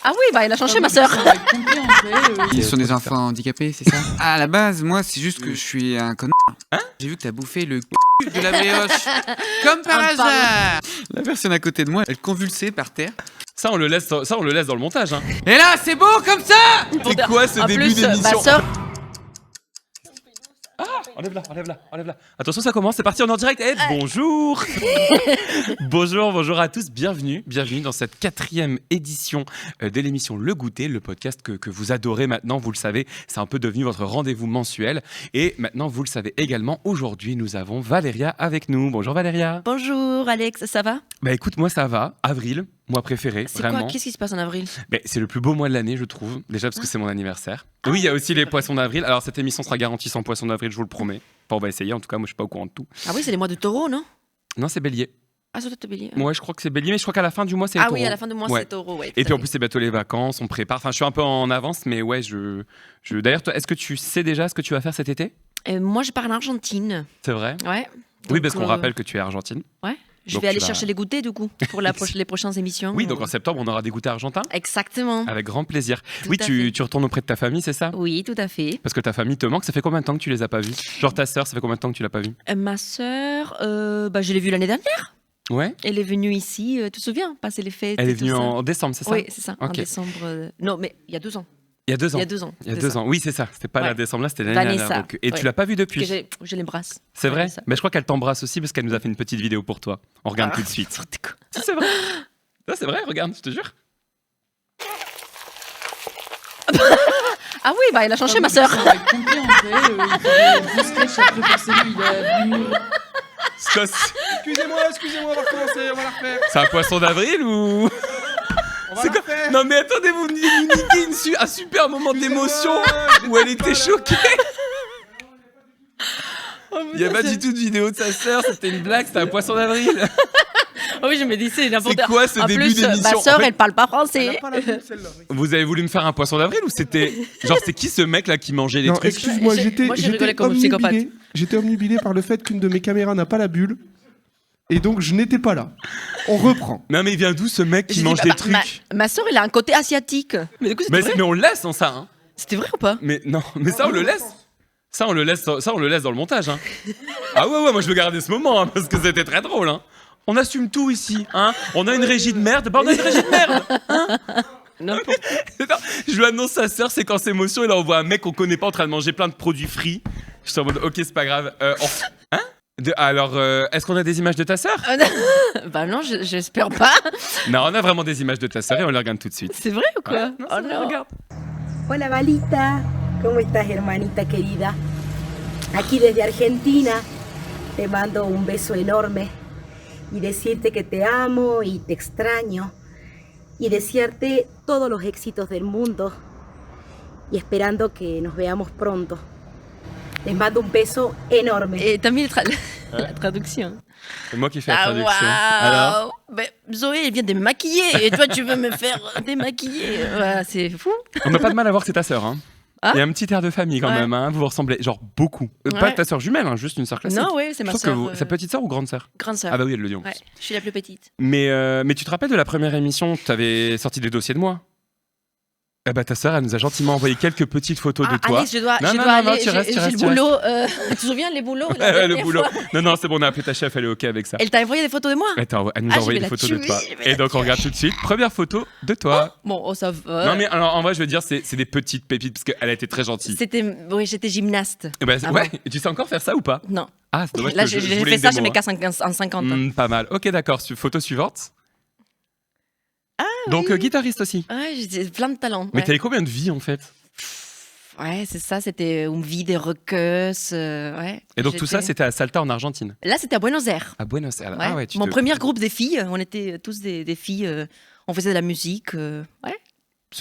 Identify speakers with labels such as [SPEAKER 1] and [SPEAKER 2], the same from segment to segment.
[SPEAKER 1] Ah oui, bah elle a changé ma sœur.
[SPEAKER 2] Ils sont des enfants handicapés, c'est ça? Ah, à la base, moi, c'est juste que je suis un connard.
[SPEAKER 3] Hein?
[SPEAKER 2] J'ai vu que t'as bouffé le de la brioche. Comme par hasard. La personne à côté de moi, elle convulsait par terre.
[SPEAKER 3] Ça, on le laisse dans le montage. Hein.
[SPEAKER 2] Et là, c'est beau comme ça.
[SPEAKER 3] C'est quoi ce
[SPEAKER 1] En
[SPEAKER 3] début
[SPEAKER 1] plus,
[SPEAKER 3] d'émission?
[SPEAKER 1] ma sœur.
[SPEAKER 3] Enlève-la. Attention, ça commence, c'est parti, on est en direct. Bonjour. bonjour à tous, bienvenue dans cette 4e édition de l'émission Le Goûter, le podcast que vous adorez maintenant, vous le savez, c'est un peu devenu votre rendez-vous mensuel. Et maintenant, vous le savez également, aujourd'hui, nous avons Valéria avec nous. Bonjour Valéria.
[SPEAKER 1] Bonjour Alex, ça va?
[SPEAKER 3] Bah écoute, moi ça va, avril, mois préféré,
[SPEAKER 1] C'est
[SPEAKER 3] vraiment.
[SPEAKER 1] quoi? Qu'est-ce qui se passe en avril?
[SPEAKER 3] C'est le plus beau mois de l'année, je trouve. Déjà parce que c'est mon anniversaire. Oui, il y a aussi les poissons d'avril. Alors, cette émission sera garantie sans poissons d'avril, je vous le promets. Enfin, on va essayer, en tout cas, moi je suis pas au courant de tout.
[SPEAKER 1] Ah oui, c'est les mois de taureau, non?
[SPEAKER 3] Non, c'est bélier.
[SPEAKER 1] Ah, c'est toi bélier.
[SPEAKER 3] Ouais, je crois que c'est bélier, mais je crois qu'à la fin du mois, c'est
[SPEAKER 1] Ah
[SPEAKER 3] taureau.
[SPEAKER 1] oui, à la fin du mois,
[SPEAKER 3] Ouais.
[SPEAKER 1] c'est taureau, ouais.
[SPEAKER 3] Et puis en plus, c'est bientôt les vacances, on prépare. Enfin, je suis un peu en avance, mais ouais, D'ailleurs, toi, est-ce que tu sais déjà ce que tu vas faire cet été?
[SPEAKER 1] Moi, je pars en Argentine.
[SPEAKER 3] C'est vrai?
[SPEAKER 1] Ouais.
[SPEAKER 3] Oui,
[SPEAKER 1] Donc,
[SPEAKER 3] parce qu'on rappelle que tu es argentine.
[SPEAKER 1] Ouais. Je
[SPEAKER 3] Donc
[SPEAKER 1] vais aller
[SPEAKER 3] tu vas-
[SPEAKER 1] chercher les goûters, du coup, pour les prochaines émissions.
[SPEAKER 3] Oui, donc en septembre, on aura des goûters argentins.
[SPEAKER 1] Exactement.
[SPEAKER 3] Avec grand plaisir.
[SPEAKER 1] Tout
[SPEAKER 3] Oui,
[SPEAKER 1] à fait.
[SPEAKER 3] tu retournes auprès de ta famille, c'est ça?
[SPEAKER 1] Oui, tout à fait.
[SPEAKER 3] Parce que ta famille te manque. Ça fait combien de temps que tu les as pas vus? Genre ta sœur, ça fait combien de temps que tu l'as pas vue?
[SPEAKER 1] Ma sœur, je l'ai vue l'année dernière.
[SPEAKER 3] Ouais.
[SPEAKER 1] Elle est venue ici, tu te souviens, passer les fêtes.
[SPEAKER 3] Elle
[SPEAKER 1] et
[SPEAKER 3] est
[SPEAKER 1] tout
[SPEAKER 3] venue
[SPEAKER 1] ça.
[SPEAKER 3] en décembre, c'est ça?
[SPEAKER 1] Oui, c'est ça, en
[SPEAKER 3] Ok.
[SPEAKER 1] décembre. Non, mais il y a 2 ans.
[SPEAKER 3] Il y a 2 ans.
[SPEAKER 1] Il y a 2 ans.
[SPEAKER 3] Il y a
[SPEAKER 1] c'est
[SPEAKER 3] 2
[SPEAKER 1] ça.
[SPEAKER 3] ans. Oui, c'est ça. C'était pas
[SPEAKER 1] Ouais.
[SPEAKER 3] la décembre là, c'était l'année
[SPEAKER 1] Vanessa,
[SPEAKER 3] dernière. Et
[SPEAKER 1] ouais.
[SPEAKER 3] tu l'as pas vue
[SPEAKER 1] Parce que
[SPEAKER 3] depuis?
[SPEAKER 1] je l'embrasse.
[SPEAKER 3] C'est vrai?
[SPEAKER 1] Vanessa.
[SPEAKER 3] Mais je crois qu'elle t'embrasse aussi parce qu'elle nous a fait une petite vidéo pour toi. On regarde tout de suite. Si, c'est vrai. Ça, c'est vrai, regarde, je te jure.
[SPEAKER 1] Ah oui, bah elle a changé ma sœur.
[SPEAKER 2] Excusez-moi, on va recommencer, on va la refaire.
[SPEAKER 3] C'est un poisson d'avril ou? C'est quoi? Non mais attendez, vous niquez un super moment d'émotion où elle était choquée. Il n'y a pas du tout de vidéo de sa sœur, c'était une blague, c'était un poisson d'avril.
[SPEAKER 1] Oh oui, je me dis, c'est n'importe
[SPEAKER 3] C'est quoi ce
[SPEAKER 1] En
[SPEAKER 3] début
[SPEAKER 1] plus,
[SPEAKER 3] d'émission?
[SPEAKER 1] ma sœur,
[SPEAKER 3] En fait-
[SPEAKER 1] elle parle pas français.
[SPEAKER 3] Vous avez voulu me faire un poisson d'avril ou c'était... Genre c'est qui ce mec là qui mangeait les
[SPEAKER 4] Non,
[SPEAKER 3] trucs?
[SPEAKER 4] excuse-moi,
[SPEAKER 1] Moi, j'ai rigolé
[SPEAKER 4] j'étais
[SPEAKER 1] comme un psychopathe.
[SPEAKER 4] omnubilé. J'étais omnubilé par le fait qu'une de mes caméras n'a pas la bulle. Et donc, je n'étais pas là. On reprend.
[SPEAKER 3] Non mais il vient d'où ce mec qui
[SPEAKER 1] J'ai dit,
[SPEAKER 3] mange
[SPEAKER 1] bah,
[SPEAKER 3] des
[SPEAKER 1] bah,
[SPEAKER 3] trucs?
[SPEAKER 1] Ma sœur, elle a un côté asiatique. Mais du coup, c'était vrai.
[SPEAKER 3] Mais on le laisse en ça, hein.
[SPEAKER 1] C'était vrai ou pas?
[SPEAKER 3] Mais non, mais ça on le laisse. Ça on le laisse dans le montage, hein. Ah ouais, moi je veux garder ce moment, hein, parce que c'était très drôle, hein. On assume tout ici, hein. On a une régie de merde, on a une régie de merde.
[SPEAKER 1] N'importe.
[SPEAKER 3] Non, je lui annonce sa sœur, séquence émotion, il envoie un mec qu'on connaît pas en train de manger plein de produits frits. Je suis en mode, ok, c'est pas grave. Hein? Alors, est-ce qu'on a des images de ta sœur?
[SPEAKER 1] Bah non, j'espère pas.
[SPEAKER 3] Non, on a vraiment des images de ta sœur et on les regarde tout de suite.
[SPEAKER 1] C'est vrai ou quoi?
[SPEAKER 3] Ouais, non,
[SPEAKER 1] Oh
[SPEAKER 3] c'est vrai,
[SPEAKER 1] non.
[SPEAKER 3] regarde.
[SPEAKER 5] Hola Valita, ¿cómo estás hermanita querida? Aquí desde Argentina te mando un beso enorme y decirte que te amo y te extraño y desearte todos los éxitos del mundo y esperando que nos veamos pronto. Les mando un beso énorme.
[SPEAKER 1] Et t'as mis la traduction.
[SPEAKER 3] C'est moi qui fais la
[SPEAKER 1] Ah
[SPEAKER 3] traduction. Alors
[SPEAKER 1] waouh! Ben, Zoé, elle vient de me maquiller et toi, tu veux me faire démaquiller. Ouais, c'est fou.
[SPEAKER 3] On n'a pas de mal à voir que c'est ta sœur, hein.
[SPEAKER 1] Ah
[SPEAKER 3] Il y a un petit air de famille quand
[SPEAKER 1] Ouais.
[SPEAKER 3] même, hein. Vous vous ressemblez, genre beaucoup. Pas
[SPEAKER 1] Ouais.
[SPEAKER 3] ta sœur jumelle, hein, juste une sœur classique.
[SPEAKER 1] Non, oui, c'est ma
[SPEAKER 3] Je pense que
[SPEAKER 1] sœur.
[SPEAKER 3] vous... Sa petite sœur ou grande sœur?
[SPEAKER 1] Grande sœur.
[SPEAKER 3] Ah bah oui, elle le dit en plus.
[SPEAKER 1] Ouais, je suis la plus petite.
[SPEAKER 3] Mais tu te rappelles de la première émission, tu avais sorti des dossiers de moi? Eh bah ta sœur, elle nous a gentiment envoyé quelques petites photos de toi.
[SPEAKER 1] Alex, je dois
[SPEAKER 3] Non, non,
[SPEAKER 1] aller.
[SPEAKER 3] non, tu restes,
[SPEAKER 1] J'ai le boulot. Tu te souviens les boulots la
[SPEAKER 3] Le
[SPEAKER 1] dernière
[SPEAKER 3] boulot.
[SPEAKER 1] fois
[SPEAKER 3] Non, c'est bon, on a appelé ta chef, elle est ok avec ça.
[SPEAKER 1] Elle t'a envoyé des photos de moi?
[SPEAKER 3] Elle nous a
[SPEAKER 1] Ah,
[SPEAKER 3] envoyé
[SPEAKER 1] je
[SPEAKER 3] des
[SPEAKER 1] vais la
[SPEAKER 3] photos de
[SPEAKER 1] tuer,
[SPEAKER 3] toi.
[SPEAKER 1] je vais
[SPEAKER 3] Et
[SPEAKER 1] la
[SPEAKER 3] donc on regarde tout de suite. Première photo de toi.
[SPEAKER 1] Bon, oh, ça va.
[SPEAKER 3] Non mais alors en vrai je veux dire c'est des petites pépites parce qu'elle a été très gentille.
[SPEAKER 1] Oui, j'étais gymnaste.
[SPEAKER 3] Eh ben,
[SPEAKER 1] Ah
[SPEAKER 3] ouais,
[SPEAKER 1] bon.
[SPEAKER 3] et tu sais encore faire ça ou pas?
[SPEAKER 1] Non.
[SPEAKER 3] Ah c'est dommage
[SPEAKER 1] Là,
[SPEAKER 3] que
[SPEAKER 1] j'ai
[SPEAKER 3] voulais
[SPEAKER 1] fait
[SPEAKER 3] une
[SPEAKER 1] ça, je
[SPEAKER 3] démo,
[SPEAKER 1] me
[SPEAKER 3] hein.
[SPEAKER 1] casse en 50.
[SPEAKER 3] Pas mal. Ok d'accord, photo suivante. Donc guitariste aussi.
[SPEAKER 1] Ouais, j'ai plein de talent.
[SPEAKER 3] Mais
[SPEAKER 1] ouais.
[SPEAKER 3] t'avais combien de vies en fait?
[SPEAKER 1] Ouais, c'est ça, c'était une vie de rockeuse. Ouais.
[SPEAKER 3] Et donc tout ça
[SPEAKER 1] J'étais-
[SPEAKER 3] c'était à Salta en Argentine.
[SPEAKER 1] Là, c'était à Buenos Aires.
[SPEAKER 3] À Buenos Aires.
[SPEAKER 1] Ouais.
[SPEAKER 3] Ah ouais, tu
[SPEAKER 1] Mon
[SPEAKER 3] te...
[SPEAKER 1] premier groupe des filles, on était tous des filles, on faisait de la musique. Ouais.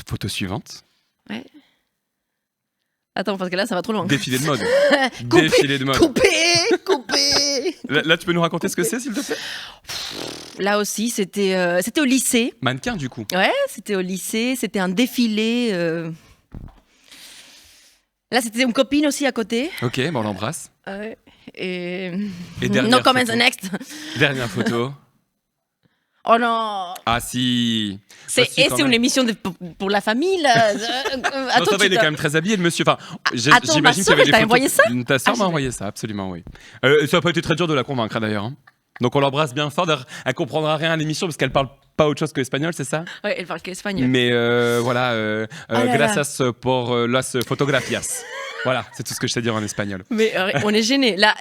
[SPEAKER 3] Photo suivante.
[SPEAKER 1] Attends, parce que là, ça va trop loin.
[SPEAKER 3] Défilé de mode.
[SPEAKER 1] Coupé,
[SPEAKER 3] Défilé de mode.
[SPEAKER 1] Coupé.
[SPEAKER 3] Là, tu peux nous raconter ce que c'est s'il te plaît?
[SPEAKER 1] Là aussi, c'était au lycée.
[SPEAKER 3] Mannequin du coup.
[SPEAKER 1] Ouais, c'était au lycée. C'était un défilé. Là, c'était une copine aussi à côté.
[SPEAKER 3] Ok, bon on l'embrasse.
[SPEAKER 1] Et
[SPEAKER 3] Et dernière
[SPEAKER 1] no comments
[SPEAKER 3] photo.
[SPEAKER 1] next.
[SPEAKER 3] Dernière photo.
[SPEAKER 1] Oh non.
[SPEAKER 3] Ah si.
[SPEAKER 1] C'est
[SPEAKER 3] Ah, si, quand
[SPEAKER 1] c'est une
[SPEAKER 3] même.
[SPEAKER 1] émission pour la famille, là.
[SPEAKER 3] Non,
[SPEAKER 1] Attends,
[SPEAKER 3] ça va, il est
[SPEAKER 1] t'as-
[SPEAKER 3] quand même très habillé, le monsieur. Enfin,
[SPEAKER 1] Attends, ma
[SPEAKER 3] j'imagine qu'il y
[SPEAKER 1] sœur,
[SPEAKER 3] avait
[SPEAKER 1] elle
[SPEAKER 3] des
[SPEAKER 1] t'a
[SPEAKER 3] photos.
[SPEAKER 1] envoyé ça
[SPEAKER 3] Ta sœur
[SPEAKER 1] Ah,
[SPEAKER 3] m'a
[SPEAKER 1] j'ai-
[SPEAKER 3] envoyé ça, absolument, oui. Ça n'a pas été très dur de la convaincre, d'ailleurs. Hein. Donc on l'embrasse bien fort. D'ailleurs, elle comprendra rien à l'émission parce qu'elle parle pas autre chose que l'espagnol, c'est ça?
[SPEAKER 1] Ouais, elle parle qu'espagnol.
[SPEAKER 3] Mais voilà,
[SPEAKER 1] là là.
[SPEAKER 3] gracias por las fotografías. Voilà, c'est tout ce que je sais dire en espagnol.
[SPEAKER 1] Mais on est gêné. Là,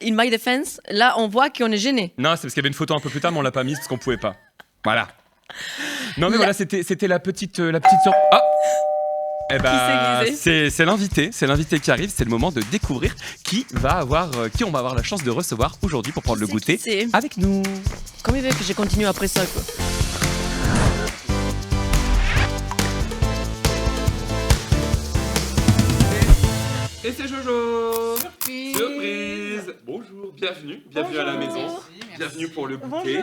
[SPEAKER 1] in my defense, là, on voit qu'on est gêné.
[SPEAKER 3] Non, c'est parce qu'il y avait une photo un peu plus tard, mais on l'a pas mise parce qu'on pouvait pas. Voilà. Non, mais
[SPEAKER 1] La-
[SPEAKER 3] voilà, c'était la petite sur... Ah. Eh ben,
[SPEAKER 1] Qui c'est
[SPEAKER 3] c'est l'invité qui arrive. C'est le moment de découvrir qui on va avoir la chance de recevoir aujourd'hui pour prendre le
[SPEAKER 1] Qui
[SPEAKER 3] goûter
[SPEAKER 1] c'est
[SPEAKER 3] avec nous.
[SPEAKER 1] Comment il veut que je continue après ça, quoi?
[SPEAKER 3] Et c'est Jojo. Surprise. Bonjour, bienvenue à la maison. Bienvenue pour le goûter.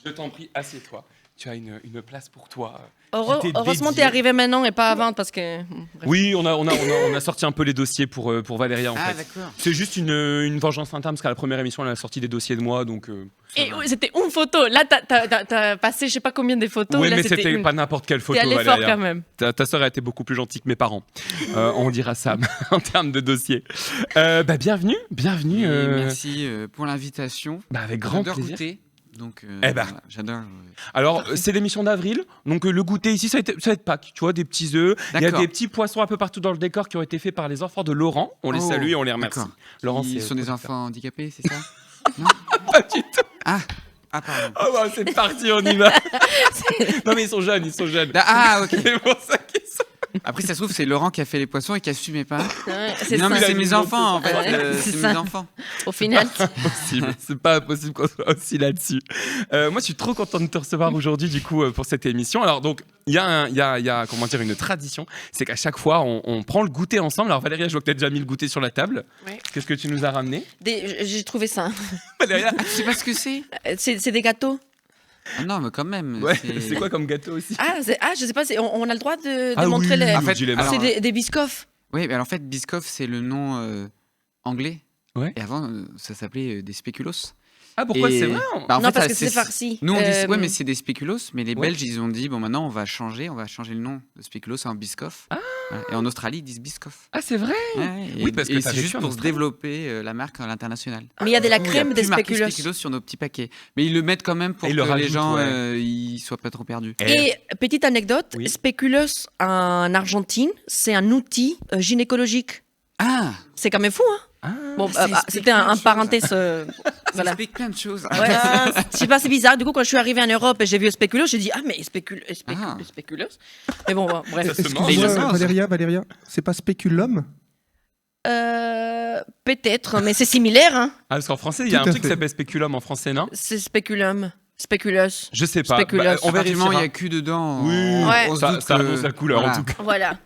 [SPEAKER 3] Je t'en prie, assieds-toi. Tu as une place pour toi.
[SPEAKER 1] Heureusement,
[SPEAKER 3] dédié.
[SPEAKER 1] t'es arrivé maintenant et pas avant parce que. Bref.
[SPEAKER 3] Oui, on a sorti un peu les dossiers pour Valéria en fait.
[SPEAKER 2] d'accord.
[SPEAKER 3] C'est juste une vengeance interne parce qu'à la première émission, elle a sorti des dossiers de moi, donc.
[SPEAKER 1] Et oui, c'était une photo. Là, t'as passé je sais pas combien de photos.
[SPEAKER 3] Oui,
[SPEAKER 1] Là,
[SPEAKER 3] mais c'était
[SPEAKER 1] une.
[SPEAKER 3] pas n'importe quelle
[SPEAKER 1] T'es
[SPEAKER 3] photo,
[SPEAKER 1] allé fort
[SPEAKER 3] Valéria.
[SPEAKER 1] quand même.
[SPEAKER 3] Ta sœur a été beaucoup plus gentille que mes parents. On dira ça en termes de dossier. Bienvenue.
[SPEAKER 2] Et merci pour l'invitation.
[SPEAKER 3] Avec grand
[SPEAKER 2] J'adore
[SPEAKER 3] plaisir.
[SPEAKER 2] goûter. Donc,
[SPEAKER 3] Eh ben.
[SPEAKER 2] voilà, j'adore.
[SPEAKER 3] Alors, c'est l'émission d'avril, donc le goûter ici, ça va être Pâques. Tu vois, des petits œufs. Il y a
[SPEAKER 2] D'accord.
[SPEAKER 3] des petits poissons un peu partout dans le décor qui ont été faits par les enfants de Laurent. On les
[SPEAKER 2] Oh,
[SPEAKER 3] salue et on les remercie.
[SPEAKER 2] d'accord.
[SPEAKER 3] Laurent,
[SPEAKER 2] Ils
[SPEAKER 3] c'est
[SPEAKER 2] sont des
[SPEAKER 3] producteur.
[SPEAKER 2] enfants handicapés, c'est ça? Non.
[SPEAKER 3] Pas du tout.
[SPEAKER 2] Ah, pardon.
[SPEAKER 3] Ah bah, c'est parti, on y va. Non mais ils sont jeunes.
[SPEAKER 2] Ah, ok.
[SPEAKER 3] C'est pour ça qu'ils sont...
[SPEAKER 2] Après, ça se trouve, c'est Laurent qui a fait les poissons et qui assumait pas.
[SPEAKER 1] Ouais, c'est
[SPEAKER 2] Non, mais
[SPEAKER 1] ça.
[SPEAKER 2] c'est mes enfants, en fait.
[SPEAKER 1] Ouais,
[SPEAKER 2] C'est
[SPEAKER 1] c'est
[SPEAKER 2] mes
[SPEAKER 1] ça.
[SPEAKER 2] enfants.
[SPEAKER 1] Au final.
[SPEAKER 3] Possible. C'est pas possible qu'on soit aussi là-dessus. Moi, je suis trop content de te recevoir aujourd'hui, du coup, pour cette émission. Alors, donc, il y a comment dire, une tradition, c'est qu'à chaque fois, on prend le goûter ensemble. Alors, Valéria, je vois que tu as déjà mis le goûter sur la table.
[SPEAKER 1] Ouais.
[SPEAKER 3] Qu'est-ce que tu nous as ramené?
[SPEAKER 1] J'ai trouvé ça.
[SPEAKER 3] Valéria.
[SPEAKER 2] Ah, tu sais pas ce que c'est?
[SPEAKER 1] C'est des gâteaux.
[SPEAKER 2] Ah non, mais quand même.
[SPEAKER 3] Ouais, c'est quoi comme gâteau aussi?
[SPEAKER 1] Je sais pas. On a le droit de
[SPEAKER 3] Ah
[SPEAKER 1] montrer
[SPEAKER 3] oui,
[SPEAKER 1] les.
[SPEAKER 2] En fait,
[SPEAKER 3] dis-les-moi.
[SPEAKER 1] C'est
[SPEAKER 2] alors,
[SPEAKER 1] des biscoffs.
[SPEAKER 2] Oui, mais en fait, Biscoff, c'est le nom anglais.
[SPEAKER 3] Ouais.
[SPEAKER 2] Et avant, ça s'appelait des spéculoos.
[SPEAKER 3] Ah, pourquoi
[SPEAKER 2] Et-
[SPEAKER 3] c'est vrai?
[SPEAKER 2] Bah, en
[SPEAKER 1] Non,
[SPEAKER 2] fait,
[SPEAKER 1] parce
[SPEAKER 2] ça,
[SPEAKER 1] que c'est farci.
[SPEAKER 2] Nous, on dit, ouais, mais c'est des spéculoos. Mais les
[SPEAKER 3] Ouais.
[SPEAKER 2] Belges, ils ont dit, bon, maintenant, on va changer le nom de spéculoos en Biscoff. Voilà. Et en Australie, ils disent Biscoff.
[SPEAKER 3] Ah, c'est vrai?
[SPEAKER 2] Ouais,
[SPEAKER 3] Oui,
[SPEAKER 2] et
[SPEAKER 3] parce que
[SPEAKER 2] et
[SPEAKER 3] t'as
[SPEAKER 2] c'est
[SPEAKER 3] vécu
[SPEAKER 2] juste
[SPEAKER 3] en
[SPEAKER 2] pour se
[SPEAKER 3] Australie.
[SPEAKER 2] développer la marque à l'international.
[SPEAKER 1] Mais il y a de la
[SPEAKER 2] Il y a
[SPEAKER 1] crème, des
[SPEAKER 2] plus marqué
[SPEAKER 1] spéculoos.
[SPEAKER 2] spéculoos sur nos petits paquets. Mais ils le mettent quand même pour
[SPEAKER 3] Et
[SPEAKER 2] que
[SPEAKER 3] ils le
[SPEAKER 2] les
[SPEAKER 3] rajoutent,
[SPEAKER 2] gens
[SPEAKER 3] ouais.
[SPEAKER 2] ils soient pas trop perdus.
[SPEAKER 1] Et petite anecdote,
[SPEAKER 3] Oui.
[SPEAKER 1] spéculoos en Argentine, c'est un outil gynécologique.
[SPEAKER 2] Ah,
[SPEAKER 1] C'est quand même fou, hein?
[SPEAKER 3] Ah,
[SPEAKER 1] Bon,
[SPEAKER 2] ça explique
[SPEAKER 1] c'était
[SPEAKER 2] plein de
[SPEAKER 1] un
[SPEAKER 2] choses.
[SPEAKER 1] parenthèse.
[SPEAKER 2] ça
[SPEAKER 1] Voilà.
[SPEAKER 2] explique plein de choses.
[SPEAKER 1] Ouais, je sais pas, c'est bizarre. Du coup, quand je suis arrivée en Europe et j'ai vu spéculoos, j'ai dit mais spéculoos. Mais bon, bref.
[SPEAKER 3] Ça se mange.
[SPEAKER 2] Mais il le
[SPEAKER 4] Excuse-moi,
[SPEAKER 2] mange.
[SPEAKER 4] Valéria, c'est pas spéculum?
[SPEAKER 1] Peut-être, mais c'est similaire, hein.
[SPEAKER 3] Ah, parce qu'en français, il y a
[SPEAKER 4] Tout
[SPEAKER 3] un
[SPEAKER 4] à
[SPEAKER 3] truc qui
[SPEAKER 4] fait.
[SPEAKER 3] s'appelle spéculum en français, non?
[SPEAKER 1] C'est spéculum. Spéculoos.
[SPEAKER 3] Je sais pas.
[SPEAKER 1] Spéculoos.
[SPEAKER 3] On
[SPEAKER 2] À partir du moment où il
[SPEAKER 3] vérifiera.
[SPEAKER 2] y a cul dedans.
[SPEAKER 3] Oui.
[SPEAKER 1] Ouais.
[SPEAKER 2] on se
[SPEAKER 3] Ça,
[SPEAKER 2] doute
[SPEAKER 3] ça
[SPEAKER 2] que-
[SPEAKER 3] annonce la couleur,
[SPEAKER 2] voilà.
[SPEAKER 3] en tout cas.
[SPEAKER 1] Voilà.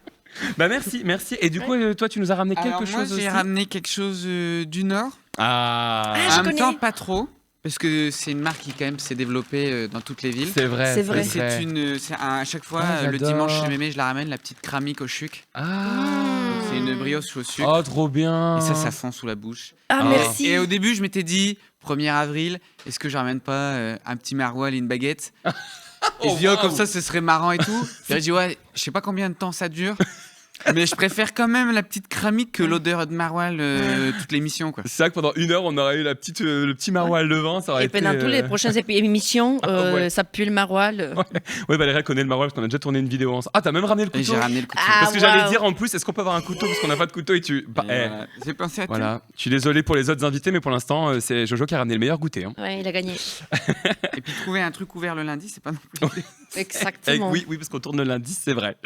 [SPEAKER 3] Bah, merci. Et du coup, toi, tu nous as ramené
[SPEAKER 2] Alors
[SPEAKER 3] quelque
[SPEAKER 2] moi,
[SPEAKER 3] chose aussi?
[SPEAKER 2] j'ai ramené quelque chose du Nord.
[SPEAKER 3] Ah,
[SPEAKER 1] Ah, je
[SPEAKER 2] En même
[SPEAKER 1] connais.
[SPEAKER 2] temps, pas trop. Parce que c'est une marque qui, quand même, s'est développée dans toutes les villes.
[SPEAKER 3] c'est vrai.
[SPEAKER 1] C'est vrai.
[SPEAKER 2] À chaque fois,
[SPEAKER 3] Ah,
[SPEAKER 2] le
[SPEAKER 3] j'adore.
[SPEAKER 2] dimanche chez Mémé, je la ramène, la petite cramique au chuc.
[SPEAKER 3] Ah.
[SPEAKER 2] C'est une brioche au sucre.
[SPEAKER 3] Oh, trop bien.
[SPEAKER 2] Et ça fond sous la bouche.
[SPEAKER 1] Ah,
[SPEAKER 3] Ah.
[SPEAKER 1] merci.
[SPEAKER 2] Et au début, je m'étais dit, 1er avril, est-ce que je ramène pas un petit maroilles et une baguette? Et je dis, oh, comme ça, ce serait marrant et tout. Puis j'ai dit, ouais, je sais pas combien de temps ça dure. Mais je préfère quand même la petite cramique que l'odeur de maroilles toute l'émission, quoi.
[SPEAKER 3] C'est vrai que pendant 1 heure, on aurait eu le petit maroilles de vin. Ça aurait
[SPEAKER 1] Et
[SPEAKER 3] été,
[SPEAKER 1] pendant toutes les prochaines émissions,
[SPEAKER 3] Ouais.
[SPEAKER 1] ça pue le maroilles.
[SPEAKER 3] Ouais, Valérie connaît le maroilles parce qu'on a déjà tourné une vidéo ensemble. Ah, t'as même ramené le
[SPEAKER 2] Et
[SPEAKER 3] couteau?
[SPEAKER 2] j'ai ramené le couteau.
[SPEAKER 1] Ah,
[SPEAKER 3] Parce que j'allais
[SPEAKER 1] waouh.
[SPEAKER 3] dire en plus, est-ce qu'on peut avoir un couteau parce qu'on n'a pas de couteau et tu. Bah,
[SPEAKER 2] Et voilà. J'ai pensé à tout.
[SPEAKER 3] voilà. Je suis désolé pour les autres invités, mais pour l'instant, c'est Jojo qui a ramené le meilleur goûter. Hein.
[SPEAKER 1] Ouais, il a gagné.
[SPEAKER 2] Et puis trouver un truc ouvert le lundi, c'est pas non plus.
[SPEAKER 1] Exactement.
[SPEAKER 3] Oui, parce qu'on tourne le lundi, c'est vrai.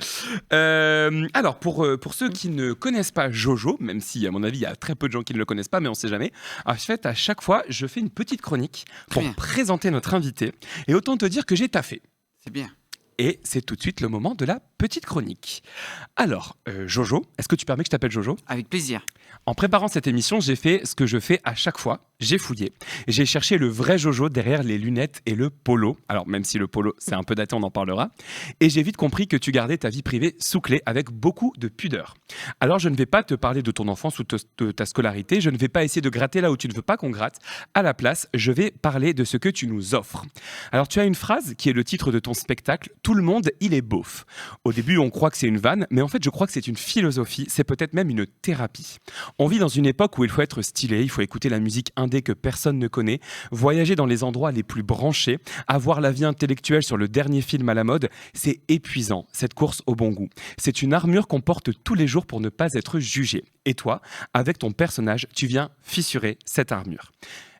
[SPEAKER 3] Alors, pour ceux qui ne connaissent pas Jojo, même si, à mon avis, il y a très peu de gens qui ne le connaissent pas, mais on ne sait jamais, en fait, à chaque fois, je fais une petite chronique pour
[SPEAKER 2] bien.
[SPEAKER 3] présenter notre invité. Et autant te dire que j'ai taffé.
[SPEAKER 2] C'est bien.
[SPEAKER 3] Et c'est tout de suite le moment de la petite chronique. Alors, Jojo, est-ce que tu permets que je t'appelle Jojo ?
[SPEAKER 2] Avec plaisir.
[SPEAKER 3] En préparant cette émission, j'ai fait ce que je fais à chaque fois. J'ai fouillé. J'ai cherché le vrai Jojo derrière les lunettes et le polo. Alors, même si le polo, c'est un peu daté, on en parlera. Et j'ai vite compris que tu gardais ta vie privée sous clé avec beaucoup de pudeur. Alors, je ne vais pas te parler de ton enfance ou de ta scolarité. Je ne vais pas essayer de gratter là où tu ne veux pas qu'on gratte. À la place, je vais parler de ce que tu nous offres. Alors, tu as une phrase qui est le titre de ton spectacle. Tout le monde, il est beauf. Au début, on croit que c'est une vanne, mais en fait, je crois que c'est une philosophie. C'est peut-être même une thérapie. On vit dans une époque où il faut être stylé, il faut écouter la musique indé que personne ne connaît, voyager dans les endroits les plus branchés, avoir la vie intellectuelle sur le dernier film à la mode, c'est épuisant, cette course au bon goût. C'est une armure qu'on porte tous les jours pour ne pas être jugé. Et toi, avec ton personnage, tu viens fissurer cette armure.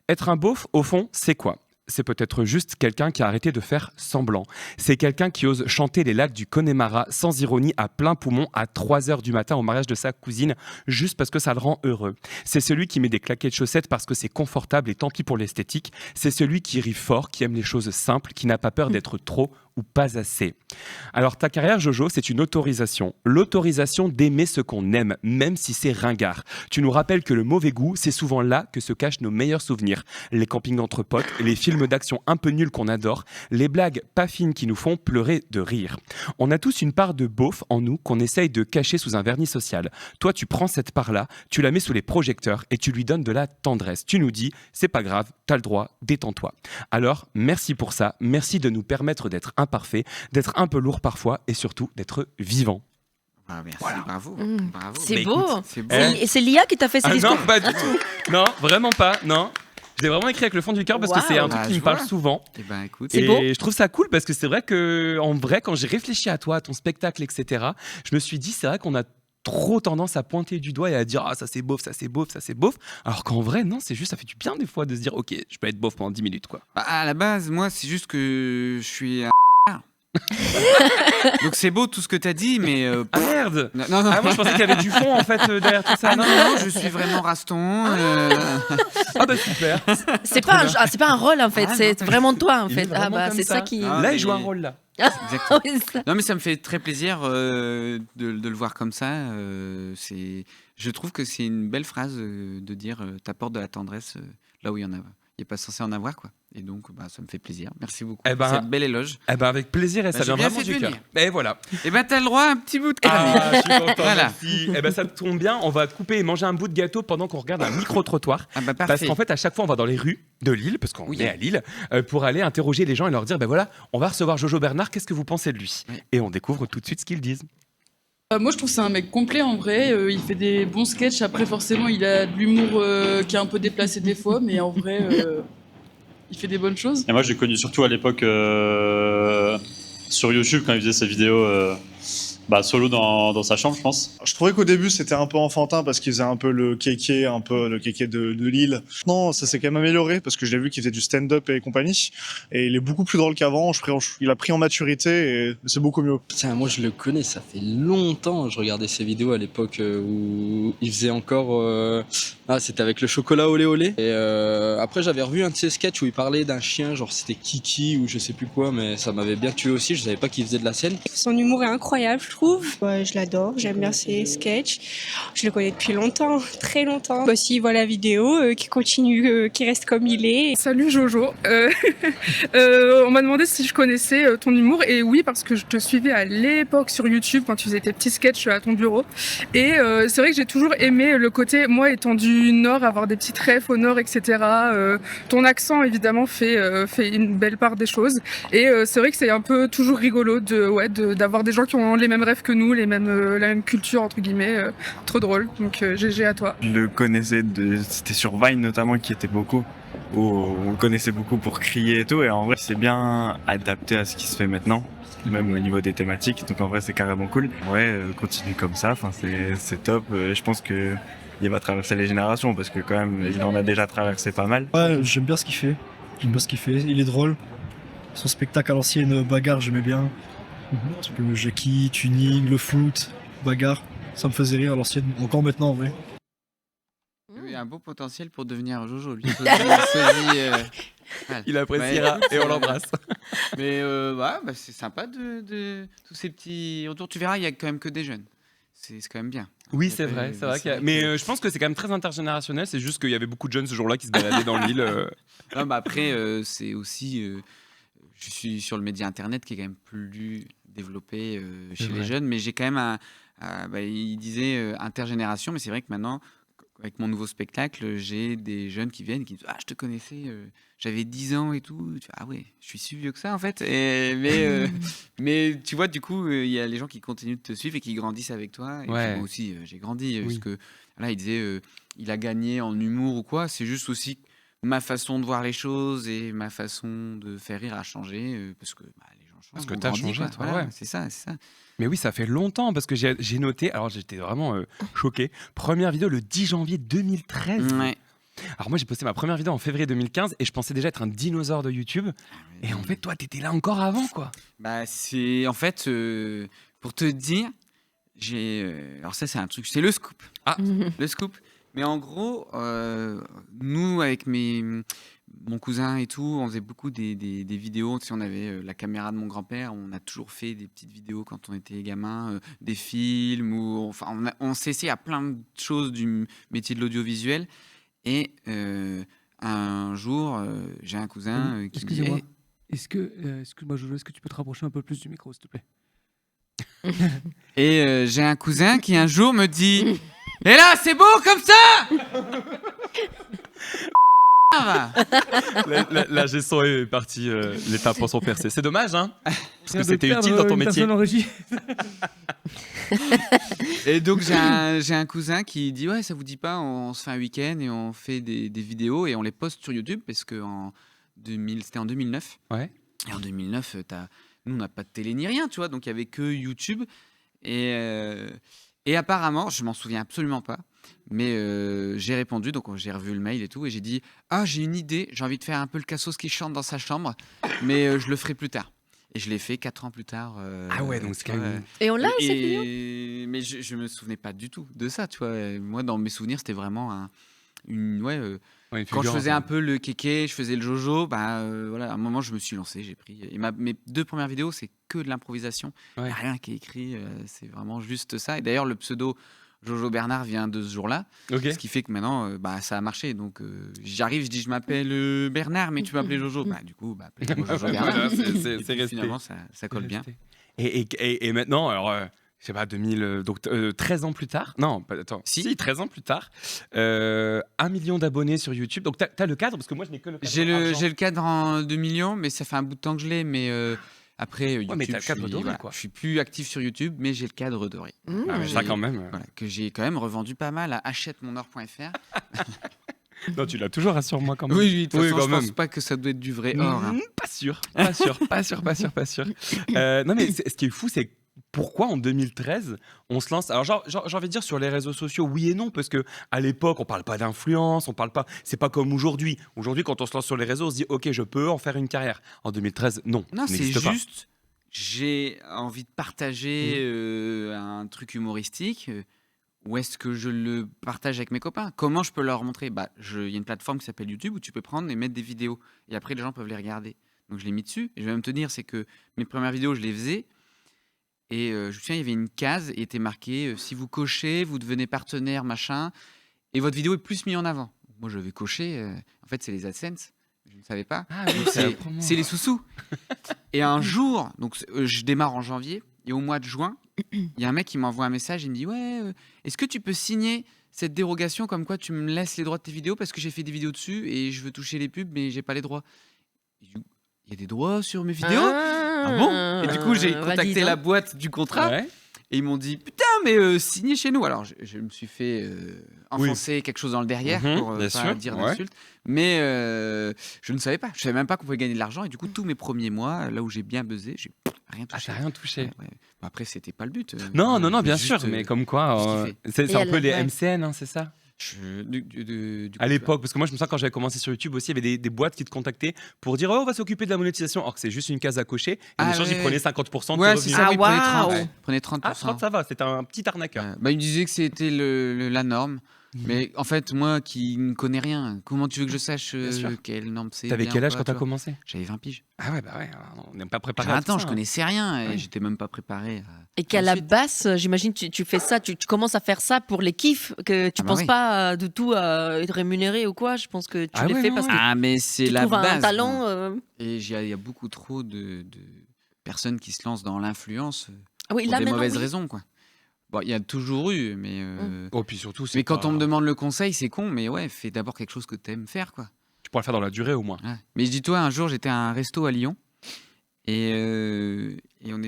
[SPEAKER 3] Être un beauf, au fond, c'est quoi ? C'est peut-être juste quelqu'un qui a arrêté de faire semblant. C'est quelqu'un qui ose chanter les lacs du Connemara sans ironie à plein poumon à 3h du matin au mariage de sa cousine juste parce que ça le rend heureux. C'est celui qui met des claquettes de chaussettes parce que c'est confortable et tant pis pour l'esthétique. C'est celui qui rit fort, qui aime les choses simples, qui n'a pas peur d'être trop ou pas assez. Alors ta carrière, Jojo, c'est une autorisation. L'autorisation d'aimer ce qu'on aime, même si c'est ringard. Tu nous rappelles que le mauvais goût, c'est souvent là que se cachent nos meilleurs souvenirs. Les campings entre potes, les films d'action un peu nuls qu'on adore, les blagues pas fines qui nous font pleurer de rire. On a tous une part de beauf en nous qu'on essaye de cacher sous un vernis social. Toi, tu prends cette part-là, tu la mets sous les projecteurs et tu lui donnes de la tendresse. Tu nous dis, c'est pas grave, t'as le droit, détends-toi. Alors, merci pour ça, merci de nous permettre d'être imparfait, d'être un peu lourd parfois et surtout d'être vivant.
[SPEAKER 2] Ah, merci,
[SPEAKER 3] Voilà.
[SPEAKER 2] bravo. Bravo.
[SPEAKER 1] C'est
[SPEAKER 3] Mais
[SPEAKER 1] beau.
[SPEAKER 3] écoute,
[SPEAKER 2] C'est beau.
[SPEAKER 1] Et c'est Lia qui t'a fait ce
[SPEAKER 3] Ah
[SPEAKER 1] discours.
[SPEAKER 3] non, pas du tout. Non, vraiment pas, non. Je l'ai vraiment écrit avec le fond du cœur parce que c'est un truc
[SPEAKER 2] Bah,
[SPEAKER 3] qui
[SPEAKER 2] je
[SPEAKER 3] me parle
[SPEAKER 2] vois.
[SPEAKER 3] souvent.
[SPEAKER 2] Eh ben, écoute.
[SPEAKER 1] C'est
[SPEAKER 3] Et
[SPEAKER 1] beau.
[SPEAKER 3] je trouve ça cool parce que c'est vrai que, en vrai, quand j'ai réfléchi à toi, à ton spectacle, etc., je me suis dit, c'est vrai qu'on a trop tendance à pointer du doigt et à dire ah ça c'est beauf, ça c'est beauf, ça c'est beauf, alors qu'en vrai non, c'est juste ça fait du bien des fois de se dire ok je peux être beauf pendant 10 minutes quoi.
[SPEAKER 2] Bah, à la base, moi, c'est juste que je suis un. Donc c'est beau tout ce que t'as dit, mais.
[SPEAKER 3] Ah merde.
[SPEAKER 2] Non, non,
[SPEAKER 3] Ah moi je pensais qu'il y avait du fond en fait derrière tout ça.
[SPEAKER 2] Ah non, non, je suis vraiment Raston.
[SPEAKER 3] Ah bah super.
[SPEAKER 1] C'est pas, c'est pas un rôle en fait,
[SPEAKER 2] Ah,
[SPEAKER 1] c'est
[SPEAKER 2] non.
[SPEAKER 1] vraiment toi en
[SPEAKER 3] Il est
[SPEAKER 1] fait. Ah
[SPEAKER 3] vraiment
[SPEAKER 1] bah
[SPEAKER 3] comme
[SPEAKER 1] c'est ça
[SPEAKER 3] ça.
[SPEAKER 1] qui.
[SPEAKER 2] Ah.
[SPEAKER 3] Là
[SPEAKER 2] mais-
[SPEAKER 3] il joue un rôle là.
[SPEAKER 2] Exactement.
[SPEAKER 1] Oui, ça.
[SPEAKER 2] Non, mais ça me fait très plaisir de le voir comme ça. Je trouve que c'est une belle phrase de dire t'apportes de la tendresse là où il y en a. Il n'est pas censé en avoir, quoi. Et donc, bah, ça me fait plaisir. Merci beaucoup.
[SPEAKER 3] Eh ben,
[SPEAKER 2] c'est un bel éloge.
[SPEAKER 3] Eh ben avec plaisir et ça
[SPEAKER 2] j'ai
[SPEAKER 3] vient
[SPEAKER 2] bien
[SPEAKER 3] vraiment
[SPEAKER 2] fait
[SPEAKER 3] du
[SPEAKER 2] de
[SPEAKER 3] cœur.
[SPEAKER 2] venir.
[SPEAKER 3] Et voilà.
[SPEAKER 2] Et ben, t'as le droit à un petit bout de caramel.
[SPEAKER 3] Ah, je suis content,
[SPEAKER 2] Voilà.
[SPEAKER 3] merci. Eh ben ça tombe bien, on va couper et manger un bout de gâteau pendant qu'on regarde un micro-trottoir.
[SPEAKER 2] Ah bah,
[SPEAKER 3] Parce
[SPEAKER 2] parfait.
[SPEAKER 3] qu'en fait, à chaque fois, on va dans les rues de Lille, parce qu'on
[SPEAKER 2] Oui.
[SPEAKER 3] est à Lille, pour aller interroger les gens et leur dire, ben voilà, on va recevoir Jojo Bernard, qu'est-ce que vous pensez de lui
[SPEAKER 2] Oui.
[SPEAKER 3] Et on découvre tout de suite ce qu'ils disent.
[SPEAKER 6] Moi, je trouve que c'est un mec complet en vrai. Il fait des bons sketchs. Après, forcément, il a de l'humour qui est un peu déplacé des fois, mais en vrai, il fait des bonnes choses.
[SPEAKER 7] Et moi, je l'ai connu surtout à l'époque sur YouTube quand il faisait ses vidéos solo dans sa chambre, je pense.
[SPEAKER 8] Je trouvais qu'au début c'était un peu enfantin parce qu'il faisait un peu le kéké, de Lille. Non, ça s'est quand même amélioré parce que je l'ai vu qu'il faisait du stand-up et compagnie. Et il est beaucoup plus drôle qu'avant. Il a pris en maturité et c'est beaucoup mieux.
[SPEAKER 9] Putain, moi je le connais, ça fait longtemps. Je regardais ses vidéos à l'époque où il faisait encore. C'était avec le chocolat olé olé. Et après j'avais revu un de ses sketchs où il parlait d'un chien, genre c'était Kiki ou je sais plus quoi, mais ça m'avait bien tué aussi. Je savais pas qu'il faisait de la scène.
[SPEAKER 10] Son humour est incroyable, je trouve. Ouais, je l'adore, j'aime bien ses sketchs. Je le connais depuis longtemps, très longtemps. S'il voit la vidéo, qui continue, qui reste comme il est.
[SPEAKER 11] Salut Jojo. On m'a demandé si je connaissais ton humour et oui parce que je te suivais à l'époque sur YouTube quand tu faisais tes petits sketchs à ton bureau et c'est vrai que j'ai toujours aimé le côté, moi étant du Nord, avoir des petites refs au Nord, etc. Ton accent évidemment fait une belle part des choses et c'est vrai que c'est un peu toujours rigolo d'avoir des gens qui ont les mêmes rêves que nous, la même culture entre guillemets, trop drôle. Donc GG à toi.
[SPEAKER 12] Je le connaissais, c'était sur Vine notamment qui était beaucoup, où on le connaissait beaucoup pour crier et tout, et en vrai c'est bien adapté à ce qui se fait maintenant, même au niveau des thématiques, donc en vrai c'est carrément cool. Ouais, continue comme ça, c'est top, je pense que il va traverser les générations parce que quand même il en a déjà traversé pas mal.
[SPEAKER 13] Ouais, j'aime bien ce qu'il fait, il est drôle. Son spectacle à l'ancienne, bagarre, j'aimais bien. Le Jackie, tuning, le foot, bagarre, ça me faisait rire à l'ancienne, encore maintenant en vrai.
[SPEAKER 2] a un beau potentiel pour devenir Jojo, lui. Voilà.
[SPEAKER 3] Il appréciera
[SPEAKER 2] écoute,
[SPEAKER 3] et on l'embrasse.
[SPEAKER 2] Mais c'est sympa de tous ces petits retours. Tu verras, il y a quand même que des jeunes. C'est quand même bien.
[SPEAKER 3] Oui,
[SPEAKER 2] Il y a
[SPEAKER 3] c'est
[SPEAKER 2] pas-
[SPEAKER 3] vrai, c'est vrai.
[SPEAKER 2] c'est vrai
[SPEAKER 3] Mais
[SPEAKER 2] que-
[SPEAKER 3] je pense que c'est quand même très intergénérationnel. C'est juste qu'il y avait beaucoup de jeunes ce jour-là qui se baladaient dans l'île.
[SPEAKER 2] Non, bah après, c'est aussi. Je suis sur le média internet qui est quand même plus développé
[SPEAKER 3] C'est
[SPEAKER 2] chez les
[SPEAKER 3] vrai.
[SPEAKER 2] jeunes, mais j'ai quand même il disait intergénération, mais c'est vrai que maintenant, avec mon nouveau spectacle, j'ai des jeunes qui viennent et qui disent: Ah, je te connaissais, j'avais 10 ans et tout. Tu fais, ah ouais, je suis si vieux que ça en fait. Mais tu vois, du coup, il y a les gens qui continuent de te suivre et qui grandissent avec toi. Et puis
[SPEAKER 3] Ouais.
[SPEAKER 2] moi aussi, j'ai grandi.
[SPEAKER 3] Oui.
[SPEAKER 2] Parce que là, il disait il a gagné en humour ou quoi. C'est juste aussi ma façon de voir les choses et ma façon de faire rire a changé parce que les gens changent.
[SPEAKER 3] Parce que
[SPEAKER 2] on
[SPEAKER 3] t'as
[SPEAKER 2] grandit,
[SPEAKER 3] changé,
[SPEAKER 2] quoi.
[SPEAKER 3] toi,
[SPEAKER 2] Voilà,
[SPEAKER 3] ouais.
[SPEAKER 2] c'est ça, c'est ça.
[SPEAKER 3] Mais oui, ça fait longtemps parce que j'ai noté. Alors, j'étais vraiment choqué. Première vidéo le 10 janvier 2013.
[SPEAKER 2] Ouais.
[SPEAKER 3] Alors, moi, j'ai posté ma première vidéo en février 2015 et je pensais déjà être un dinosaure de YouTube. Et en fait, toi, t'étais là encore avant, quoi.
[SPEAKER 2] Bah, c'est en fait, pour te dire, alors ça, c'est un truc, c'est le scoop.
[SPEAKER 3] Ah.
[SPEAKER 2] Le scoop. Mais en gros, nous, avec mon cousin et tout, on faisait beaucoup des vidéos. Tu sais, on avait la caméra de mon grand-père. On a toujours fait des petites vidéos quand on était gamin, des films. On s'est essayé à plein de choses du métier de l'audiovisuel. Et un jour, j'ai un cousin qui me dit,
[SPEAKER 14] Excusez-moi. Excuse-moi, Jojo, est-ce que tu peux te rapprocher un peu plus du micro, s'il te plaît?
[SPEAKER 2] Et j'ai un cousin qui un jour me dit: Et là, c'est beau comme ça.
[SPEAKER 3] La gestion est partie, les tympans sont percés. C'est dommage, hein? Parce que
[SPEAKER 14] Rien de
[SPEAKER 3] c'était
[SPEAKER 14] perdre
[SPEAKER 3] utile dans ton
[SPEAKER 14] une
[SPEAKER 3] métier.
[SPEAKER 14] personne en régie.
[SPEAKER 2] Et donc j'ai un cousin qui dit: Ouais, ça vous dit pas, on se fait un week-end et on fait des vidéos et on les poste sur YouTube parce que c'était en 2009.
[SPEAKER 3] Ouais.
[SPEAKER 2] Et en 2009, nous on n'a pas de télé ni rien, tu vois, donc il y avait que YouTube. Et apparemment, je m'en souviens absolument pas, mais j'ai répondu, donc j'ai revu le mail et tout, et j'ai dit: Ah, j'ai une idée, j'ai envie de faire un peu le cassos qui chante dans sa chambre, mais je le ferai plus tard. Et je l'ai fait 4 ans plus tard.
[SPEAKER 3] Ah ouais, donc c'est quand même-
[SPEAKER 1] Et on l'a, cette
[SPEAKER 2] et... Mais je me souvenais pas du tout de ça, tu vois. Moi, dans mes souvenirs, c'était vraiment une
[SPEAKER 3] une
[SPEAKER 2] quand je
[SPEAKER 3] fulgurance,
[SPEAKER 2] faisais
[SPEAKER 3] ouais.
[SPEAKER 2] un peu le kéké, je faisais le jojo, voilà, à un moment, je me suis lancé, j'ai pris. Et mes 2 premières vidéos, c'est que de l'improvisation.
[SPEAKER 3] Ouais.
[SPEAKER 2] Y a rien qui est écrit, c'est vraiment juste ça. Et d'ailleurs, le pseudo Jojo Bernard vient de ce jour-là.
[SPEAKER 3] Ok.
[SPEAKER 2] Ce qui fait que maintenant, ça a marché. Donc, j'arrive, je dis: Je m'appelle Bernard, mais tu m'appelles Jojo. Du coup, appelez-moi Jojo Bernard.
[SPEAKER 3] Voilà, c'est
[SPEAKER 2] Et puis,
[SPEAKER 3] resté.
[SPEAKER 2] finalement, ça colle bien.
[SPEAKER 3] Et maintenant, alors, je sais pas, 2000, donc 13 ans plus tard. Non, attends. Si, 13 ans plus tard. 1 million d'abonnés sur YouTube. Donc, t'as le cadre, parce que moi, je n'ai que le cadre.
[SPEAKER 2] J'ai le cadre en 2 millions, mais ça fait un bout de temps que je l'ai. Mais après, YouTube,
[SPEAKER 3] mais t'as le cadre doré,
[SPEAKER 2] voilà,
[SPEAKER 3] quoi.
[SPEAKER 2] je suis plus actif sur YouTube, mais j'ai le cadre doré.
[SPEAKER 3] Ah, mais ça, quand même.
[SPEAKER 2] Voilà, que j'ai quand même revendu pas mal à achètemonor.fr.
[SPEAKER 3] Non, tu l'as toujours, rassure-moi quand même.
[SPEAKER 2] Oui, de toute façon,
[SPEAKER 3] quand
[SPEAKER 2] je pense
[SPEAKER 3] même.
[SPEAKER 2] pas que ça doit être du vrai or. hein.
[SPEAKER 3] Pas sûr. Pas sûr. Non, mais ce qui est fou, c'est pourquoi en 2013 on se lance. Alors, j'ai envie de dire sur les réseaux sociaux, oui et non, parce que à l'époque, on parle pas d'influence, on parle pas. C'est pas comme aujourd'hui. Aujourd'hui, quand on se lance sur les réseaux, on se dit: Ok, je peux en faire une carrière. En 2013, non.
[SPEAKER 2] Non,
[SPEAKER 3] ça
[SPEAKER 2] c'est
[SPEAKER 3] n'existe pas.
[SPEAKER 2] juste, j'ai envie de partager un truc humoristique. Où est-ce que je le partage avec mes copains? Comment je peux leur montrer? Il y a une plateforme qui s'appelle YouTube où tu peux prendre et mettre des vidéos. Et après, les gens peuvent les regarder. Donc, je l'ai mis dessus. Et je vais même te dire, c'est que mes premières vidéos, je les faisais. Et je me souviens, il y avait une case et il était marqué: si vous cochez, vous devenez partenaire, machin. Et votre vidéo est plus mise en avant. Moi, je vais cocher. En fait, c'est les AdSense. Je ne savais pas.
[SPEAKER 3] Ah oui,
[SPEAKER 2] Donc,
[SPEAKER 3] c'est la promo.
[SPEAKER 2] c'est les sous-sous. Et un jour, donc je démarre en janvier. Et au mois de juin, il y a un mec qui m'envoie un message. Il me dit: Ouais, est-ce que tu peux signer cette dérogation comme quoi tu me laisses les droits de tes vidéos parce que j'ai fait des vidéos dessus et je veux toucher les pubs, mais j'ai pas les droits. Il y a des droits sur mes vidéos? Ah bon? Et du coup, j'ai contacté la boîte du contrat.
[SPEAKER 3] Ouais.
[SPEAKER 2] Et ils m'ont dit: Putain, mais signez chez nous. Alors, je me suis fait enfoncer quelque chose dans le derrière pour
[SPEAKER 3] bien
[SPEAKER 2] pas
[SPEAKER 3] sûr,
[SPEAKER 2] dire
[SPEAKER 3] ouais.
[SPEAKER 2] d'insultes. Mais je ne savais pas. Je savais même pas qu'on pouvait gagner de l'argent. Et du coup, tous mes premiers mois, là où j'ai bien buzzé, j'ai rien touché.
[SPEAKER 3] t'as rien touché.
[SPEAKER 2] Ouais. Bon, après, c'était pas le but.
[SPEAKER 3] Non, bien
[SPEAKER 2] juste,
[SPEAKER 3] sûr, mais comme quoi,
[SPEAKER 2] juste
[SPEAKER 3] c'est un peu les MCN, hein, c'est ça? À l'époque, parce que moi je me souviens quand j'avais commencé sur YouTube aussi, il y avait des boîtes qui te contactaient pour dire: Oh, on va s'occuper de la monétisation, alors que c'est juste une case à cocher. Et en échange, ils prenaient 50% de tes
[SPEAKER 2] Ouais,
[SPEAKER 3] revenus.
[SPEAKER 2] c'est ça, oui, prenez 30. Prenez 30%.
[SPEAKER 3] Ah, 30, ça va, c'était un petit arnaqueur.
[SPEAKER 2] Il me disait que c'était la norme. Mais en fait, moi qui ne connais rien, comment tu veux que je sache quelle norme c'est?
[SPEAKER 3] T'avais
[SPEAKER 2] bien
[SPEAKER 3] quel
[SPEAKER 2] ou
[SPEAKER 3] âge
[SPEAKER 2] pas,
[SPEAKER 3] quand t'as
[SPEAKER 2] tu vois
[SPEAKER 3] commencé?
[SPEAKER 2] J'avais 20 piges.
[SPEAKER 3] Ah ouais, bah ouais, on n'est pas préparé.
[SPEAKER 2] Attends,
[SPEAKER 3] à tout
[SPEAKER 2] je
[SPEAKER 3] ça,
[SPEAKER 2] connaissais rien et
[SPEAKER 3] Oui.
[SPEAKER 2] j'étais même pas préparé.
[SPEAKER 1] Et qu'à la base, j'imagine, tu fais ça, tu commences à faire ça pour les kiffs, que tu
[SPEAKER 2] Ah bah
[SPEAKER 1] penses
[SPEAKER 2] oui.
[SPEAKER 1] pas du tout à être rémunéré ou quoi. Je pense que tu
[SPEAKER 3] Ah
[SPEAKER 1] les
[SPEAKER 3] ouais,
[SPEAKER 1] fais
[SPEAKER 3] non,
[SPEAKER 1] parce
[SPEAKER 3] ouais.
[SPEAKER 1] que
[SPEAKER 2] Ah, mais c'est
[SPEAKER 1] tu
[SPEAKER 2] la
[SPEAKER 1] trouves un
[SPEAKER 2] base.
[SPEAKER 1] talent.
[SPEAKER 2] Et il y a beaucoup trop de personnes qui se lancent dans l'influence
[SPEAKER 1] Ah oui,
[SPEAKER 2] pour
[SPEAKER 1] là,
[SPEAKER 2] des
[SPEAKER 1] maintenant,
[SPEAKER 2] mauvaises
[SPEAKER 1] oui.
[SPEAKER 2] raisons, quoi. Bon, il y a toujours eu, mais.
[SPEAKER 3] Oh, puis surtout, c'est
[SPEAKER 2] Mais quand
[SPEAKER 3] pas-
[SPEAKER 2] on me demande le conseil, c'est con, mais ouais, fais d'abord quelque chose que t'aimes faire, quoi.
[SPEAKER 3] Tu pourras le faire dans la durée au moins.
[SPEAKER 2] Ouais. Mais dis-toi, un jour, j'étais à un resto à Lyon. Et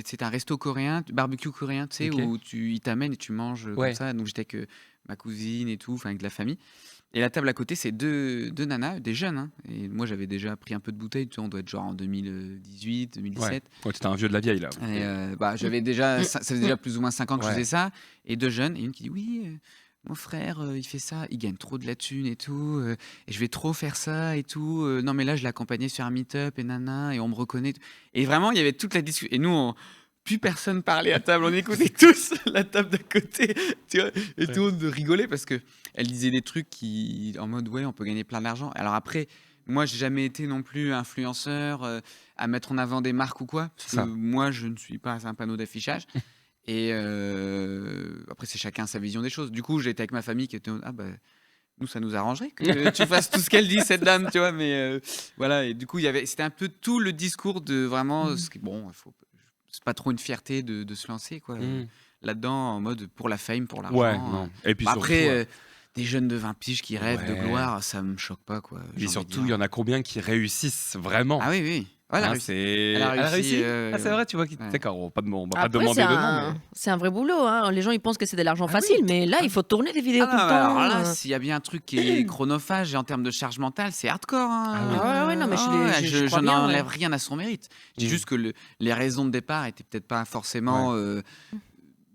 [SPEAKER 2] c'était un resto coréen, barbecue coréen, tu sais,
[SPEAKER 3] Ok.
[SPEAKER 2] où ils t'amènent et tu manges
[SPEAKER 3] Ouais.
[SPEAKER 2] comme ça. Donc j'étais avec ma cousine et tout, enfin avec de la famille. Et la table à côté, c'est deux nanas, des jeunes. Hein. Et moi, j'avais déjà pris un peu de bouteille, tu sais, on doit être genre en 2018, 2017.
[SPEAKER 3] Ouais, t'étais un vieux de la vieille là.
[SPEAKER 2] Et j'avais déjà, ça faisait déjà plus ou moins 5 ans que je
[SPEAKER 3] Ouais.
[SPEAKER 2] faisais ça. Et deux jeunes, et une qui dit oui, mon frère, il fait ça, il gagne trop de la thune et tout, et je vais trop faire ça et tout. Non, mais là, je l'accompagnais sur un meet-up et nana, et on me reconnaît. Et vraiment, il y avait toute la discussion. Et nous, plus personne parlait à table, on écoutait tous la table d'à côté, tu vois, et tout le monde rigolait parce que elle disait des trucs en mode ouais, on peut gagner plein d'argent. Alors après, moi, j'ai jamais été non plus influenceur à mettre en avant des marques ou quoi, parce
[SPEAKER 3] C'est ça.
[SPEAKER 2] que moi, je ne suis pas un panneau d'affichage. Et après, c'est chacun sa vision des choses. Du coup, j'étais avec ma famille qui était ah bah nous, ça nous arrangerait que tu fasses tout ce qu'elle dit, cette dame, tu vois. Mais voilà, et du coup, c'était un peu tout le discours de vraiment bon, c'est pas trop une fierté de se lancer quoi là-dedans en mode pour la fame, pour l'argent.
[SPEAKER 3] Ouais, non. Et puis
[SPEAKER 2] Bah,
[SPEAKER 3] surtout,
[SPEAKER 2] après, des jeunes de 20 piges qui rêvent de
[SPEAKER 3] Ouais.
[SPEAKER 2] gloire, ça me choque pas quoi.
[SPEAKER 3] Et surtout, il y en a combien qui réussissent vraiment?
[SPEAKER 2] Ah oui, oui. Ouais, elle a
[SPEAKER 3] Hein,
[SPEAKER 2] réussi.
[SPEAKER 3] Elle a réussi. Ah, c'est vrai, tu vois.
[SPEAKER 2] ouais.
[SPEAKER 3] D'accord, on va pas
[SPEAKER 1] Après,
[SPEAKER 3] demander de nom. Mais...
[SPEAKER 1] c'est un vrai boulot. Hein. Les gens, ils pensent que c'est de l'argent facile, mais là, il faut tourner des vidéos tout le temps.
[SPEAKER 2] Alors là, s'il y a bien un truc qui est chronophage et en termes de charge mentale, c'est hardcore. Hein.
[SPEAKER 1] Ah ouais, non, mais je crois
[SPEAKER 2] je
[SPEAKER 1] bien,
[SPEAKER 2] n'enlève
[SPEAKER 1] ouais.
[SPEAKER 2] rien à son mérite. Je dis juste que les raisons de départ étaient peut-être pas forcément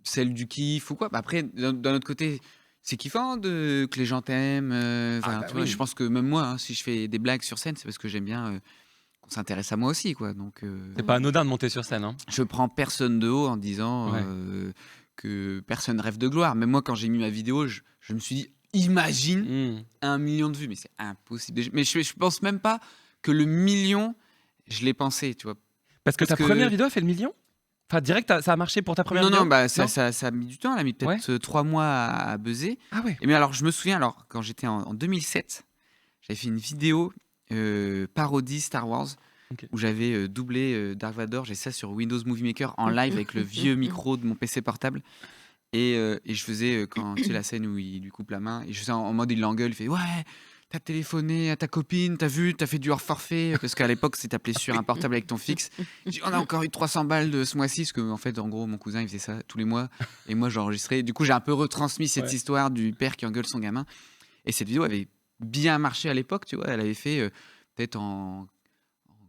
[SPEAKER 2] celles du kiff ou quoi. Bah, après, d'un autre côté, c'est kiffant que les gens t'aiment. Tu vois, je pense que même moi, hein, si je fais des blagues sur scène, c'est parce que j'aime bien qu'on s'intéresse à moi aussi, quoi. Donc,
[SPEAKER 3] c'est pas anodin de monter sur scène. Hein.
[SPEAKER 2] Je prends personne de haut en disant que personne rêve de gloire. Même moi, quand j'ai mis ma vidéo, je me suis dit, imagine 1 million de vues, mais c'est impossible. Mais je pense même pas que le million, je l'ai pensé, tu vois.
[SPEAKER 3] Parce que ta première vidéo a fait le million? Enfin, direct, ça a marché pour ta première vidéo?
[SPEAKER 2] Non, bah, ça a mis du temps. Elle a mis peut-être 3 mois à buzzer.
[SPEAKER 3] Ah ouais.
[SPEAKER 2] Mais alors, je me souviens, quand j'étais en 2007, j'avais fait une vidéo parodie Star Wars.
[SPEAKER 3] Okay.
[SPEAKER 2] Où j'avais doublé Dark Vador. J'ai ça sur Windows Movie Maker en live avec le vieux micro de mon PC portable. Et je faisais, quand tu sais, la scène où il lui coupe la main, et je faisais en mode il l'engueule, il fait ouais, t'as téléphoné à ta copine, t'as vu, t'as fait du hors forfait, parce qu'à l'époque c'est appelé sur un portable avec ton fixe. Je dis, on a encore eu 300 balles de ce mois-ci, parce que en fait, en gros, mon cousin il faisait ça tous les mois, et moi j'enregistrais. Du coup, j'ai un peu retransmis cette histoire du père qui engueule son gamin. Et cette vidéo avait bien marché à l'époque, tu vois, elle avait fait peut-être en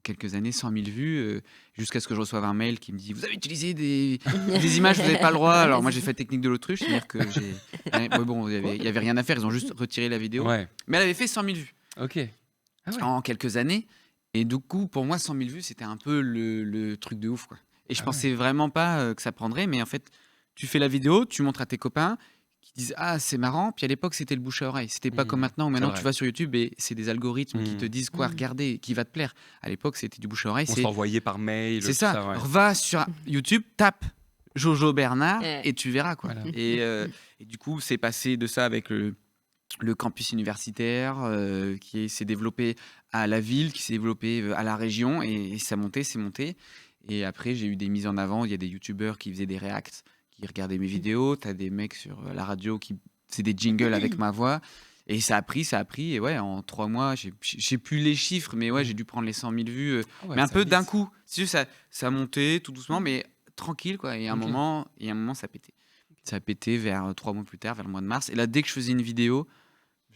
[SPEAKER 2] quelques années 100 000 vues jusqu'à ce que je reçoive un mail qui me dit vous avez utilisé des images, vous n'avez pas le droit. Alors moi j'ai fait la technique de l'autruche, c'est-à-dire que bon, il y avait rien à faire, ils ont juste retiré la vidéo, mais elle avait fait 100 000 vues en quelques années. Et du coup pour moi 100 000 vues c'était un peu le truc de ouf quoi. Et je pensais vraiment pas que ça prendrait, mais en fait tu fais la vidéo, tu montres à tes copains qui disent ah c'est marrant, puis à l'époque c'était le bouche à oreille, c'était pas comme maintenant où maintenant tu vas sur YouTube et c'est des algorithmes qui te disent quoi regarder, qui va te plaire. À l'époque c'était du bouche à oreille,
[SPEAKER 3] on s'envoyait par mail,
[SPEAKER 2] c'est ça, va sur YouTube, tape Jojo Bernard et tu verras quoi.
[SPEAKER 3] Voilà.
[SPEAKER 2] Et du coup c'est passé de ça avec le campus universitaire qui s'est développé à la ville, qui s'est développé à la région, et ça montait, c'est monté. Et après j'ai eu des mises en avant, il y a des youtubeurs qui faisaient des reacts, qui regardaient mes vidéos, t'as des mecs sur la radio qui faisaient des jingles avec ma voix, et ça a pris, et ouais, en 3 mois, j'ai plus les chiffres, mais ouais, j'ai dû prendre les 100 000 vues, mais un peu d'un coup. C'est juste, ça montait tout doucement, mais tranquille, quoi, et à un moment, ça pétait. Ça a pété vers 3 mois plus tard, vers le mois de mars, et là, dès que je faisais une vidéo,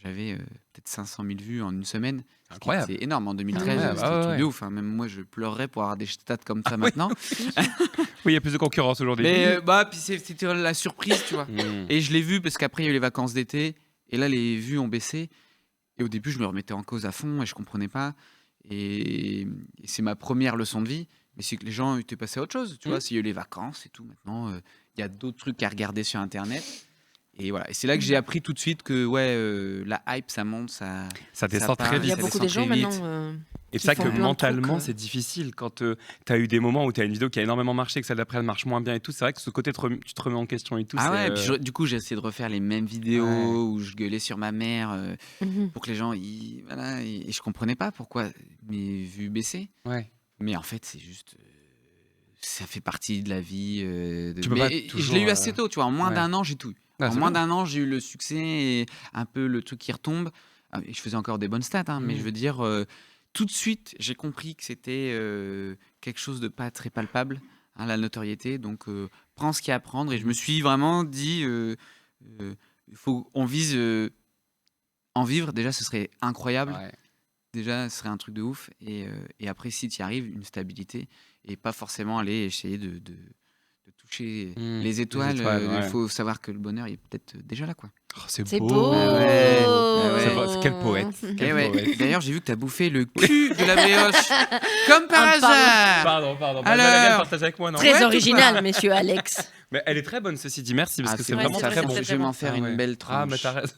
[SPEAKER 2] j'avais peut-être 500 000 vues en une semaine.
[SPEAKER 3] Incroyable.
[SPEAKER 2] C'est énorme. En 2013, c'était un truc de ouf. Hein. Même moi, je pleurerais pour avoir des stats comme ça maintenant.
[SPEAKER 3] Oui, il y a plus de concurrence aujourd'hui.
[SPEAKER 2] Mais puis c'était la surprise, tu vois. Et je l'ai vu parce qu'après, il y a eu les vacances d'été. Et là, les vues ont baissé. Et au début, je me remettais en cause à fond et je comprenais pas. Et c'est ma première leçon de vie. Mais c'est que les gens étaient passés à autre chose. Tu vois, s'il y a eu les vacances et tout, maintenant, il y a d'autres trucs à regarder sur Internet. Et voilà. Et c'est là que j'ai appris tout de suite que la hype, ça monte, ça
[SPEAKER 3] descend
[SPEAKER 2] part,
[SPEAKER 3] très vite.
[SPEAKER 1] Il y a
[SPEAKER 2] ça
[SPEAKER 1] beaucoup de
[SPEAKER 2] descend
[SPEAKER 1] gens
[SPEAKER 2] très vite.
[SPEAKER 1] maintenant.
[SPEAKER 3] Et
[SPEAKER 1] qui
[SPEAKER 3] ça
[SPEAKER 1] font
[SPEAKER 3] que
[SPEAKER 1] plein de
[SPEAKER 3] mentalement,
[SPEAKER 1] trucs,
[SPEAKER 3] c'est difficile quand tu as eu des moments où tu as une vidéo qui a énormément marché, que celle d'après elle marche moins bien et tout. C'est vrai que ce côté, tu te remets en question et tout.
[SPEAKER 2] Ah
[SPEAKER 3] c'est,
[SPEAKER 2] ouais, et puis du coup, j'ai essayé de refaire les mêmes vidéos où je gueulais sur ma mère pour que les gens. Voilà, et je comprenais pas pourquoi mes vues baissaient.
[SPEAKER 3] Ouais.
[SPEAKER 2] Mais en fait, c'est juste. Ça fait partie de la vie.
[SPEAKER 3] Tu peux pas
[SPEAKER 2] je
[SPEAKER 3] toujours,
[SPEAKER 2] l'ai eu assez tôt, tu vois. En moins
[SPEAKER 3] ouais.
[SPEAKER 2] d'un an, j'ai tout eu.
[SPEAKER 3] Ah,
[SPEAKER 2] En
[SPEAKER 3] c'est
[SPEAKER 2] moins
[SPEAKER 3] bien.
[SPEAKER 2] d'un an, j'ai eu le succès et un peu le truc qui retombe. Et je faisais encore des bonnes stats, mais je veux dire, tout de suite, j'ai compris que c'était quelque chose de pas très palpable, la notoriété. Donc, prends ce qu'il y a à prendre. Et je me suis vraiment dit, on vise en vivre. Déjà, ce serait incroyable.
[SPEAKER 3] Ouais.
[SPEAKER 2] Déjà, ce serait un truc de ouf. Et après, si tu y arrives, une stabilité. Et pas forcément aller essayer de toucher les étoiles. Il faut savoir que le bonheur il est peut-être déjà là, quoi.
[SPEAKER 3] Oh, c'est
[SPEAKER 1] C'est
[SPEAKER 3] beau.
[SPEAKER 1] beau.
[SPEAKER 2] Ah ouais.
[SPEAKER 3] C'est beau. Quel poète. Quel poète.
[SPEAKER 2] D'ailleurs, j'ai vu que tu as bouffé le cul de la brioche. Comme par hasard.
[SPEAKER 3] Pardon.
[SPEAKER 2] Alors,
[SPEAKER 3] Elle vient de partager avec moi, non?
[SPEAKER 1] Très
[SPEAKER 2] Ouais,
[SPEAKER 1] original, monsieur Alex.
[SPEAKER 3] Mais elle est très bonne, ceci dit. Merci, parce que c'est
[SPEAKER 2] vrai,
[SPEAKER 3] vraiment
[SPEAKER 1] c'est
[SPEAKER 3] très
[SPEAKER 1] vrai,
[SPEAKER 3] bon.
[SPEAKER 1] c'est
[SPEAKER 2] Je vais m'en faire
[SPEAKER 3] Ah ouais.
[SPEAKER 2] une belle
[SPEAKER 3] Ah, mais
[SPEAKER 2] tranche.
[SPEAKER 3] t'as raison.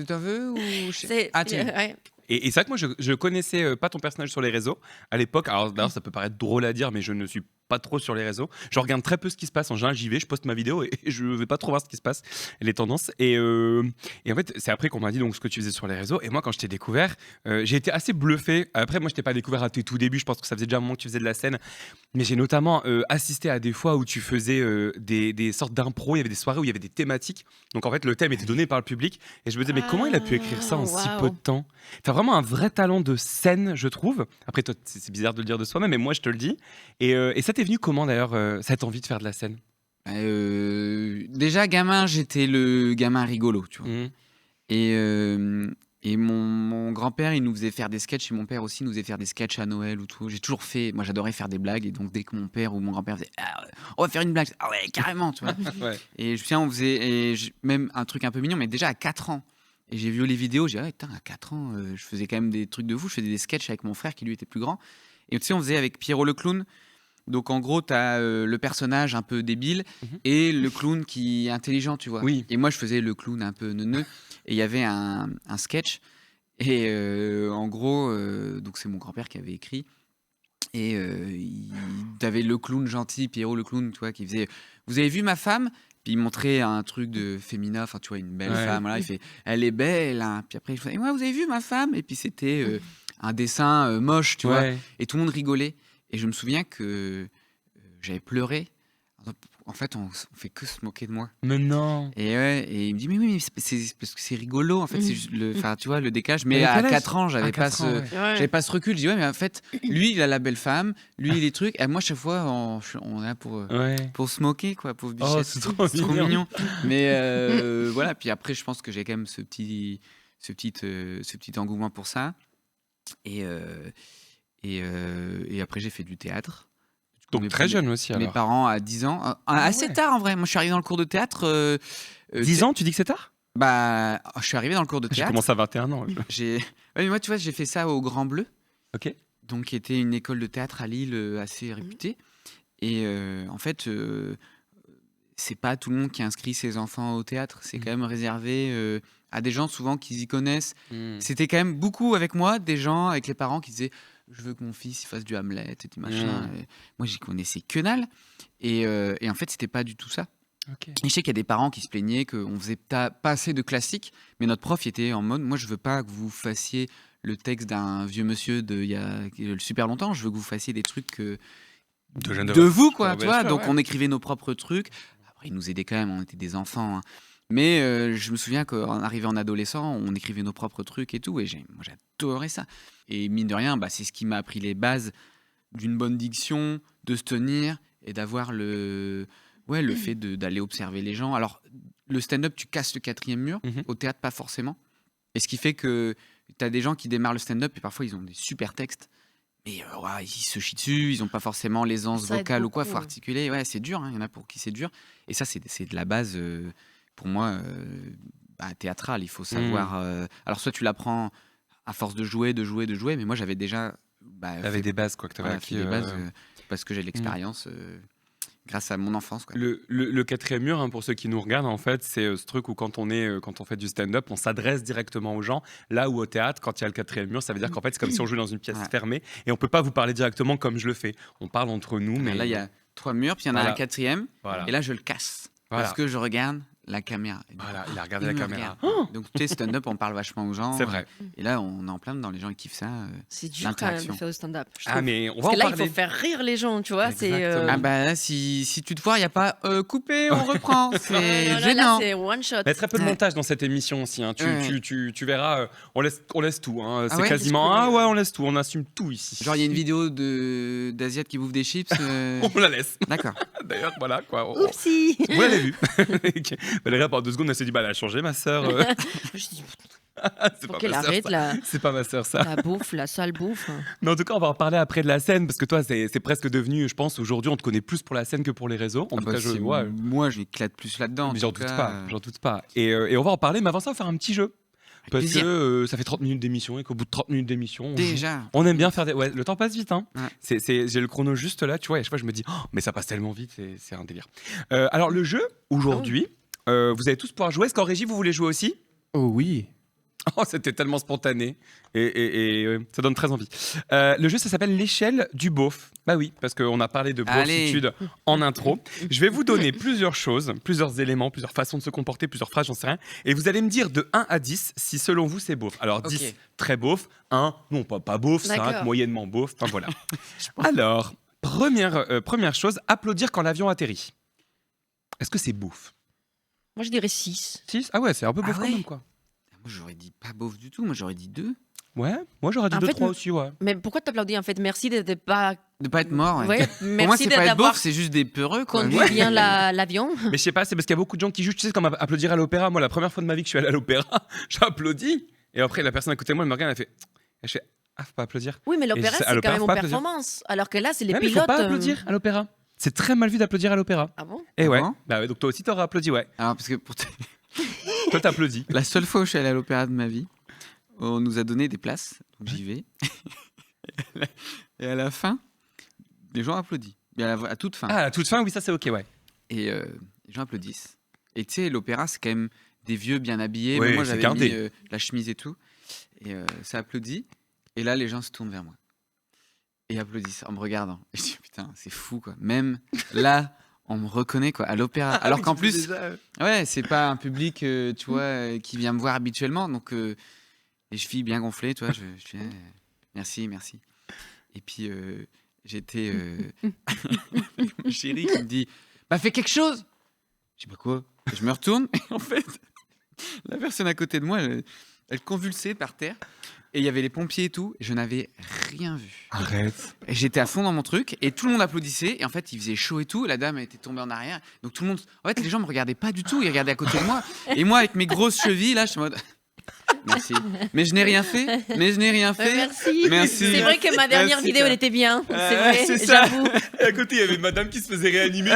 [SPEAKER 2] T'en veux ou
[SPEAKER 1] C'est- ouais.
[SPEAKER 3] Et c'est vrai que moi, je connaissais pas ton personnage sur les réseaux à l'époque. Alors d'ailleurs, ça peut paraître drôle à dire, mais je ne suis pas trop sur les réseaux. Je regarde très peu ce qui se passe. En général, j'y vais, je poste ma vidéo et je vais pas trop voir ce qui se passe, les tendances. Et en fait, c'est après qu'on m'a dit donc ce que tu faisais sur les réseaux. Et moi, quand je t'ai découvert, j'ai été assez bluffé. Après, moi, je t'ai pas découvert à tes tout débuts. Je pense que ça faisait déjà un moment que tu faisais de la scène. Mais j'ai notamment assisté à des fois où tu faisais des sortes d'impro. Il y avait des soirées où il y avait des thématiques. Donc en fait, le thème était donné par le public. Et je me disais, mais comment il a pu écrire ça en si peu de temps? T'as vraiment un vrai talent de scène, je trouve. Après, toi, c'est bizarre de le dire de soi-même, mais moi, je te le dis. Et ça t'est venu comment d'ailleurs, cette envie de faire de la scène?
[SPEAKER 2] Déjà, gamin, j'étais le gamin rigolo, tu vois. Et mon grand-père, il nous faisait faire des sketchs, et mon père aussi nous faisait faire des sketchs à Noël ou tout. J'ai toujours fait, moi j'adorais faire des blagues, et donc dès que mon père ou mon grand-père faisait on va faire une blague, ah ouais, carrément, tu vois.
[SPEAKER 3] Ouais.
[SPEAKER 2] Et je me souviens, on faisait même un truc un peu mignon, mais déjà à 4 ans. Et j'ai vu les vidéos, j'ai dit, putain, à 4 ans, je faisais quand même des trucs de fou, je faisais des sketchs avec mon frère qui lui était plus grand. Et tu sais, on faisait avec Pierrot le clown. Donc en gros, tu as le personnage un peu débile et le clown qui est intelligent, tu vois.
[SPEAKER 3] Oui.
[SPEAKER 2] Et moi, je faisais le clown un peu neuneux. Et il y avait un sketch. Et en gros, donc c'est mon grand-père qui avait écrit. Et t'avais le clown gentil, Pierrot le clown, tu vois, qui faisait « Vous avez vu ma femme ?» Puis il montrait un truc de féminin, enfin tu vois, une belle femme. Voilà, il fait « Elle est belle hein. !» Puis après, il fait « Ouais, vous avez vu ma femme ?» Et puis c'était un dessin moche, tu vois. Et tout le monde rigolait. Et je me souviens que j'avais pleuré. En fait, on fait que se moquer de moi.
[SPEAKER 3] Mais non.
[SPEAKER 2] Et il me dit mais oui, mais c'est parce que c'est rigolo. En fait, c'est juste enfin, tu vois, le décalage. Mais
[SPEAKER 3] Mais
[SPEAKER 2] à
[SPEAKER 3] quel âge
[SPEAKER 2] 4 ans, j'avais
[SPEAKER 3] À
[SPEAKER 2] pas
[SPEAKER 3] 4 ans, ouais.
[SPEAKER 2] j'avais pas ce recul. Je dis ouais, mais en fait, lui, il a la belle femme, lui, il est trucs. Et moi, chaque fois, on est là pour se moquer, quoi, pauvre bichette.
[SPEAKER 3] Oh, c'est trop mignon.
[SPEAKER 2] mignon. Mais voilà. Puis après, je pense que j'ai quand même ce petit engouement pour ça. Et après, j'ai fait du théâtre.
[SPEAKER 3] Donc très jeune aussi, alors.
[SPEAKER 2] Mes parents à 10 ans. Assez tard, en vrai. Moi, je suis arrivé dans le cours de théâtre.
[SPEAKER 3] 10 ans, tu dis que c'est tard?
[SPEAKER 2] Bah, je suis arrivé dans le cours de
[SPEAKER 3] J'ai
[SPEAKER 2] théâtre.
[SPEAKER 3] commencé à 21 ans.
[SPEAKER 2] Ouais, mais moi, tu vois, j'ai fait ça au Grand Bleu.
[SPEAKER 3] Ok.
[SPEAKER 2] Donc, qui était une école de théâtre à Lille assez réputée. Et en fait, c'est pas tout le monde qui inscrit ses enfants au théâtre. C'est quand même réservé à des gens souvent qui y connaissent. C'était quand même beaucoup avec moi, des gens avec les parents qui disaient je veux que mon fils il fasse du Hamlet et du machin. Et moi, j'y connaissais que dalle. Et en fait, c'était pas du tout ça.
[SPEAKER 3] Okay.
[SPEAKER 2] Et je sais qu'il y a des parents qui se plaignaient qu'on faisait pas assez de classiques, mais notre prof il était en mode moi, je veux pas que vous fassiez le texte d'un vieux monsieur il y a super longtemps. Je veux que vous fassiez des trucs de vous, quoi. Tu vois. Donc, on écrivait nos propres trucs. Après, ils nous aidaient quand même, on était des enfants. Hein. Mais je me souviens qu'en arrivant en adolescent, on écrivait nos propres trucs et tout. Et moi, j'adorais ça. Et mine de rien, c'est ce qui m'a appris les bases d'une bonne diction, de se tenir et d'avoir le fait d'aller observer les gens. Alors, le stand-up, tu casses le 4e mur. Au théâtre, pas forcément. Et ce qui fait que tu as des gens qui démarrent le stand-up et parfois, ils ont des super textes. Mais ils se chient dessus, ils n'ont pas forcément l'aisance vocale ou quoi, il faut articuler. Ouais, c'est dur, il y en a pour qui c'est dur. Et ça, c'est de la base, pour moi, théâtrale. Il faut savoir... alors, soit tu l'apprends à force de jouer, mais moi, j'avais déjà...
[SPEAKER 3] T'avais des bases, quoi, que t'avais acquis.
[SPEAKER 2] Des bases, parce que j'ai de l'expérience. grâce à mon enfance. Quoi.
[SPEAKER 3] Le quatrième mur, hein, pour ceux qui nous regardent, en fait, c'est ce truc où quand on fait du stand-up, on s'adresse directement aux gens. Là où au théâtre, quand il y a le quatrième mur, ça veut dire qu'en fait, c'est comme si on jouait dans une pièce fermée et on peut pas vous parler directement comme je le fais. On parle entre nous, mais
[SPEAKER 2] là, il y a 3 murs, puis il y en a un quatrième, et là, je le casse parce que je regarde la caméra.
[SPEAKER 3] Voilà, il a regardé la caméra.
[SPEAKER 2] Donc, tu sais, stand-up, on parle vachement aux gens.
[SPEAKER 3] C'est vrai.
[SPEAKER 2] Et là, on est en plein dedans, les gens ils kiffent ça.
[SPEAKER 1] C'est dur quand même de faire au stand-up.
[SPEAKER 3] Mais on va
[SPEAKER 1] Parce que
[SPEAKER 3] en
[SPEAKER 1] là,
[SPEAKER 3] parler.
[SPEAKER 1] il faut faire rire les gens, tu vois.
[SPEAKER 2] Ah bah là, si tu te foires, il n'y a pas coupé, on reprend. C'est
[SPEAKER 1] Là,
[SPEAKER 2] gênant.
[SPEAKER 1] c'est one shot.
[SPEAKER 3] Il y a très peu de montage dans cette émission aussi. Hein. Tu verras, on laisse tout. Hein. C'est
[SPEAKER 2] ouais,
[SPEAKER 3] quasiment on laisse tout, on assume tout ici.
[SPEAKER 2] Genre, il y a une vidéo d'Asiate qui bouffe des chips.
[SPEAKER 3] On la laisse.
[SPEAKER 2] D'accord.
[SPEAKER 3] D'ailleurs, voilà quoi.
[SPEAKER 1] Oupsie.
[SPEAKER 3] Vous l'avez vu. Valérie, pendant 2 secondes, elle s'est dit bah, elle a changé, ma sœur.
[SPEAKER 1] C'est faut qu'elle arrête là.
[SPEAKER 3] C'est pas ma sœur, ça.
[SPEAKER 1] La bouffe, la sale bouffe.
[SPEAKER 3] Mais en tout cas, on va en parler après de la scène, parce que toi, c'est presque devenu, je pense, aujourd'hui, on te connaît plus pour la scène que pour les réseaux. En tout cas,
[SPEAKER 2] moi, je m'éclate plus là-dedans.
[SPEAKER 3] Mais j'en doute pas. Et on va en parler, mais avant ça, on va faire un petit jeu. Parce que ça fait 30 minutes d'émission et qu'au bout de 30 minutes d'émission, on aime bien faire des... Ouais, le temps passe vite. Hein. Ouais. J'ai le chrono juste là, tu vois, et à chaque fois, je me dis, mais ça passe tellement vite, c'est un délire. Alors, le jeu, aujourd'hui, vous allez tous pouvoir jouer. Est-ce qu'en régie, vous voulez jouer aussi ?
[SPEAKER 4] Oh oui.
[SPEAKER 3] Oh, c'était tellement spontané et ça donne très envie. Le jeu, ça s'appelle l'échelle du beauf. Bah oui, parce qu'on a parlé de beaufitude en intro. Je vais vous donner plusieurs choses, plusieurs éléments, plusieurs façons de se comporter, plusieurs phrases, j'en sais rien. Et vous allez me dire de 1 à 10 si selon vous c'est beauf. Alors 10, très beauf. 1, non, pas beauf. 5, moyennement beauf. Enfin voilà. Alors, première chose, applaudir quand l'avion atterrit. Est-ce que c'est beauf ?
[SPEAKER 1] Moi, je dirais 6.
[SPEAKER 3] 6 ? Ah ouais, c'est un peu beauf quand même, quoi.
[SPEAKER 2] Moi, j'aurais dit pas beauf du tout. Moi, j'aurais dit 2.
[SPEAKER 3] Ouais, moi, j'aurais dit 2, 3 aussi, ouais.
[SPEAKER 1] Mais pourquoi t'applaudis en fait ? Merci de pas...
[SPEAKER 2] De pas être mort. Ouais.
[SPEAKER 1] Ouais,
[SPEAKER 2] Pour moi, c'est pas être beauf, c'est juste des peureux, quoi.
[SPEAKER 1] Conduit bien l'avion.
[SPEAKER 3] Mais je sais pas, c'est parce qu'il y a beaucoup de gens qui jugent. Tu sais, comme applaudir à l'opéra. Moi, la première fois de ma vie que je suis allé à l'opéra, j'applaudis. Et après, la personne à côté de moi, elle me regarde, elle fait... Je fais, faut pas applaudir.
[SPEAKER 1] Oui, mais l'opéra, c'est quand même une performance. Alors que là, c'est les pilotes.
[SPEAKER 3] Il faut pas applaudir à l'opéra. C'est très mal vu d'applaudir à l'opéra.
[SPEAKER 1] Ah bon ?
[SPEAKER 3] Et ouais. Bah ouais, donc toi aussi, t'aurais applaudi, ouais.
[SPEAKER 2] Alors, parce que
[SPEAKER 3] toi, t'applaudis.
[SPEAKER 2] La seule fois où je suis allé à l'opéra de ma vie, on nous a donné des places, donc j'y vais. Et à la fin, les gens applaudissent. Et à toute fin.
[SPEAKER 3] Ah, à toute fin, oui, ça c'est ok, ouais.
[SPEAKER 2] Et les gens applaudissent. Et tu sais, l'opéra, c'est quand même des vieux bien habillés.
[SPEAKER 3] Ouais,
[SPEAKER 2] moi,
[SPEAKER 3] c'est
[SPEAKER 2] j'avais mis
[SPEAKER 3] gardé.
[SPEAKER 2] la chemise et tout. Et ça applaudit. Et là, les gens se tournent vers moi. Et applaudissent en me regardant. Et je dis, putain, c'est fou, quoi. Même là, on me reconnaît, quoi, à l'opéra. Alors qu'en plus, ouais, c'est pas un public, tu vois, qui vient me voir habituellement. Donc, les chevilles bien gonflées, tu vois, je dis, merci. Et puis, j'étais... mon chéri qui me dit, bah, fais quelque chose. Je dis, bah, quoi ? Et je me retourne, et en fait, la personne à côté de moi, elle convulsait par terre. Et il y avait les pompiers et tout, et je n'avais rien vu.
[SPEAKER 3] Arrête.
[SPEAKER 2] Et j'étais à fond dans mon truc, et tout le monde applaudissait, et en fait, il faisait chaud et tout, la dame était tombée en arrière, donc tout le monde... En fait, les gens me regardaient pas du tout, ils regardaient à côté de moi, et moi, avec mes grosses chevilles, là, je suis en mode... Merci. Mais je n'ai rien fait.
[SPEAKER 1] Merci. C'est vrai que ma dernière vidéo, elle était bien. C'est vrai,
[SPEAKER 3] ça.
[SPEAKER 1] j'avoue.
[SPEAKER 3] Et à côté, il y avait une madame qui se faisait réanimer.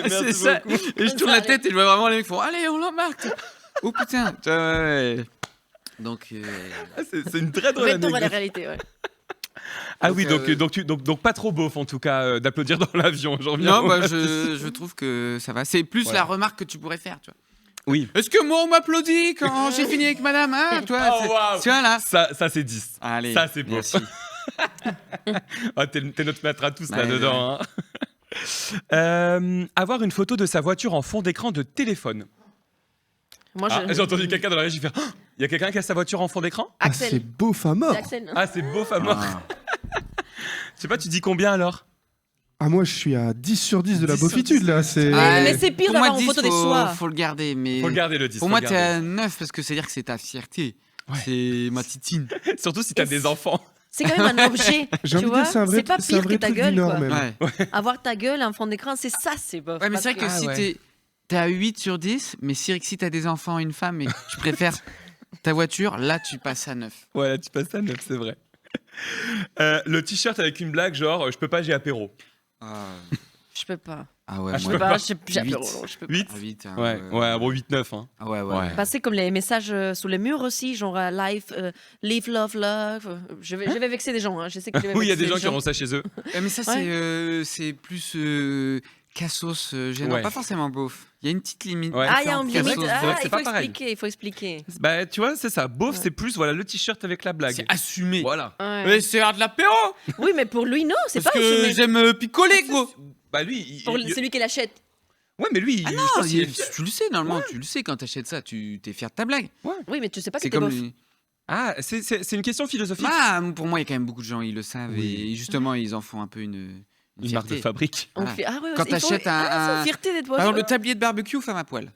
[SPEAKER 2] C'est ça. Et je tourne la tête, et je vois vraiment les mecs qui font, allez, on l'embarque. Oh putain. Ouais. Donc,
[SPEAKER 3] c'est une très drôle
[SPEAKER 1] retour
[SPEAKER 3] anecdote.
[SPEAKER 1] à la réalité, ouais.
[SPEAKER 3] Ah oui, donc pas trop beauf en tout cas d'applaudir dans l'avion.
[SPEAKER 2] Non, bah, je trouve que ça va. C'est plus la remarque que tu pourrais faire, tu vois.
[SPEAKER 3] Oui.
[SPEAKER 2] Est-ce que moi on m'applaudit quand j'ai fini avec madame, hein, tu vois, tu vois là.
[SPEAKER 3] Ça c'est 10.
[SPEAKER 2] Allez.
[SPEAKER 3] Ça c'est beau. T'es notre maître à tous là-dedans. Hein. Avoir une photo de sa voiture en fond d'écran de téléphone.
[SPEAKER 1] Moi,
[SPEAKER 3] j'ai entendu quelqu'un dans la régie faire. Il y a quelqu'un qui a sa voiture en fond d'écran ?
[SPEAKER 1] Axel.
[SPEAKER 4] C'est beauf à mort.
[SPEAKER 1] Axel,
[SPEAKER 3] ah, c'est beauf à mort. Je sais pas, tu dis combien alors ?
[SPEAKER 4] Ah, moi, je suis à 10 sur 10 de la beaufitude, là.
[SPEAKER 1] Mais c'est pire d'avoir une photo de soi.
[SPEAKER 2] Faut le garder, mais...
[SPEAKER 3] Faut le garder, le 10.
[SPEAKER 2] Pour moi, t'es à 9, parce que c'est-à-dire que c'est ta fierté. Ouais. C'est ma titine.
[SPEAKER 3] Surtout si t'as des enfants.
[SPEAKER 1] C'est quand même un objet, tu vois. C'est pas pire que ta gueule, quoi.
[SPEAKER 2] Ouais.
[SPEAKER 1] Avoir ta gueule en fond d'écran, c'est ça, c'est bof.
[SPEAKER 2] Ouais, mais c'est vrai que si t'es à 8 sur 10, mais si t'as des enfants, une femme, et que tu préfères ta voiture, là, tu passes à 9.
[SPEAKER 3] Ouais, là, tu passes à 9, c'est vrai. Le t-shirt avec une blague, genre, je peux pas, j'ai apéro.
[SPEAKER 1] Je peux pas.
[SPEAKER 2] Ah ouais,
[SPEAKER 3] Ah,
[SPEAKER 1] Je peux pas, j'ai
[SPEAKER 2] Huit.
[SPEAKER 1] apéro, je peux pas.
[SPEAKER 3] 8
[SPEAKER 2] Ah, vite, hein,
[SPEAKER 3] Ouais, un bon 8-9. Hein.
[SPEAKER 2] Ah ouais.
[SPEAKER 1] Passer comme les messages sous les murs aussi, genre life, live, love, love. Je vais vexer des gens, hein. Je sais que je vais
[SPEAKER 3] Oui, il y a
[SPEAKER 1] vexer
[SPEAKER 3] des gens qui auront ça chez eux.
[SPEAKER 2] Mais ça, c'est plus cassos, gênant.
[SPEAKER 3] Ouais.
[SPEAKER 2] Pas forcément beauf. Il y a une petite limite.
[SPEAKER 3] Ouais.
[SPEAKER 1] Ah, il y a un
[SPEAKER 2] Cassos,
[SPEAKER 1] limite.
[SPEAKER 3] c'est vrai que c'est
[SPEAKER 1] Il
[SPEAKER 3] pas
[SPEAKER 1] faut
[SPEAKER 3] pareil.
[SPEAKER 1] expliquer, il faut expliquer.
[SPEAKER 3] Bah, tu vois, c'est ça. Beauf, c'est plus voilà, le t-shirt avec la blague.
[SPEAKER 2] C'est assumé.
[SPEAKER 3] Voilà.
[SPEAKER 1] Ouais.
[SPEAKER 2] C'est de l'apéro.
[SPEAKER 1] Oui, mais pour lui, non, c'est pas
[SPEAKER 2] Parce que
[SPEAKER 1] assumé.
[SPEAKER 2] j'aime picoler, quoi.
[SPEAKER 3] Bah, lui.
[SPEAKER 1] C'est lui qui l'achète.
[SPEAKER 3] Ouais, mais lui,
[SPEAKER 2] Ah
[SPEAKER 3] je
[SPEAKER 2] non,
[SPEAKER 3] pense qu'il est fier.
[SPEAKER 2] tu le sais, normalement, tu le sais quand t'achètes ça, tu t'es fier de ta blague.
[SPEAKER 1] Oui, mais tu sais pas que
[SPEAKER 2] C'est
[SPEAKER 1] t'es
[SPEAKER 2] comme
[SPEAKER 1] bof.
[SPEAKER 3] Ah, c'est une question philosophique.
[SPEAKER 2] Ah, pour moi, il y a quand même beaucoup de gens, ils le savent,
[SPEAKER 3] Oui.
[SPEAKER 2] et justement, ils en font un peu une
[SPEAKER 3] Une marque de
[SPEAKER 2] fierté.
[SPEAKER 3] fabrique.
[SPEAKER 1] On
[SPEAKER 2] Voilà.
[SPEAKER 1] fait- Ah ouais,
[SPEAKER 2] Quand
[SPEAKER 1] il faut-
[SPEAKER 2] t'achètes
[SPEAKER 1] c'est une
[SPEAKER 2] un.
[SPEAKER 1] fierté d'être bof.
[SPEAKER 2] Par exemple, le tablier de barbecue, femme à poil.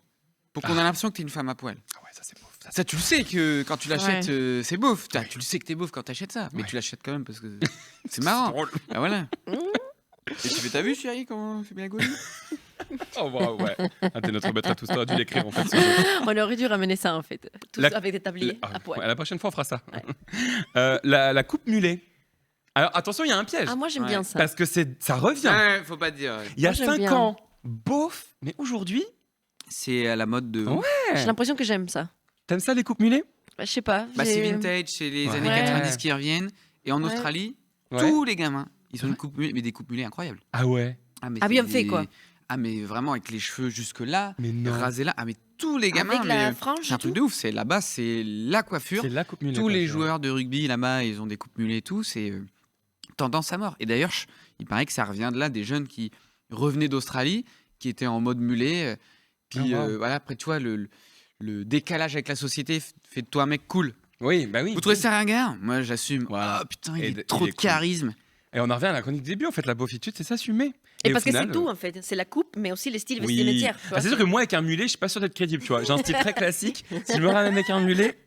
[SPEAKER 2] Pour qu'on ait l'impression que t'es une femme à poil.
[SPEAKER 3] Ah ouais, ça c'est beauf.
[SPEAKER 2] Ça, tu le sais que quand tu l'achètes,
[SPEAKER 1] Ouais.
[SPEAKER 2] c'est beauf. Tu le sais que t'es beauf quand t'achètes ça, mais tu l'achètes quand même parce que c'est marrant.
[SPEAKER 3] drôle.
[SPEAKER 2] Ah voilà. Et tu fais, t'as vu, chérie, comment on fait bien la gauche?
[SPEAKER 3] Oh, wow, ouais. Ah, t'es notre maître à tous. T'aurais dû l'écrire en fait. ce jeu.
[SPEAKER 1] On aurait dû ramener ça en fait. Tous
[SPEAKER 3] La-
[SPEAKER 1] avec des tabliers
[SPEAKER 3] Ah,
[SPEAKER 1] à poil.
[SPEAKER 3] ouais, la prochaine fois, on fera ça.
[SPEAKER 1] Ouais.
[SPEAKER 3] La coupe mulet. Alors attention, il y a un piège.
[SPEAKER 1] Ah, moi j'aime bien ça.
[SPEAKER 3] Parce que ça revient.
[SPEAKER 2] Ouais, faut pas dire.
[SPEAKER 3] Il y a
[SPEAKER 1] Moi, j'aime
[SPEAKER 3] 5
[SPEAKER 1] bien.
[SPEAKER 3] ans, beauf, mais aujourd'hui,
[SPEAKER 2] C'est à la mode de.
[SPEAKER 3] Ouais.
[SPEAKER 1] J'ai l'impression que j'aime ça.
[SPEAKER 3] t'aimes ça les coupes mulets?
[SPEAKER 1] Bah, je sais pas.
[SPEAKER 2] Bah, c'est
[SPEAKER 1] j'ai-
[SPEAKER 2] vintage, c'est les
[SPEAKER 3] Ouais.
[SPEAKER 2] années
[SPEAKER 1] Ouais.
[SPEAKER 2] 90 qui reviennent. Et en
[SPEAKER 1] Ouais.
[SPEAKER 2] Australie,
[SPEAKER 3] Ouais.
[SPEAKER 2] tous les gamins, ils ont une coupe mulet, mais des coupes mulets incroyables.
[SPEAKER 3] Ah ouais.
[SPEAKER 2] Mais
[SPEAKER 1] Ah, bien
[SPEAKER 2] c'est
[SPEAKER 1] fait,
[SPEAKER 2] des-
[SPEAKER 1] quoi.
[SPEAKER 2] Ah, mais vraiment avec les cheveux jusque là,
[SPEAKER 3] Mais non.
[SPEAKER 2] rasés là. Ah, mais tous les gamins,
[SPEAKER 1] Avec la
[SPEAKER 2] mais
[SPEAKER 1] frange
[SPEAKER 2] c'est un
[SPEAKER 1] et
[SPEAKER 2] truc
[SPEAKER 1] tout.
[SPEAKER 2] de ouf. C'est là-bas, c'est la coiffure.
[SPEAKER 3] C'est la coupe mulet.
[SPEAKER 2] Tous
[SPEAKER 3] quoi,
[SPEAKER 2] les
[SPEAKER 3] tu vois.
[SPEAKER 2] joueurs de rugby là-bas, ils ont des coupes mulets et tout. C'est tendance à mort. Et d'ailleurs, il paraît que ça revient de là, des jeunes qui revenaient d'Australie, qui étaient en mode mulet. Puis
[SPEAKER 3] Ah, wow.
[SPEAKER 2] voilà, après, tu vois, le décalage avec la société fait de toi un mec cool.
[SPEAKER 3] Oui, bah oui.
[SPEAKER 2] Vous trouvez ça ringard? Moi, j'assume.
[SPEAKER 3] Voilà.
[SPEAKER 2] Ah putain,
[SPEAKER 3] Et
[SPEAKER 2] il a
[SPEAKER 3] il
[SPEAKER 2] trop
[SPEAKER 3] est
[SPEAKER 2] de
[SPEAKER 3] cool.
[SPEAKER 2] charisme.
[SPEAKER 3] Et on en revient à la chronique du début, en fait, la beaufitude, c'est s'assumer.
[SPEAKER 1] Et
[SPEAKER 3] au
[SPEAKER 1] parce que
[SPEAKER 3] final,
[SPEAKER 1] c'est tout en fait. C'est la coupe, mais aussi les styles
[SPEAKER 3] Oui.
[SPEAKER 1] vestimentaires. tu vois.
[SPEAKER 3] Ah, c'est sûr que moi, avec un mulet, je suis pas sûr d'être crédible, tu vois. J'ai un style très classique. Si je me ramène avec un mulet.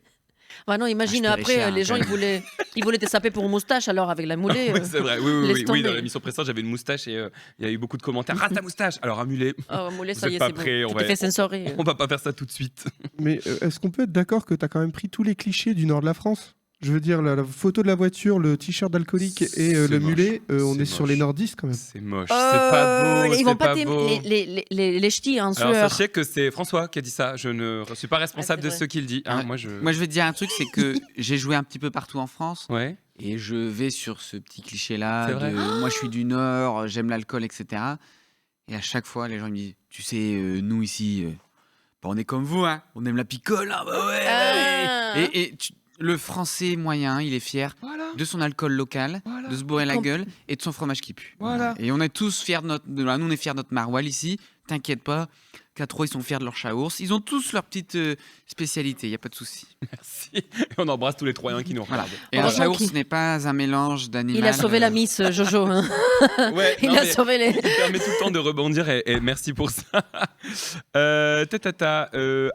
[SPEAKER 1] Bah non, imagine
[SPEAKER 2] Ah, je paierais
[SPEAKER 1] après,
[SPEAKER 2] cher,
[SPEAKER 1] les
[SPEAKER 2] hein,
[SPEAKER 1] gens
[SPEAKER 2] quand
[SPEAKER 1] ils voulaient te saper pour une moustache, alors avec la moulée.
[SPEAKER 3] Oui, c'est vrai. Oui,
[SPEAKER 1] laisse
[SPEAKER 3] oui. Dans
[SPEAKER 1] tomber.
[SPEAKER 3] l'émission précédente, j'avais une moustache et il y a eu beaucoup de commentaires. Rate ta moustache. Alors, un mulet.
[SPEAKER 1] Oh, moulée,
[SPEAKER 3] Vous
[SPEAKER 1] ça y
[SPEAKER 3] êtes
[SPEAKER 1] est,
[SPEAKER 3] pas
[SPEAKER 1] c'est bon.
[SPEAKER 3] prêts, on
[SPEAKER 1] Tu
[SPEAKER 3] va-
[SPEAKER 1] t'es fait censorer.
[SPEAKER 3] On va pas faire ça tout de suite.
[SPEAKER 4] Mais est-ce qu'on peut être d'accord que tu as quand même pris tous les clichés du nord de la France? Je veux dire, la photo de la voiture, le t-shirt d'alcoolique et
[SPEAKER 3] C'est
[SPEAKER 4] le
[SPEAKER 3] moche.
[SPEAKER 4] mulet, on
[SPEAKER 3] C'est
[SPEAKER 4] est sur
[SPEAKER 3] moche.
[SPEAKER 4] les nordistes quand même.
[SPEAKER 3] C'est moche. C'est pas beau.
[SPEAKER 1] Ils vont
[SPEAKER 3] c'est
[SPEAKER 1] pas t'aimer.
[SPEAKER 3] beau.
[SPEAKER 1] Les ch'tis en
[SPEAKER 3] Alors,
[SPEAKER 1] sueur.
[SPEAKER 3] sachez que c'est François qui a dit ça. Je ne suis pas responsable
[SPEAKER 1] c'est
[SPEAKER 3] de
[SPEAKER 1] vrai.
[SPEAKER 3] ce qu'il dit. hein.
[SPEAKER 2] Ouais.
[SPEAKER 3] Moi, je.
[SPEAKER 2] Moi, je vais te dire un truc, c'est que j'ai joué un petit peu partout en France.
[SPEAKER 3] Ouais.
[SPEAKER 2] Et je vais sur ce petit cliché-là.
[SPEAKER 3] C'est vrai.
[SPEAKER 2] Moi, je suis du Nord, j'aime l'alcool, etc. Et à chaque fois, les gens ils me disent, tu sais, nous ici, bah, on est comme vous, hein. On aime la picole, hein, bah ouais.
[SPEAKER 1] Ah.
[SPEAKER 2] Ouais. Le Français moyen, il est fier
[SPEAKER 3] Voilà.
[SPEAKER 2] de son alcool local,
[SPEAKER 3] Voilà.
[SPEAKER 2] de se bourrer la gueule et de son fromage qui pue.
[SPEAKER 3] Voilà.
[SPEAKER 2] Et on est tous fiers de notre, nous on est fiers de notre maroilles ici. T'inquiète pas. K3, ils sont fiers de leur chaours. Ils ont tous leur petite spécialité, il y a pas de souci.
[SPEAKER 3] Merci. Et on embrasse tous les Troyens qui nous
[SPEAKER 2] Voilà.
[SPEAKER 3] regardent.
[SPEAKER 2] Et un
[SPEAKER 1] Heureusement
[SPEAKER 2] chaours,
[SPEAKER 1] qu'il-
[SPEAKER 2] ce n'est pas un mélange d'animal.
[SPEAKER 1] Il a sauvé la Miss Jojo. hein.
[SPEAKER 3] Ouais,
[SPEAKER 1] Il
[SPEAKER 3] non,
[SPEAKER 1] a
[SPEAKER 3] mais
[SPEAKER 1] sauvé les.
[SPEAKER 3] Il permet tout le temps de rebondir et merci pour ça.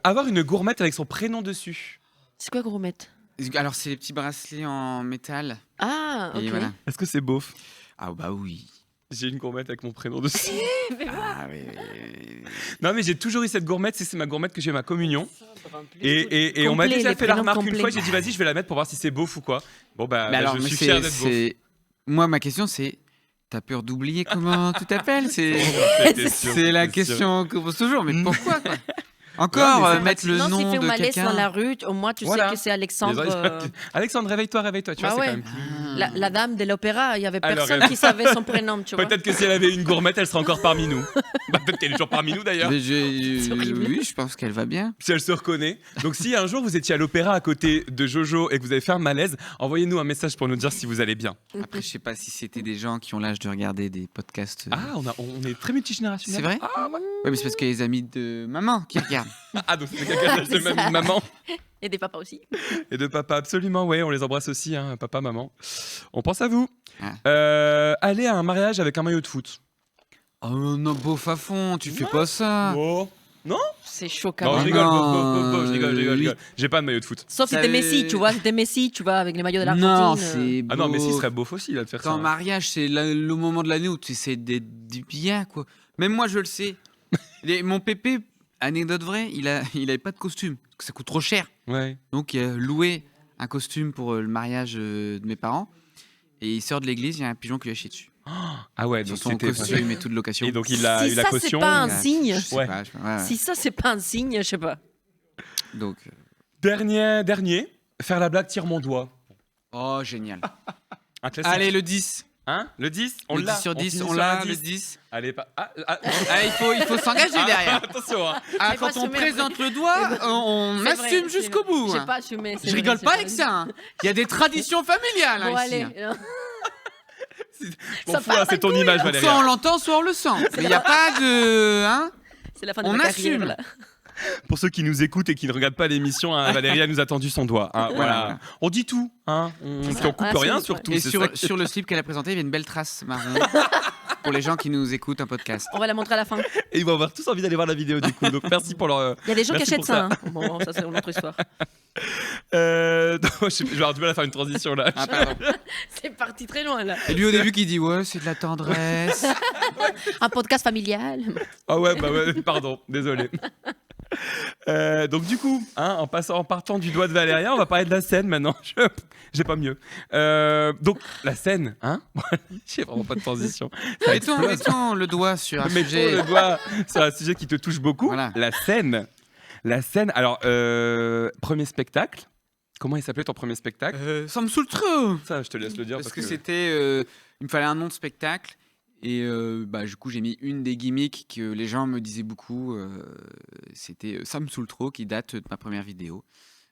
[SPEAKER 3] Avoir une gourmette avec son prénom dessus.
[SPEAKER 1] C'est quoi, Gourmette?
[SPEAKER 2] Alors, c'est les petits bracelets en métal.
[SPEAKER 1] Ah, ok.
[SPEAKER 2] Et voilà.
[SPEAKER 3] Est-ce que c'est beauf?
[SPEAKER 2] Ah bah oui.
[SPEAKER 3] J'ai une gourmette avec mon prénom dessus.
[SPEAKER 2] Ah oui.
[SPEAKER 3] Non, mais j'ai toujours eu cette gourmette. C'est ma gourmette que j'ai à ma communion. Et on m'a
[SPEAKER 1] Complet,
[SPEAKER 3] déjà
[SPEAKER 1] les
[SPEAKER 3] fait la
[SPEAKER 1] prénoms
[SPEAKER 3] remarque une
[SPEAKER 1] complets.
[SPEAKER 3] fois. J'ai dit, vas-y, je vais la mettre pour voir si c'est beauf ou quoi. Bon, bah,
[SPEAKER 2] Mais alors,
[SPEAKER 3] je
[SPEAKER 2] mais
[SPEAKER 3] suis fier d'être beauf.
[SPEAKER 2] Moi, ma question, c'est t'as peur d'oublier comment tu t'appelles? C'est
[SPEAKER 3] C'était sûr,
[SPEAKER 2] c'est la
[SPEAKER 3] c'était sûr.
[SPEAKER 2] question qu'on pose toujours. Mais pourquoi quoi?
[SPEAKER 3] Non,
[SPEAKER 2] Encore
[SPEAKER 3] mais c'est
[SPEAKER 2] mettre le
[SPEAKER 1] Non, s'il
[SPEAKER 2] nom
[SPEAKER 1] fait un
[SPEAKER 2] de
[SPEAKER 1] malaise dans
[SPEAKER 2] quelqu'un.
[SPEAKER 1] la rue, au moins tu
[SPEAKER 3] Voilà.
[SPEAKER 1] sais que c'est Alexandre.
[SPEAKER 3] Les autres- Alexandre, réveille-toi. Tu
[SPEAKER 1] Bah
[SPEAKER 3] vois,
[SPEAKER 1] ouais.
[SPEAKER 3] c'est quand même plus.
[SPEAKER 1] La dame de l'opéra, il y avait
[SPEAKER 3] Alors,
[SPEAKER 1] personne
[SPEAKER 3] elle-
[SPEAKER 1] qui savait son prénom, tu vois.
[SPEAKER 3] Peut-être que si elle avait une gourmette, elle serait encore parmi nous. Bah, peut-être qu'elle est toujours parmi nous d'ailleurs.
[SPEAKER 2] Mais
[SPEAKER 1] C'est horrible.
[SPEAKER 2] oui, je pense qu'elle va bien.
[SPEAKER 3] Si elle se reconnaît. Donc si un jour vous étiez à l'opéra à côté de Jojo et que vous avez fait un malaise, envoyez-nous un message pour nous dire si vous allez bien.
[SPEAKER 2] Après, je sais pas si c'était des gens qui ont l'âge de regarder des podcasts.
[SPEAKER 3] Ah, on est très multigénérationnel.
[SPEAKER 2] C'est vrai?
[SPEAKER 3] Ah, ouais.
[SPEAKER 2] Ouais, mais c'est parce qu'il y a les amis de maman qui regardent.
[SPEAKER 3] Ah, donc c'est quelqu'un de même maman
[SPEAKER 1] Et des papas aussi.
[SPEAKER 3] et de papa, absolument, ouais, on les embrasse aussi, hein, papa, maman. On pense à vous.
[SPEAKER 2] Ah.
[SPEAKER 3] Aller à un mariage avec un maillot de foot.
[SPEAKER 2] Oh non, beauf à fond, tu fais pas ça.
[SPEAKER 3] Oh. Non?
[SPEAKER 1] C'est chaud quand
[SPEAKER 3] Non, je
[SPEAKER 1] même.
[SPEAKER 3] rigole,
[SPEAKER 2] non,
[SPEAKER 3] je rigole. J'ai pas de maillot de foot.
[SPEAKER 1] Sauf si
[SPEAKER 2] Ça
[SPEAKER 1] t'es
[SPEAKER 2] veut-
[SPEAKER 1] Messi, tu vois. Si t'es Messi, tu vas avec les maillots de l'Argentine.
[SPEAKER 2] Non,
[SPEAKER 1] euh.
[SPEAKER 2] c'est
[SPEAKER 3] Ah non, mais si
[SPEAKER 2] beauf.
[SPEAKER 3] serait beauf aussi là de faire
[SPEAKER 2] Quand
[SPEAKER 3] ça.
[SPEAKER 2] mariage, c'est le moment de l'année où tu essaies d'être bien, quoi. Même moi, je le sais. Mon pépé, anecdote vraie, il avait pas de costume. Parce que ça coûte trop cher.
[SPEAKER 3] Ouais.
[SPEAKER 2] Donc, il a loué un costume pour le mariage de mes parents. Et il sort de l'église, il y a un pigeon qui lui a chié dessus.
[SPEAKER 3] Ah ouais,
[SPEAKER 2] Sur
[SPEAKER 3] donc
[SPEAKER 2] son
[SPEAKER 3] c'était
[SPEAKER 2] costume et toute location.
[SPEAKER 3] Et donc il a
[SPEAKER 1] Si
[SPEAKER 3] eu la
[SPEAKER 1] ça,
[SPEAKER 3] caution.
[SPEAKER 1] c'est pas un signe.
[SPEAKER 2] Je sais
[SPEAKER 3] Ouais.
[SPEAKER 2] pas, ouais.
[SPEAKER 1] Si ça, c'est pas un signe, je sais pas.
[SPEAKER 2] Donc,
[SPEAKER 3] Dernier, faire la blague tire mon doigt.
[SPEAKER 2] oh, génial.
[SPEAKER 3] Un classique.
[SPEAKER 2] Allez, le 10.
[SPEAKER 3] Hein, le 10, on
[SPEAKER 2] Le
[SPEAKER 3] l'a.
[SPEAKER 2] 10 sur 10,
[SPEAKER 3] finit
[SPEAKER 2] on
[SPEAKER 3] sur
[SPEAKER 2] l'a,
[SPEAKER 3] un
[SPEAKER 2] le 10.
[SPEAKER 3] Allez, pas.
[SPEAKER 2] Ah, il faut s'engager derrière.
[SPEAKER 3] Attention. Hein.
[SPEAKER 2] Ah,
[SPEAKER 1] J'ai
[SPEAKER 2] quand
[SPEAKER 1] pas
[SPEAKER 2] on
[SPEAKER 1] assumé
[SPEAKER 2] présente le doigt, on
[SPEAKER 1] C'est vrai,
[SPEAKER 2] assume
[SPEAKER 1] c'est
[SPEAKER 2] jusqu'au
[SPEAKER 1] vrai.
[SPEAKER 2] bout.
[SPEAKER 1] J'ai
[SPEAKER 2] hein.
[SPEAKER 1] pas assumé. c'est
[SPEAKER 2] Je
[SPEAKER 1] vrai,
[SPEAKER 2] rigole
[SPEAKER 1] c'est
[SPEAKER 2] pas
[SPEAKER 1] vrai.
[SPEAKER 2] avec ça. hein. Il y a des traditions familiales
[SPEAKER 1] Bon,
[SPEAKER 2] hein, ici.
[SPEAKER 1] allez.
[SPEAKER 2] hein.
[SPEAKER 3] M'en
[SPEAKER 1] Ça
[SPEAKER 3] fous,
[SPEAKER 1] part
[SPEAKER 3] hein, c'est ton image, Valérie.
[SPEAKER 2] Soit on l'entend, soit on le sent. Mais il n'y a pas de. Hein
[SPEAKER 1] C'est la fin de
[SPEAKER 2] On
[SPEAKER 1] ma carrière,
[SPEAKER 2] assume.
[SPEAKER 1] là.
[SPEAKER 3] Pour ceux qui nous écoutent et qui ne regardent pas l'émission, hein, Valérie a nous a tendu son doigt. Hein, voilà.
[SPEAKER 2] Voilà.
[SPEAKER 3] On dit tout. Hein. On coupe
[SPEAKER 1] Ah,
[SPEAKER 3] rien
[SPEAKER 1] c'est-
[SPEAKER 3] surtout.
[SPEAKER 2] Et
[SPEAKER 3] c'est
[SPEAKER 2] sur,
[SPEAKER 3] ça qui-
[SPEAKER 2] sur le slip qu'elle a présenté, il y avait une belle trace marron. Pour les gens qui nous écoutent un podcast.
[SPEAKER 1] On va la montrer à la fin.
[SPEAKER 3] Et ils vont avoir tous envie d'aller voir la vidéo du coup. Donc merci pour leur.
[SPEAKER 1] Il y a des gens qui
[SPEAKER 3] Merci
[SPEAKER 1] achètent
[SPEAKER 3] pour
[SPEAKER 1] ça. hein. Bon, ça, c'est une autre histoire.
[SPEAKER 3] Donc, je vais avoir du mal à faire une transition là.
[SPEAKER 2] Ah, pardon.
[SPEAKER 1] C'est parti très loin, là.
[SPEAKER 2] Et lui, au début, qui dit ouais, c'est de la tendresse.
[SPEAKER 1] Un podcast familial.
[SPEAKER 3] Ah ouais, bah ouais, pardon, désolé. Donc du coup, hein, en partant du doigt de Valérien, on va parler de la scène maintenant. J'ai pas mieux. Donc la scène, hein. J'ai vraiment pas de transition. Ça explose.
[SPEAKER 2] Mettons le doigt sur un
[SPEAKER 3] Mettons
[SPEAKER 2] sujet.
[SPEAKER 3] le doigt sur un sujet qui te touche beaucoup.
[SPEAKER 2] Voilà.
[SPEAKER 3] La scène. Alors premier spectacle. Comment il s'appelait ton premier spectacle?
[SPEAKER 2] Ça me saoule trop.
[SPEAKER 3] Ça, je te laisse le dire
[SPEAKER 2] Parce que c'était. Il me fallait un nom de spectacle. Et du coup, j'ai mis une des gimmicks que les gens me disaient beaucoup. C'était Ça me saoule trop, qui date de ma première vidéo.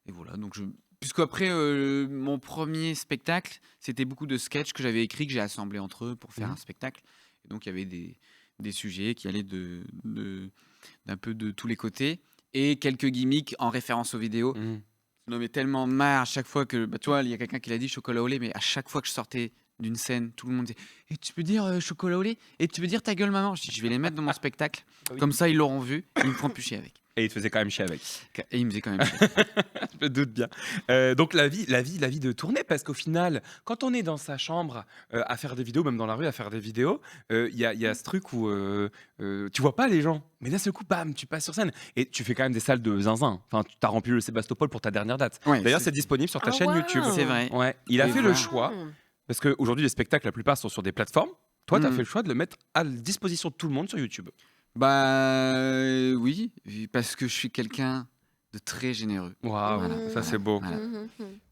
[SPEAKER 2] Et voilà. Donc, puisque après, mon premier spectacle, c'était beaucoup de sketchs que j'avais écrits, que j'ai assemblés entre eux pour faire un spectacle. Et donc, il y avait des sujets qui allaient d'un peu de tous les côtés. Et quelques gimmicks en référence aux vidéos. Non, mais tellement marre à chaque fois que. Bah, tu vois, il y a quelqu'un qui l'a dit, chocolat au lait, mais à chaque fois que je sortais d'une scène, tout le monde disait et tu peux dire chocolat au lait et tu peux dire ta gueule maman. Je dis je vais les mettre dans mon spectacle, comme ça ils l'auront vu, ils me feront plus chier avec.
[SPEAKER 3] Et il te faisait quand même chier avec.
[SPEAKER 2] Et il me faisait quand même chier.
[SPEAKER 3] Je me doute bien. Donc la vie de tournée, parce qu'au final, quand on est dans sa chambre à faire des vidéos, même dans la rue à faire des vidéos, il y a ce truc où tu vois pas les gens, mais d'un seul coup, bam, tu passes sur scène et tu fais quand même des salles de zinzin. Enfin, tu as rempli le Sébastopol pour ta dernière date.
[SPEAKER 2] Ouais,
[SPEAKER 3] D'ailleurs, c'est disponible sur ta chaîne YouTube.
[SPEAKER 2] C'est vrai.
[SPEAKER 3] Ouais. Il a
[SPEAKER 2] Et
[SPEAKER 3] fait le
[SPEAKER 2] voilà.
[SPEAKER 3] choix, parce qu'aujourd'hui, les spectacles, la plupart sont sur des plateformes. Toi, tu as
[SPEAKER 2] Mm.
[SPEAKER 3] fait le choix de le mettre à la disposition de tout le monde sur YouTube.
[SPEAKER 2] Oui, parce que je suis quelqu'un de très généreux.
[SPEAKER 3] Waouh,
[SPEAKER 2] Voilà.
[SPEAKER 3] ça c'est beau.
[SPEAKER 2] Voilà.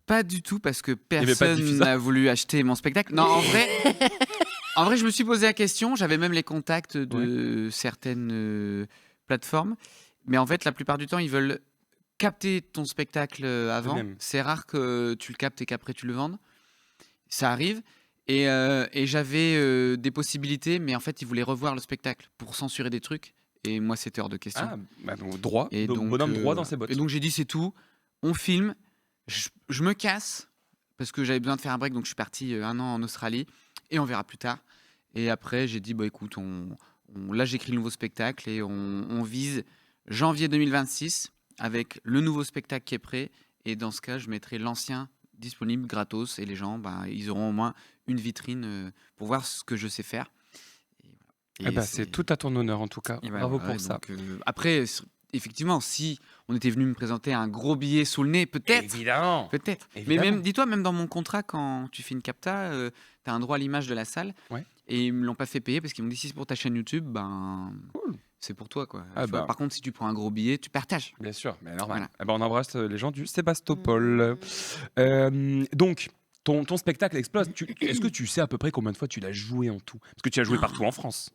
[SPEAKER 2] Pas du tout parce que
[SPEAKER 3] avait pas de
[SPEAKER 2] personne
[SPEAKER 3] diffuseur.
[SPEAKER 2] n'a voulu acheter mon spectacle. Non, en vrai, je me suis posé la question. J'avais même les contacts de certaines plateformes, mais en fait, la plupart du temps, ils veulent capter ton spectacle avant.
[SPEAKER 3] Eux-mêmes.
[SPEAKER 2] C'est rare que tu le captes et qu'après tu le vendes. Ça arrive. Et j'avais des possibilités, mais en fait, ils voulaient revoir le spectacle pour censurer des trucs. Et moi, c'était hors de question.
[SPEAKER 3] Ah, bah donc droit.
[SPEAKER 2] Et
[SPEAKER 3] donc, bonhomme droit dans ses bottes.
[SPEAKER 2] Et donc j'ai dit c'est tout, on filme, je me casse parce que j'avais besoin de faire un break, donc je suis parti 1 an en Australie et on verra plus tard. Et après j'ai dit bah écoute, là j'écris le nouveau spectacle et on vise janvier 2026 avec le nouveau spectacle qui est prêt. Et dans ce cas, je mettrai l'ancien disponible gratos et les gens, ils auront au moins une vitrine pour voir ce que je sais faire.
[SPEAKER 3] Eh ben, c'est tout à ton honneur en tout cas.
[SPEAKER 2] Et
[SPEAKER 3] Bravo
[SPEAKER 2] voilà,
[SPEAKER 3] pour ça.
[SPEAKER 2] donc, après, effectivement, si on était venu me présenter un gros billet sous le nez, peut-être.
[SPEAKER 3] Évidemment.
[SPEAKER 2] Peut-être. Mais
[SPEAKER 3] Évidemment.
[SPEAKER 2] même, dis-toi, même dans mon contrat, quand tu fais une capta, tu as un droit à l'image de la salle.
[SPEAKER 3] Ouais.
[SPEAKER 2] Et ils me l'ont pas fait payer parce qu'ils m'ont dit si c'est pour ta chaîne YouTube, c'est pour toi. Quoi.
[SPEAKER 3] Ah
[SPEAKER 2] Tu vois,
[SPEAKER 3] bah.
[SPEAKER 2] par contre, si tu prends un gros billet, tu partages.
[SPEAKER 3] Bien sûr, mais normal.
[SPEAKER 2] Voilà.
[SPEAKER 3] Eh ben, on embrasse les gens du Sébastopol. Donc, ton spectacle explose. Est-ce que tu sais à peu près combien de fois tu l'as joué en tout? Parce que tu as joué partout en France.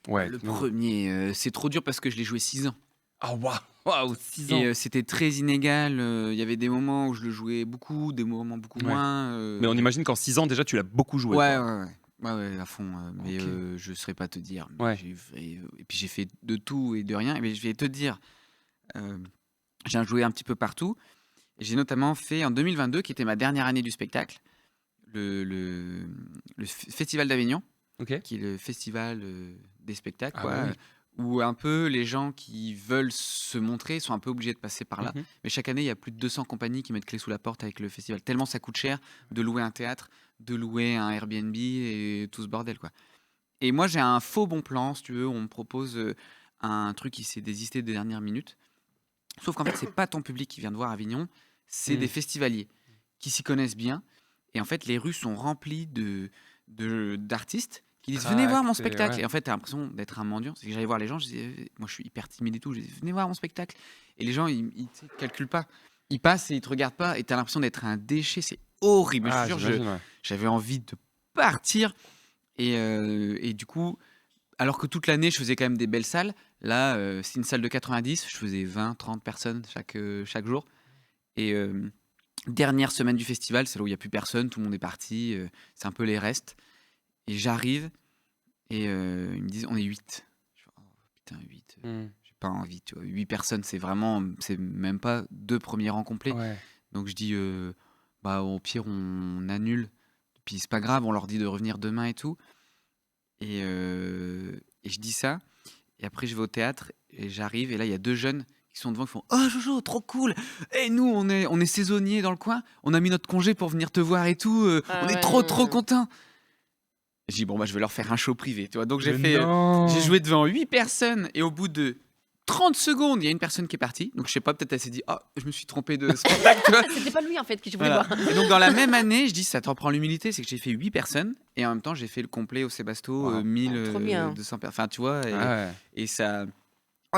[SPEAKER 3] Ouais.
[SPEAKER 2] Le
[SPEAKER 3] non.
[SPEAKER 2] premier, c'est trop dur parce que je l'ai joué 6 ans.
[SPEAKER 3] Ah waouh, 6 ans.
[SPEAKER 2] Et c'était très inégal. Il y avait des moments où je le jouais beaucoup, des moments beaucoup
[SPEAKER 3] Ouais.
[SPEAKER 2] moins.
[SPEAKER 3] Mais on imagine qu'en 6 ans déjà tu l'as beaucoup joué.
[SPEAKER 2] Ouais,
[SPEAKER 3] quoi.
[SPEAKER 2] ouais, à fond. Mais
[SPEAKER 3] Ok.
[SPEAKER 2] je ne saurais pas te dire. Mais
[SPEAKER 3] Ouais.
[SPEAKER 2] et puis j'ai fait de tout et de rien. Mais je vais te dire, j'ai joué un petit peu partout. J'ai notamment fait en 2022, qui était ma dernière année du spectacle, le Festival d'Avignon,
[SPEAKER 3] Ok.
[SPEAKER 2] qui est le festival des spectacles,
[SPEAKER 3] Ah
[SPEAKER 2] quoi,
[SPEAKER 3] bah oui.
[SPEAKER 2] où un peu les gens qui veulent se montrer sont un peu obligés de passer par là.
[SPEAKER 3] Mhm.
[SPEAKER 2] Mais chaque année, il y a plus de 200 compagnies qui mettent clé sous la porte avec le festival. Tellement ça coûte cher de louer un théâtre, de louer un Airbnb et tout ce bordel, quoi. Et moi, j'ai un faux bon plan, si tu veux. On me propose un truc qui s'est désisté de dernière minute. Sauf qu'en fait, c'est pas ton public qui vient de voir Avignon, c'est
[SPEAKER 3] Mm.
[SPEAKER 2] des festivaliers qui s'y connaissent bien. Et en fait, les rues sont remplies d'artistes qui disent venez voir mon
[SPEAKER 3] Tracté,
[SPEAKER 2] spectacle.
[SPEAKER 3] ouais.
[SPEAKER 2] Et en fait, t'as l'impression d'être un mendiant. C'est que j'allais voir les gens, je disais, moi je suis hyper timide et tout, je disais venez voir mon spectacle. Et les gens, ils tu sais, calculent pas. Ils passent et ils te regardent pas et t'as l'impression d'être un déchet. C'est horrible. Je te jure,
[SPEAKER 3] j'imagine, ouais.
[SPEAKER 2] j'avais envie de partir. Et du coup, alors que toute l'année, je faisais quand même des belles salles, là, c'est une salle de 90, je faisais 20, 30 personnes chaque jour. Et dernière semaine du festival, c'est là où il n'y a plus personne, tout le monde est parti, c'est un peu les restes. Et j'arrive, et ils me disent, on est 8. Je fais, oh putain, 8, j'ai pas envie, tu vois. 8 personnes, c'est même pas 2 premiers rangs complets.
[SPEAKER 3] Ouais.
[SPEAKER 2] Donc je dis, bah au pire, on annule. Puis c'est pas grave, on leur dit de revenir demain et tout. Et je dis ça. Et après, je vais au théâtre et j'arrive. Et là, il y a 2 jeunes qui sont devant qui font oh Jojo, trop cool. Et nous, on est saisonniers dans le coin. On a mis notre congé pour venir te voir et tout. On est trop contents. Je dis bon, bah, je vais leur faire un show privé. Tu vois. Donc j'ai joué devant 8 personnes. Et au bout de 30 secondes, il y a une personne qui est partie. Donc je sais pas, peut-être elle s'est dit oh, je me suis trompé de spectacle. Tu vois.
[SPEAKER 1] C'était pas lui en fait que je voulais
[SPEAKER 2] Voilà.
[SPEAKER 1] voir.
[SPEAKER 2] Et donc dans la même année, je dis ça t'en prend l'humilité, c'est que j'ai fait 8 personnes et en même temps j'ai fait le complet au Sébasto, 1200 personnes. Enfin tu vois, et ça,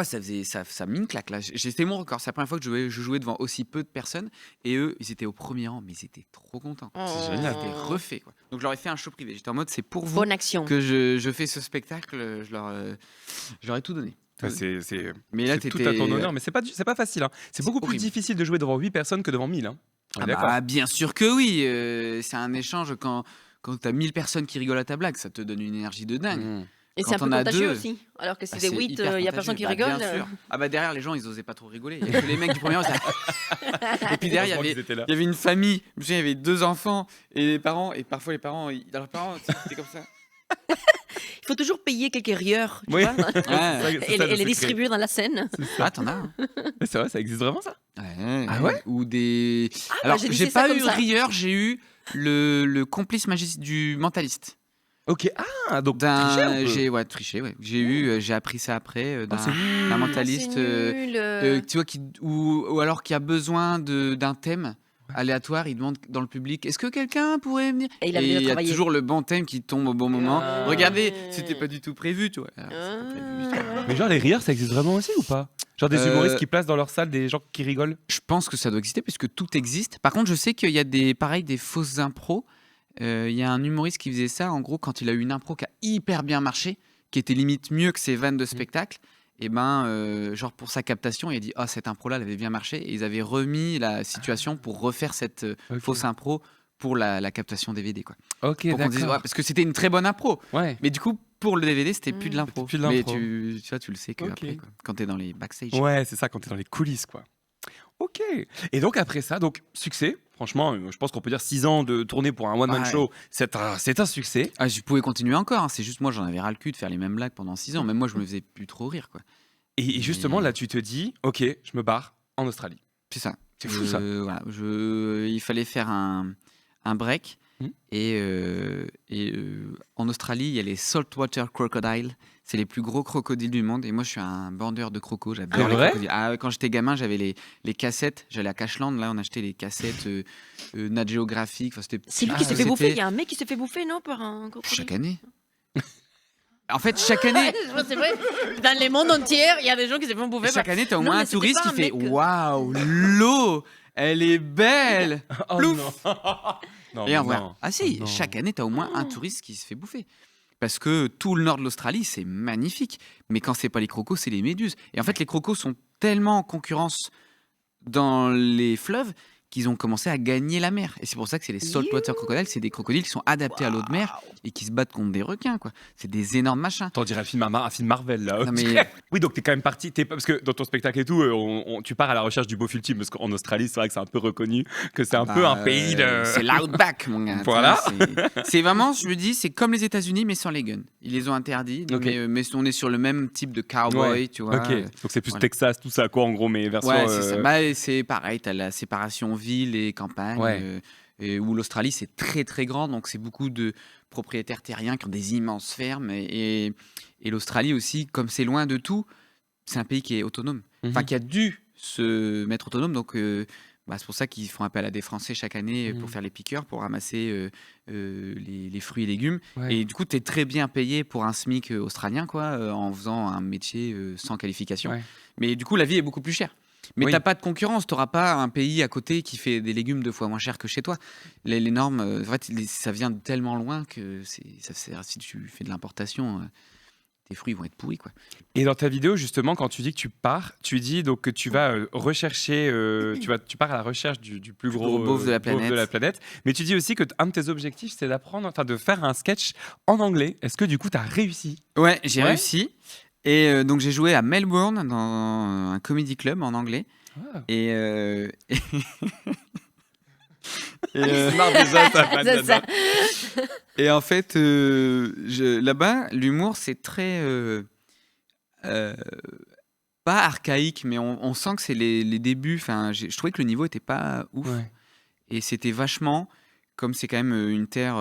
[SPEAKER 2] ça faisait ça mis une claque là. C'était mon record. C'est la première fois que je jouais devant aussi peu de personnes et eux ils étaient au premier rang, mais ils étaient trop contents.
[SPEAKER 3] C'est génial.
[SPEAKER 2] C'était refait quoi. Donc je leur ai fait un show privé. J'étais en mode c'est pour vous
[SPEAKER 1] Bonne action.
[SPEAKER 2] que je fais ce spectacle. Je leur ai tout donné. Mais là,
[SPEAKER 3] c'est tout à ton honneur, mais c'est pas facile. Hein. C'est beaucoup plus difficile de jouer devant 8 personnes que devant 1000. Hein. On est d'accord.
[SPEAKER 2] Bien sûr que oui. C'est un échange quand tu as 1000 personnes qui rigolent à ta blague, ça te donne une énergie de dingue.
[SPEAKER 1] Et c'est un peu contagieux aussi. Alors que si c'est 8, il n'y a personne qui rigole.
[SPEAKER 2] Bien sûr. Derrière, les gens, ils osaient pas trop rigoler. Il y a que les mecs du premier rang. Et puis derrière, il y avait une famille. Je me souviens, il y avait 2 enfants et les parents. Et parfois, les parents, leurs parents, c'était comme ça.
[SPEAKER 1] Il faut toujours payer quelques rieurs, tu
[SPEAKER 3] Oui.
[SPEAKER 1] vois,
[SPEAKER 3] et
[SPEAKER 1] les distribuer dans la scène.
[SPEAKER 2] Ah, t'en as un.
[SPEAKER 3] C'est vrai, ça existe vraiment ça.
[SPEAKER 2] Ah ouais. Ou des. Alors, j'ai pas eu rieur, j'ai eu le complice du mentaliste.
[SPEAKER 3] Ok, donc
[SPEAKER 2] triché, ouais. J'ai appris ça après d'un mentaliste, tu vois, ou alors qui a besoin d'un thème aléatoire, il demande dans le public est-ce que quelqu'un pourrait venir et il y a toujours le bon thème qui tombe au bon moment. Regardez, c'était pas du tout prévu, tu vois.
[SPEAKER 3] Mais genre les rires, ça existe vraiment aussi ou pas? Genre des humoristes qui placent dans leur salle des gens qui rigolent?
[SPEAKER 2] Je pense que ça doit exister puisque tout existe. Par contre, je sais qu'il y a des fausses impros. Il y a un humoriste qui faisait ça, en gros, quand il a eu une impro qui a hyper bien marché, qui était limite mieux que ses vannes de spectacle, et genre pour sa captation, il a dit « Ah, cette impro-là, elle avait bien marché », et ils avaient remis la situation pour refaire cette fausse impro pour la captation DVD, quoi.
[SPEAKER 3] Ok,
[SPEAKER 2] pour qu'on dise, parce que c'était une très bonne impro, mais du coup, pour le DVD, c'était plus de l'impro. Mais tu vois, tu le sais qu'après, quoi, quand t'es dans les backstage.
[SPEAKER 3] Ouais, c'est ça, quand t'es dans les coulisses, quoi. Ok. Et donc après ça, succès. Franchement, je pense qu'on peut dire 6 ans de tournée pour un one-man show, c'est un succès.
[SPEAKER 2] Ah, je pouvais continuer encore. Hein. C'est juste moi, j'en avais ras le cul de faire les mêmes blagues pendant 6 ans. Même moi, je me faisais plus trop rire, quoi.
[SPEAKER 3] Et justement, là, tu te dis, ok, je me barre en Australie.
[SPEAKER 2] C'est ça.
[SPEAKER 3] C'est fou ça.
[SPEAKER 2] Voilà, il fallait faire un break. Et en Australie, il y a les saltwater crocodiles. C'est les plus gros crocodiles du monde. Et moi, je suis un bandeur de crocos. J'adore les crocodiles. Quand j'étais gamin, j'avais les cassettes. J'allais à Cashland. Là, on achetait les cassettes Nat Geographic. Enfin,
[SPEAKER 1] c'est lui qui s'est fait bouffer. Il y a un mec qui s'est fait bouffer, non, par un crocodile.
[SPEAKER 2] Chaque année. En fait, chaque année.
[SPEAKER 1] C'est vrai. Dans le monde entier, il y a des gens qui se font bouffer.
[SPEAKER 2] Chaque année, tu as au moins un touriste qui fait waouh, l'eau, elle est belle. Plouf. Chaque année, tu as au moins un touriste qui se fait bouffer. Parce que tout le nord de l'Australie, c'est magnifique. Mais quand c'est pas les crocos, c'est les méduses. Et en fait, les crocos sont tellement en concurrence dans les fleuves qu'ils ont commencé à gagner la mer. Et c'est pour ça que c'est les saltwater crocodiles. C'est des crocodiles qui sont adaptés à l'eau de mer et qui se battent contre des requins, quoi. C'est des énormes machins.
[SPEAKER 3] T'en dirais un film Marvel, là.
[SPEAKER 2] Non, mais...
[SPEAKER 3] Oui, donc t'es quand même parti. Parce que dans ton spectacle et tout, tu pars à la recherche du beauf ultime. Parce qu'en Australie, c'est vrai que c'est un peu reconnu que c'est un peu un pays de.
[SPEAKER 2] C'est l'outback, mon gars.
[SPEAKER 3] Voilà.
[SPEAKER 2] C'est vraiment, je me dis, c'est comme les États-Unis, mais sans les guns. Ils les ont interdits. Mais on est sur le même type de cowboy, tu vois.
[SPEAKER 3] Ok. Donc c'est plus Texas, tout ça, quoi, en gros, mais version.
[SPEAKER 2] Ouais, c'est ça. C'est pareil. T'as la séparation ville et campagne. Où l'Australie c'est très très grand, donc c'est beaucoup de propriétaires terriens qui ont des immenses fermes et l'Australie aussi, comme c'est loin de tout, c'est un pays qui est autonome, enfin qui a dû se mettre autonome, donc c'est pour ça qu'ils font appel à des Français chaque année pour faire les piqueurs, pour ramasser les fruits et légumes.
[SPEAKER 3] Ouais.
[SPEAKER 2] Et du coup, tu es très bien payé pour un SMIC australien, quoi, en faisant un métier sans qualification.
[SPEAKER 3] Ouais.
[SPEAKER 2] Mais du coup, la vie est beaucoup plus chère. Mais
[SPEAKER 3] Oui.
[SPEAKER 2] t'as pas de concurrence, t'auras pas un pays à côté qui fait des légumes 2 fois moins cher que chez toi. Les normes, en fait, ça vient de tellement loin que si tu fais de l'importation, tes fruits vont être pourris, quoi.
[SPEAKER 3] Et dans ta vidéo, justement, quand tu dis que tu pars, tu dis donc que tu vas rechercher, tu pars à la recherche du plus gros
[SPEAKER 2] beauf de la
[SPEAKER 3] beauf de la planète. Mais tu dis aussi que un de tes objectifs, c'est de faire un sketch en anglais. Est-ce que du coup, tu as réussi?
[SPEAKER 2] Ouais, j'ai réussi. Et donc j'ai joué à Melbourne dans un comedy club en anglais.
[SPEAKER 3] Ah.
[SPEAKER 2] Et
[SPEAKER 3] C'est marre déjà, ça va,
[SPEAKER 1] C'est ça.
[SPEAKER 2] Et en fait, là-bas, l'humour, c'est très pas archaïque, mais on sent que c'est les débuts. Enfin, je trouvais que le niveau était pas ouf.
[SPEAKER 3] Ouais.
[SPEAKER 2] Et c'était vachement, comme c'est quand même une terre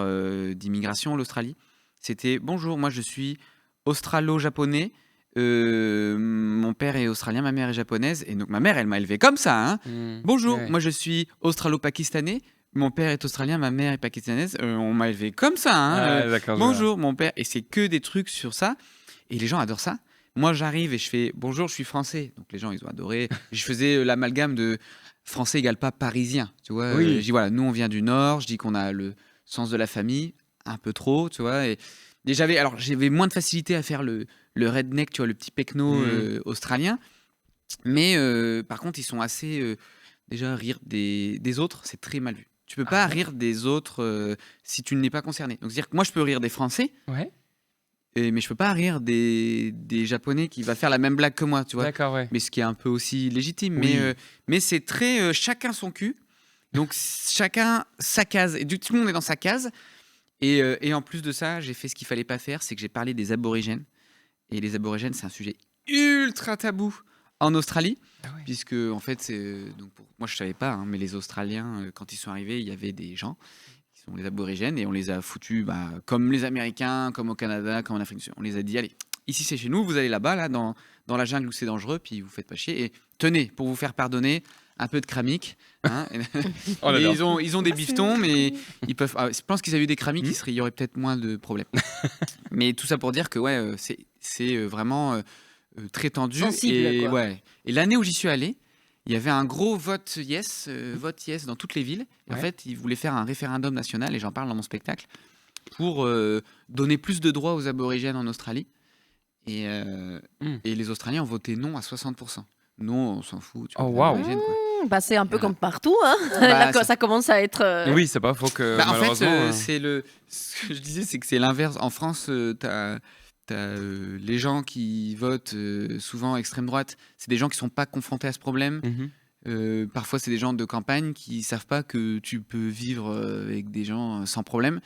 [SPEAKER 2] d'immigration, l'Australie. C'était bonjour, moi je suis australo-japonais. Mon père est australien, ma mère est japonaise, et donc ma mère, elle m'a élevé comme ça. Hein. Bonjour, moi je suis australo-pakistanais. Mon père est australien, ma mère est pakistanaise. On m'a élevé comme ça. Hein.
[SPEAKER 3] D'accord,
[SPEAKER 2] bonjour, mon père. Et c'est que des trucs sur ça. Et les gens adorent ça. Moi, j'arrive et je fais bonjour, je suis français. Donc les gens, ils ont adoré. Je faisais l'amalgame de français égale pas parisien. Tu vois.
[SPEAKER 3] Oui.
[SPEAKER 2] Je dis voilà, nous on vient du Nord. Je dis qu'on a le sens de la famille, un peu trop, tu vois. Et j'avais moins de facilité à faire le redneck, tu vois, le petit pecno australien. Mais par contre, ils sont assez déjà rire des autres, c'est très mal vu. Tu peux pas rire des autres si tu n'es pas concerné. Donc c'est-à-dire que moi, je peux rire des Français.
[SPEAKER 3] Ouais.
[SPEAKER 2] Mais je peux pas rire des Japonais qui va faire la même blague que moi, tu vois.
[SPEAKER 3] D'accord, ouais.
[SPEAKER 2] Mais ce qui est un peu aussi légitime.
[SPEAKER 3] Oui.
[SPEAKER 2] Mais c'est très chacun son cul. Donc chacun sa case. Et tout le monde est dans sa case. Et en plus de ça, j'ai fait ce qu'il fallait pas faire, c'est que j'ai parlé des aborigènes. Et les aborigènes, c'est un sujet ultra tabou en Australie, puisque en fait, moi je savais pas, hein, mais les Australiens, quand ils sont arrivés, il y avait des gens qui sont les aborigènes et on les a foutus, comme les Américains, comme au Canada, comme en Afrique du Sud. On les a dit, allez, ici c'est chez nous, vous allez là-bas, là, dans la jungle où c'est dangereux, puis vous faites pas chier. Et tenez, pour vous faire pardonner, un peu de cramique. Hein.
[SPEAKER 3] Oh là
[SPEAKER 2] Et
[SPEAKER 3] là.
[SPEAKER 2] ils ont des bifetons, mais ils peuvent. Je pense qu'ils avaient eu des cramiques, il y aurait peut-être moins de problèmes. Mais tout ça pour dire que c'est vraiment très tendu.
[SPEAKER 1] Sensible, quoi.
[SPEAKER 2] Et l'année où j'y suis allé, il y avait un gros vote yes dans toutes les villes. Et en
[SPEAKER 3] Ouais.
[SPEAKER 2] fait, ils voulaient faire un référendum national, et j'en parle dans mon spectacle, pour donner plus de droits aux aborigènes en Australie. Et les Australiens ont voté non à 60%. Non, on s'en fout. Tu vois,
[SPEAKER 3] Oh,
[SPEAKER 2] les
[SPEAKER 3] waouh.
[SPEAKER 2] aborigènes, quoi.
[SPEAKER 1] C'est un peu comme partout. Hein.
[SPEAKER 2] Bah,
[SPEAKER 1] Là, ça commence à être.
[SPEAKER 3] Oui, c'est pas faux que
[SPEAKER 2] En fait,
[SPEAKER 3] malheureusement.
[SPEAKER 2] ce que je disais, c'est que c'est l'inverse. En France, t'as les gens qui votent souvent extrême droite, c'est des gens qui sont pas confrontés à ce problème. Parfois, c'est des gens de campagne qui savent pas que tu peux vivre avec des gens sans problème.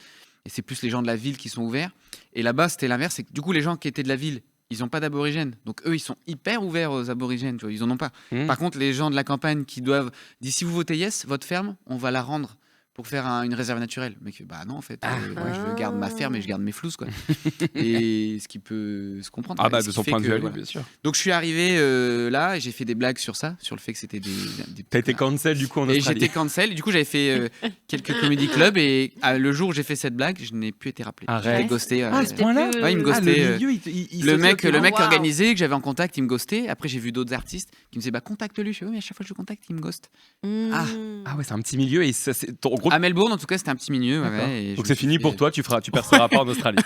[SPEAKER 2] Et c'est plus les gens de la ville qui sont ouverts. Et là-bas, c'était l'inverse. C'est que du coup, les gens qui étaient de la ville, ils n'ont pas d'aborigènes. Donc eux, ils sont hyper ouverts aux aborigènes. Tu vois, ils en ont pas. Par contre, les gens de la campagne qui doivent dire si vous votez yes, votre ferme, on va la rendre pour faire une réserve naturelle. Mais non, en fait, moi, je garde ma ferme et je garde mes flousses, quoi. Et ce qui peut se comprendre.
[SPEAKER 3] Ah
[SPEAKER 2] Ce
[SPEAKER 3] de
[SPEAKER 2] qui
[SPEAKER 3] son
[SPEAKER 2] fait
[SPEAKER 3] point de
[SPEAKER 2] que,
[SPEAKER 3] vue,
[SPEAKER 2] voilà.
[SPEAKER 3] bien sûr.
[SPEAKER 2] Donc je suis arrivé là et j'ai fait des blagues sur ça, sur le fait que c'était des
[SPEAKER 3] T'as été cancel du coup en
[SPEAKER 2] et
[SPEAKER 3] Australie.
[SPEAKER 2] j'étais cancel. Du coup, j'avais fait quelques comedy clubs et le jour où j'ai fait cette blague, je n'ai plus été rappelé.
[SPEAKER 3] Arrête.
[SPEAKER 2] J'étais ghosté.
[SPEAKER 3] Ah, à ce point-là
[SPEAKER 2] Ouais, il me
[SPEAKER 3] Ah,
[SPEAKER 2] ghostait.
[SPEAKER 3] le milieu, il
[SPEAKER 2] le
[SPEAKER 3] se
[SPEAKER 2] mec,
[SPEAKER 3] fait-
[SPEAKER 2] le mec
[SPEAKER 1] Waouh.
[SPEAKER 2] organisé que j'avais en contact, il me ghostait. Après, j'ai vu d'autres artistes qui me disaient contacte-lui. Je fais oui, mais à chaque fois que je le contacte, il me ghoste.
[SPEAKER 3] Ah ouais, c'est un petit milieu et ça, c'est en gros.
[SPEAKER 2] À Melbourne, en tout cas, c'était un petit milieu.
[SPEAKER 3] D'accord.
[SPEAKER 2] Et
[SPEAKER 3] Donc
[SPEAKER 2] je
[SPEAKER 3] c'est
[SPEAKER 2] me suis
[SPEAKER 3] fini
[SPEAKER 2] fait-
[SPEAKER 3] pour toi, tu perceras pas en Australie.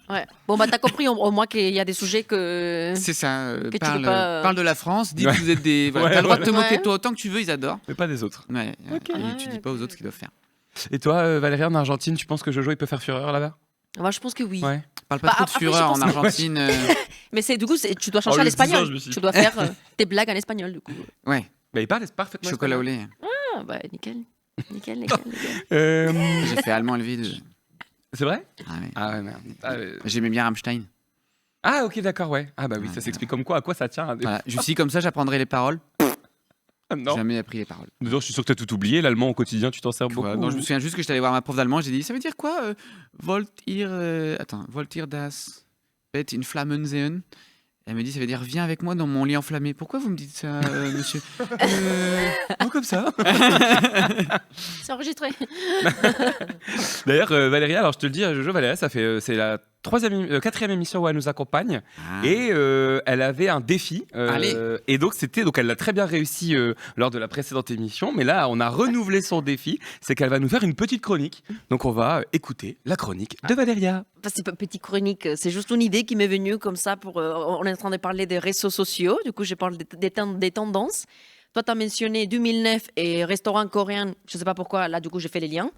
[SPEAKER 1] Ouais. Bon, t'as compris au moins qu'il y a des sujets que.
[SPEAKER 2] C'est ça.
[SPEAKER 1] Que tu
[SPEAKER 2] Parle,
[SPEAKER 1] peux pas,
[SPEAKER 2] parle de la France. Dis
[SPEAKER 3] Ouais.
[SPEAKER 2] que vous êtes des. Voilà,
[SPEAKER 3] Ouais,
[SPEAKER 2] t'as le droit de te
[SPEAKER 1] voilà.
[SPEAKER 2] moquer de
[SPEAKER 1] Ouais.
[SPEAKER 2] toi autant que tu veux, ils adorent.
[SPEAKER 3] Mais pas des autres.
[SPEAKER 2] Ouais.
[SPEAKER 3] Ok.
[SPEAKER 2] Et tu dis pas aux autres ce qu'ils doivent faire.
[SPEAKER 3] Et toi, Valérie, en Argentine, tu penses que Jojo il peut faire fureur là-bas?
[SPEAKER 1] Moi, je pense que oui.
[SPEAKER 3] Ouais.
[SPEAKER 2] Parle pas
[SPEAKER 1] Bah,
[SPEAKER 2] trop de
[SPEAKER 1] après,
[SPEAKER 2] fureur
[SPEAKER 1] je
[SPEAKER 2] en
[SPEAKER 1] pense-
[SPEAKER 2] Argentine.
[SPEAKER 1] Mais du coup, tu dois
[SPEAKER 3] En
[SPEAKER 1] changer à
[SPEAKER 3] le disant,
[SPEAKER 1] l'espagnol.
[SPEAKER 3] je me suis dit.
[SPEAKER 1] Tu dois faire tes blagues en espagnol, du coup.
[SPEAKER 2] Ouais.
[SPEAKER 3] Bah, il parle parfaitement
[SPEAKER 2] Chocolat au
[SPEAKER 3] espagnol.
[SPEAKER 2] lait.
[SPEAKER 1] Ah, bah, nickel. Nickel.
[SPEAKER 2] J'ai fait allemand élevé.
[SPEAKER 3] C'est vrai?
[SPEAKER 2] Ah ouais.
[SPEAKER 3] Ah ouais, merde.
[SPEAKER 2] J'aimais bien Rammstein.
[SPEAKER 3] Ah ok, d'accord, ouais. Ah bah oui,
[SPEAKER 2] Ouais,
[SPEAKER 3] ça s'explique comme quoi, à quoi ça tient.
[SPEAKER 2] Voilà. Je suis comme ça, j'apprendrai les paroles.
[SPEAKER 3] Non.
[SPEAKER 2] Jamais appris les paroles.
[SPEAKER 3] D'ailleurs, je suis sûr que t'as tout oublié. L'allemand au quotidien, tu t'en sers beaucoup.
[SPEAKER 2] Voilà. Non, je me souviens juste que j'étais allé voir ma prof d'allemand. J'ai dit, ça veut dire quoi Wollt ihr das Bett in Flammen sehen? Elle me dit, ça veut dire, viens avec moi dans mon lit enflammé. Pourquoi vous me dites ça, monsieur
[SPEAKER 3] Oh, comme ça.
[SPEAKER 1] C'est enregistré.
[SPEAKER 3] D'ailleurs, Valérie, alors je te le dis, Jojo, Valérie, c'est la quatrième émission où elle nous accompagne et elle avait un défi et donc elle l'a très bien réussi lors de la précédente émission, mais là on a renouvelé son défi, c'est qu'elle va nous faire une petite chronique. Donc on va écouter la chronique de Valéria.
[SPEAKER 1] C'est pas petite chronique, c'est juste une idée qui m'est venue comme ça pour on est en train de parler des réseaux sociaux, du coup je parle des tendances. Toi, tu as mentionné 2009 et restaurant coréen, je ne sais pas pourquoi, là, du coup, j'ai fait les liens.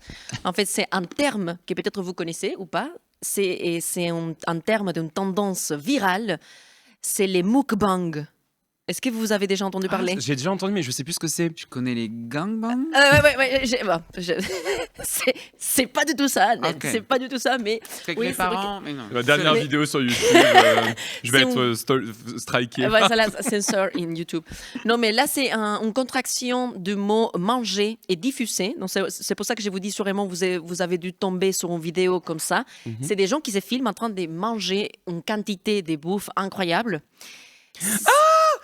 [SPEAKER 1] En fait, c'est un terme que peut-être vous connaissez ou pas. C'est un terme d'une tendance virale. C'est les mukbang. Est-ce que vous avez déjà entendu parler?
[SPEAKER 3] J'ai déjà entendu, mais je ne sais plus ce que c'est.
[SPEAKER 2] Je connais les gangbangs.
[SPEAKER 1] Ouais. C'est pas du tout ça.
[SPEAKER 2] Okay.
[SPEAKER 1] C'est pas du tout ça, mais.
[SPEAKER 2] Avec mes parents, mais non.
[SPEAKER 3] La dernière vidéo sur YouTube, je vais être striké.
[SPEAKER 1] Ouais, ça, là, censor in YouTube. Non, mais là, c'est une contraction du mot manger et diffuser. Donc, c'est pour ça que je vous dis sûrement, vous avez dû tomber sur une vidéo comme ça. C'est des gens qui se filment en train de manger une quantité de bouffe incroyable.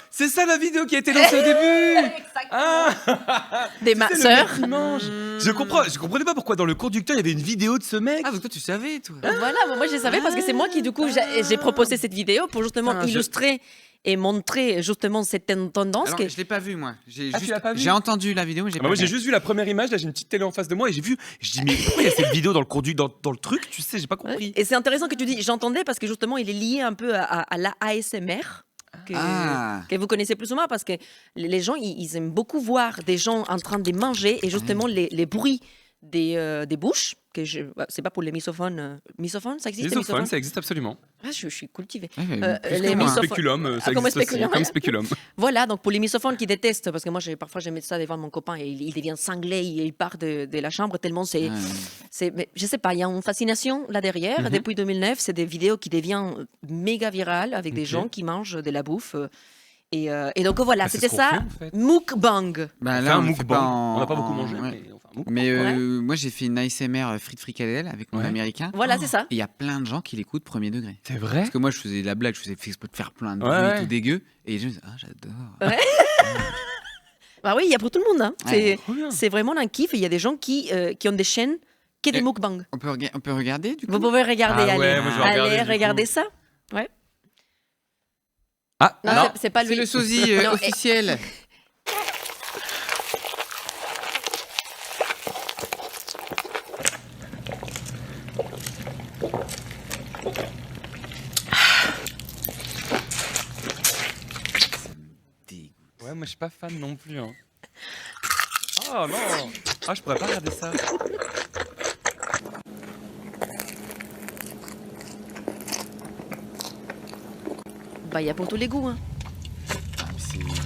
[SPEAKER 3] C'est ça la vidéo qui a été lancée au début.
[SPEAKER 1] Des masseurs.
[SPEAKER 3] Je comprenais pas pourquoi dans le conducteur il y avait une vidéo de ce mec.
[SPEAKER 2] Ah, donc toi tu savais, toi.
[SPEAKER 1] Voilà, moi je savais parce que c'est moi qui du coup j'ai proposé cette vidéo pour justement illustrer et montrer justement cette tendance.
[SPEAKER 2] Alors, je l'ai pas vu moi.
[SPEAKER 3] Tu l'as pas vu?
[SPEAKER 2] J'ai entendu la vidéo, mais j'ai pas
[SPEAKER 3] moi
[SPEAKER 2] vu.
[SPEAKER 3] j'ai juste vu la première image. Là j'ai une petite télé en face de moi et j'ai vu. Je dis mais pourquoi il y a cette vidéo dans le conducteur, dans le truc? Tu sais, j'ai pas compris.
[SPEAKER 1] Et c'est intéressant que tu dis. J'entendais parce que justement il est lié un peu à la ASMR. Que vous connaissez plus ou moins parce que les gens ils aiment beaucoup voir des gens en train de manger et justement les bruits des bouches que c'est pas pour les misophones. Misophones, ça existe?
[SPEAKER 3] Misophones, ça existe absolument.
[SPEAKER 1] Ah, je suis cultivée.
[SPEAKER 3] Les spéculum, ça existe aussi, comme spéculum.
[SPEAKER 1] Voilà, donc pour les misophones qui détestent, parce que moi parfois j'aimais ça devant mon copain et il devient cinglé, il part de la chambre tellement c'est, mais je sais pas, il y a une fascination là derrière. Depuis 2009, c'est des vidéos qui deviennent méga virales avec des gens qui mangent de la bouffe. Et donc voilà, c'était ça,
[SPEAKER 3] en fait.
[SPEAKER 1] Mukbang.
[SPEAKER 2] Bah là,
[SPEAKER 3] on n'a pas beaucoup mangé, mais enfin, mukbang.
[SPEAKER 2] Mais moi j'ai fait une ASMR frites fricadelle avec mon américain.
[SPEAKER 1] Voilà, c'est ça.
[SPEAKER 2] Et il y a plein de gens qui l'écoutent premier degré.
[SPEAKER 3] C'est vrai?
[SPEAKER 2] Parce que moi je faisais la blague, je faisais exprès de faire plein de bruit tout dégueu. Et les gens disaient, j'adore.
[SPEAKER 1] Ouais. Bah oui, il y a pour tout le monde. Hein. C'est vraiment un kiff. Il y a des gens qui ont des chaînes qui ont des mukbang.
[SPEAKER 2] On peut regarder du coup.
[SPEAKER 1] Vous pouvez regarder, allez regarder ça. Ouais.
[SPEAKER 3] Ah,
[SPEAKER 1] non. C'est pas lui.
[SPEAKER 2] C'est le sosie officiel.
[SPEAKER 3] Ouais, moi je suis pas fan non plus. Hein. Oh non. Ah, je pourrais pas regarder ça.
[SPEAKER 1] Bah, il y a pour tous les goûts. Hein.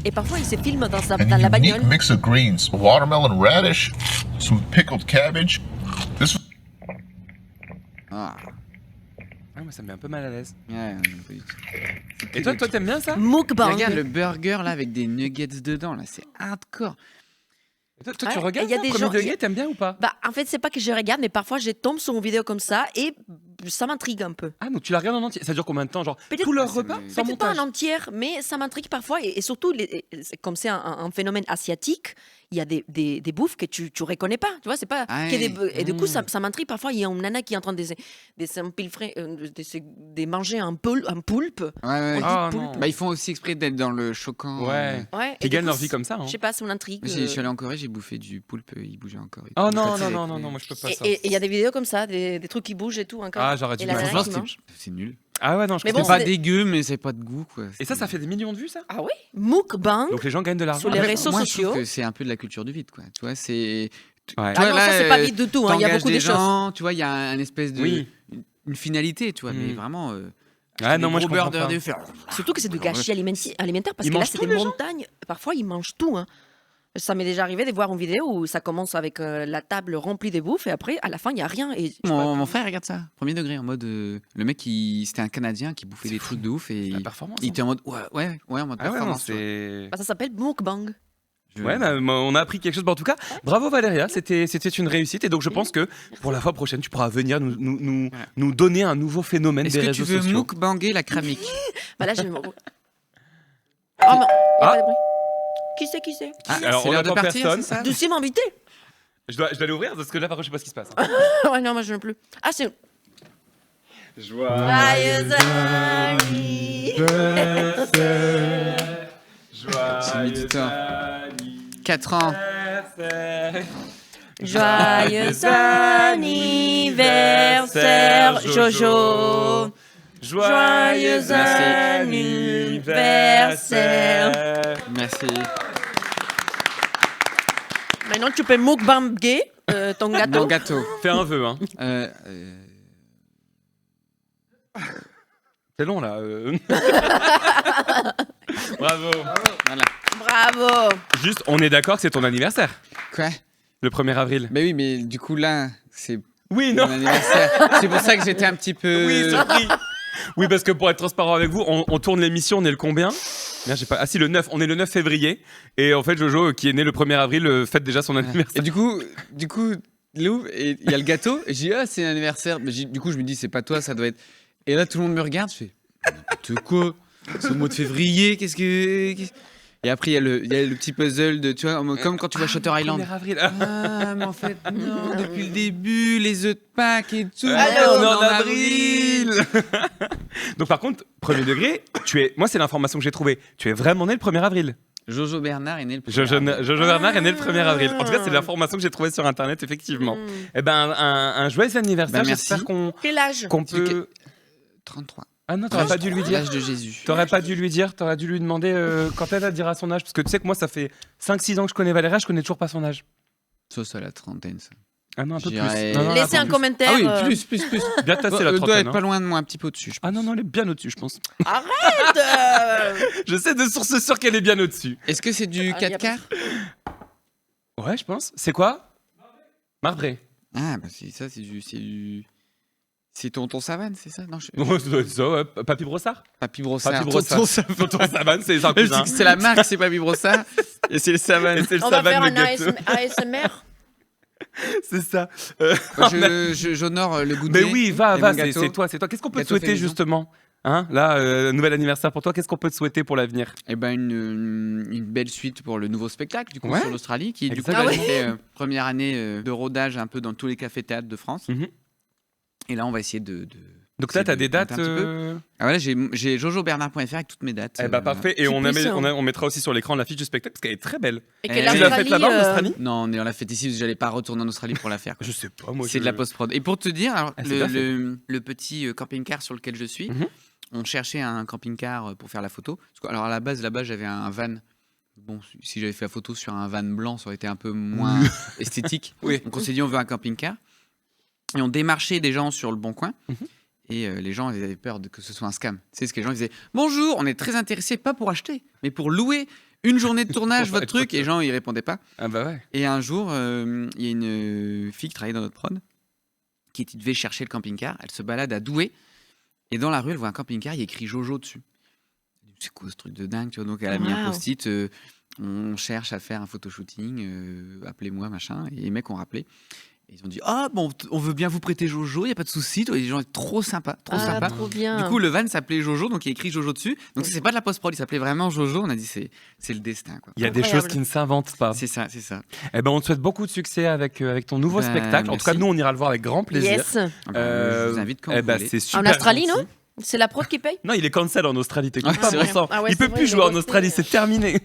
[SPEAKER 1] Et parfois, il se filme dans la bagnole.
[SPEAKER 15] Mix of greens, watermelon radish, some pickled cabbage. This
[SPEAKER 3] Ah, moi ça me met un peu mal à l'aise.
[SPEAKER 2] Ouais, pas du tout.
[SPEAKER 3] Et toi t'aimes bien ça?
[SPEAKER 1] Mukbang.
[SPEAKER 2] Regarde le burger là avec des nuggets dedans là, c'est hardcore.
[SPEAKER 3] Toi, tu regardes
[SPEAKER 1] y a des
[SPEAKER 3] premier
[SPEAKER 1] gens,
[SPEAKER 3] degré, t'aimes bien ou pas?
[SPEAKER 1] Bah, en fait, c'est pas que je regarde, mais parfois je tombe sur une vidéo comme ça et ça m'intrigue un peu.
[SPEAKER 3] Ah, donc tu la regardes en entier. Ça dure combien de temps? Genre tout leur repas sans
[SPEAKER 1] Peut-être pas
[SPEAKER 3] montage?
[SPEAKER 1] en entière, mais ça m'intrigue parfois. Et surtout, comme c'est un phénomène asiatique, il y a des bouffes que tu reconnais pas. Tu vois, c'est pas. Et du coup, ça m'intrigue parfois. Il y a une nana qui est en train de manger un poulpe.
[SPEAKER 2] Ouais.
[SPEAKER 1] Poulpe.
[SPEAKER 2] Bah, ils font aussi exprès d'être dans le choquant.
[SPEAKER 1] Ouais.
[SPEAKER 3] Ils gagnent leur vie comme ça. Hein.
[SPEAKER 1] Je sais pas, c'est une intrigue.
[SPEAKER 2] Je suis allé en Corée, j'ai bouffé du poulpe, il bougeait encore.
[SPEAKER 3] Oh non, moi je peux pas ça.
[SPEAKER 1] Et il y a des vidéos comme ça, des trucs qui bougent et tout encore.
[SPEAKER 3] Ah, j'aurais dû
[SPEAKER 2] c'est nul.
[SPEAKER 3] Ah ouais, non, je
[SPEAKER 2] c'est
[SPEAKER 3] bon,
[SPEAKER 2] pas dégueu, mais c'est pas de goût, quoi.
[SPEAKER 3] Et ça fait des millions de vues, ça?
[SPEAKER 1] Ah oui? Mukbang.
[SPEAKER 3] Donc les gens gagnent de l'argent.
[SPEAKER 1] Sur les réseaux sociaux.
[SPEAKER 2] Je trouve que c'est un peu de la culture du vide, quoi. Tu vois, c'est.
[SPEAKER 3] Ouais.
[SPEAKER 1] Ah non, ça c'est pas vide du tout. Il y a beaucoup de choses.
[SPEAKER 2] Tu vois, il y a un espèce de. Une finalité, tu vois, mais vraiment.
[SPEAKER 3] Ah non, moi je comprends pas.
[SPEAKER 1] Surtout que c'est du gâchis alimentaire parce que là, c'est des montagnes. Parfois, ils mangent tout. Hein. Ça m'est déjà arrivé de voir une vidéo où ça commence avec la table remplie de bouffe et après, à la fin, il n'y a rien. Et
[SPEAKER 2] mon frère regarde ça, premier degré, en mode. Le mec, c'était un Canadien qui bouffait des trucs de ouf et
[SPEAKER 3] la performance,
[SPEAKER 2] il était en mode. Ouais, en mode performance.
[SPEAKER 1] ça s'appelle mukbang.
[SPEAKER 3] Ouais, on a appris quelque chose. En tout cas, bravo Valéria, c'était une réussite. Et donc, je pense que pour la fois prochaine, tu pourras venir nous donner un nouveau phénomène des réseaux sociaux.
[SPEAKER 2] Est-ce que tu veux mukbanger la cramique?
[SPEAKER 1] Bah là, je vais me... Oh non, y a pas de bruit. Qui c'est
[SPEAKER 3] Alors, on
[SPEAKER 2] l'heure
[SPEAKER 3] attend
[SPEAKER 2] de partir,
[SPEAKER 3] personne.
[SPEAKER 2] c'est ça?
[SPEAKER 1] Deuxième invité.
[SPEAKER 3] Je dois l'ouvrir parce que là, par contre, je sais pas ce qui se passe.
[SPEAKER 1] Ouais, non, moi, je ne veux plus. Ah, c'est...
[SPEAKER 3] Joyeux
[SPEAKER 1] anniversaire.
[SPEAKER 2] J'ai mis du temps. 4 ans.
[SPEAKER 1] Joyeux anniversaire, Jojo. Joyeux anniversaire.
[SPEAKER 2] Merci.
[SPEAKER 1] Maintenant, tu peux mukbanger ton gâteau.
[SPEAKER 2] Mon gâteau.
[SPEAKER 3] Fais un vœu, hein. C'est long, là. Bravo.
[SPEAKER 2] Voilà.
[SPEAKER 1] Bravo.
[SPEAKER 3] Juste, on est d'accord que c'est ton anniversaire.
[SPEAKER 2] Quoi?
[SPEAKER 3] Le 1er avril.
[SPEAKER 2] Mais oui, mais du coup, là, c'est
[SPEAKER 3] Oui,
[SPEAKER 2] mon
[SPEAKER 3] non.
[SPEAKER 2] anniversaire. C'est pour ça que j'étais un petit peu...
[SPEAKER 3] Oui, surpris. Oui, parce que pour être transparent avec vous, on tourne l'émission, on est le combien? Merde, j'ai pas... Ah si, le 9, on est le 9 février. Et en fait, Jojo, qui est né le 1er avril, fête déjà son anniversaire.
[SPEAKER 2] Et du coup, l'ouvre et il y a le gâteau. Et j'ai dit, ah, c'est l'anniversaire. Mais du coup, je me dis, c'est pas toi, ça doit être... Et là, tout le monde me regarde, je fais, de quoi? C'est au mois de février, qu'est-ce que... Et après, il y a le petit puzzle de, tu vois, comme quand tu vas à Shutter Island.
[SPEAKER 3] 1er avril.
[SPEAKER 2] Ah, mais en fait, non, depuis le début, les œufs de Pâques et tout.
[SPEAKER 3] Alors, on est en avril. Donc par contre, premier degré, moi c'est l'information que j'ai trouvée. Tu es vraiment né le 1er avril.
[SPEAKER 2] Jojo Bernard est né le 1er avril.
[SPEAKER 3] Jojo Bernard est né le 1er avril. En tout cas, c'est l'information que j'ai trouvée sur internet, effectivement. Eh ben, un joyeux anniversaire.
[SPEAKER 2] Ben, merci.
[SPEAKER 3] J'espère
[SPEAKER 1] Quel âge?
[SPEAKER 3] qu'on peut.
[SPEAKER 2] 33.
[SPEAKER 3] Ah non, t'aurais pas dû lui dire.
[SPEAKER 2] L'âge de Jésus.
[SPEAKER 3] T'aurais pas dû lui dire, t'aurais dû lui demander quand elle dira son âge. Parce que tu sais que moi, ça fait 5-6 ans que je connais Valéria, je connais toujours pas son âge.
[SPEAKER 2] Ça, la trentaine, ça.
[SPEAKER 3] Ah non, un peu plus.
[SPEAKER 2] J'irais-
[SPEAKER 3] Non,
[SPEAKER 1] Laissez un commentaire.
[SPEAKER 2] Ah oui, plus.
[SPEAKER 3] Bien tassé la
[SPEAKER 2] Elle doit
[SPEAKER 3] trentaine.
[SPEAKER 2] être pas loin de moi, un petit peu au-dessus.
[SPEAKER 3] Ah non, elle est bien au-dessus, je pense.
[SPEAKER 1] Arrête.
[SPEAKER 3] Je sais de source sûre qu'elle est bien au-dessus.
[SPEAKER 2] Est-ce que c'est du 4 quarts?
[SPEAKER 3] Ouais, je pense. C'est quoi? Marbré.
[SPEAKER 2] Ah, bah c'est du... C'est Tonton Savane, c'est ça? Non,
[SPEAKER 3] Ouais, ça doit être ça, ouais. Papy Brossard.
[SPEAKER 2] Papy Brossard.
[SPEAKER 3] Papy Brossard. Tonton Savane, c'est un cousin.
[SPEAKER 2] C'est la marque, c'est Papy Brossard. Et c'est le Savane.
[SPEAKER 3] Et c'est le
[SPEAKER 1] On va
[SPEAKER 3] Savane,
[SPEAKER 1] faire
[SPEAKER 3] le
[SPEAKER 1] un
[SPEAKER 3] gâteau.
[SPEAKER 1] ASMR.
[SPEAKER 3] C'est ça.
[SPEAKER 2] J'honore le goûter.
[SPEAKER 3] Mais oui, va,
[SPEAKER 2] et mon
[SPEAKER 3] c'est
[SPEAKER 2] gâteau.
[SPEAKER 3] toi. Qu'est-ce qu'on peut te
[SPEAKER 2] Gâteau
[SPEAKER 3] souhaiter
[SPEAKER 2] fait maison.
[SPEAKER 3] justement, hein? Là, nouvel anniversaire pour toi. Qu'est-ce qu'on peut te souhaiter pour l'avenir?
[SPEAKER 2] Eh ben une belle suite pour le nouveau spectacle du coup
[SPEAKER 3] Ouais.
[SPEAKER 2] sur l'Australie qui du coup
[SPEAKER 3] Exactement.
[SPEAKER 2] a été première année de rodage un peu dans tous les cafés-théâtres de France.
[SPEAKER 3] Mhm.
[SPEAKER 2] Et là on va essayer de
[SPEAKER 3] Donc là, t'as des dates.
[SPEAKER 2] un petit peu. Ah voilà, j'ai jojobernard.fr avec toutes mes dates.
[SPEAKER 3] Eh ben parfait. Et
[SPEAKER 1] C'est
[SPEAKER 3] on
[SPEAKER 1] puissant.
[SPEAKER 3] mettra aussi sur l'écran l'affiche du spectacle parce qu'elle est très belle.
[SPEAKER 1] Et
[SPEAKER 2] Tu
[SPEAKER 1] quelle
[SPEAKER 2] l'as
[SPEAKER 3] faite là-bas, en Australie?
[SPEAKER 2] Non, on l'a fait ici parce que j'allais pas retourner en Australie pour la faire. quoi.
[SPEAKER 3] Je sais pas, moi.
[SPEAKER 2] C'est de la post-prod. Et pour te dire, alors,
[SPEAKER 3] Ah, c'est bien fait.
[SPEAKER 2] le petit camping-car sur lequel je suis,
[SPEAKER 3] Mhm.
[SPEAKER 2] on cherchait un camping-car pour faire la photo. Parce que, alors à la base, là-bas, j'avais un van. Bon, si j'avais fait la photo sur un van blanc, ça aurait été un peu moins esthétique.
[SPEAKER 3] Oui.
[SPEAKER 2] Donc on s'est dit, on veut un camping-car. Et on démarchait des gens sur le Bon Coin.
[SPEAKER 3] Mhm.
[SPEAKER 2] Et les gens ils avaient peur que ce soit un scam. Tu sais ce que les gens ils disaient, bonjour, on est très intéressés, pas pour acheter, mais pour louer une journée de tournage
[SPEAKER 3] Ouais,
[SPEAKER 2] votre truc. Et les gens ils répondaient pas.
[SPEAKER 3] Ah bah ouais.
[SPEAKER 2] Et un jour, il y a une fille qui travaillait dans notre prod qui devait chercher le camping-car. Elle se balade à Douai. Et dans la rue, elle voit un camping-car, il y a écrit Jojo dessus. C'est quoi ce truc de dingue, tu vois? Donc elle a mis un
[SPEAKER 1] Wow.
[SPEAKER 2] post-it, on cherche à faire un photoshooting, appelez-moi, machin. Et les mecs ont rappelé. Et ils ont dit, ah bon, on veut bien vous prêter Jojo, il n'y a pas de souci. Les gens étaient trop sympas, trop
[SPEAKER 1] Ah,
[SPEAKER 2] sympas.
[SPEAKER 1] trop bien.
[SPEAKER 2] Du coup, le van s'appelait Jojo, donc il y a écrit Jojo dessus. Donc ça, c'est pas de la post-prod, il s'appelait vraiment Jojo. On a dit, c'est le destin, quoi.
[SPEAKER 3] Il y a des
[SPEAKER 1] Incroyable.
[SPEAKER 3] choses qui ne s'inventent pas.
[SPEAKER 2] C'est ça, c'est ça.
[SPEAKER 3] Eh ben, on te souhaite beaucoup de succès avec ton nouveau
[SPEAKER 2] Ben,
[SPEAKER 3] spectacle. En tout cas,
[SPEAKER 2] merci.
[SPEAKER 3] nous, on ira le voir avec grand plaisir.
[SPEAKER 1] Yes.
[SPEAKER 2] Ah bah, je vous invite quand
[SPEAKER 3] eh
[SPEAKER 2] vous
[SPEAKER 3] ben,
[SPEAKER 2] voulez.
[SPEAKER 3] c'est super
[SPEAKER 1] En Australie,
[SPEAKER 3] gentil.
[SPEAKER 1] non? C'est la prod qui paye?
[SPEAKER 3] Non, il est cancel en Australie, t'écoutes
[SPEAKER 2] Ah,
[SPEAKER 3] pas
[SPEAKER 2] c'est
[SPEAKER 3] bon
[SPEAKER 2] vrai.
[SPEAKER 3] sang.
[SPEAKER 1] Ah ouais,
[SPEAKER 3] Il
[SPEAKER 1] c'est
[SPEAKER 3] peut
[SPEAKER 1] vrai,
[SPEAKER 3] plus
[SPEAKER 1] je
[SPEAKER 3] jouer en
[SPEAKER 1] le
[SPEAKER 3] Australie,
[SPEAKER 1] refais.
[SPEAKER 3] c'est terminé.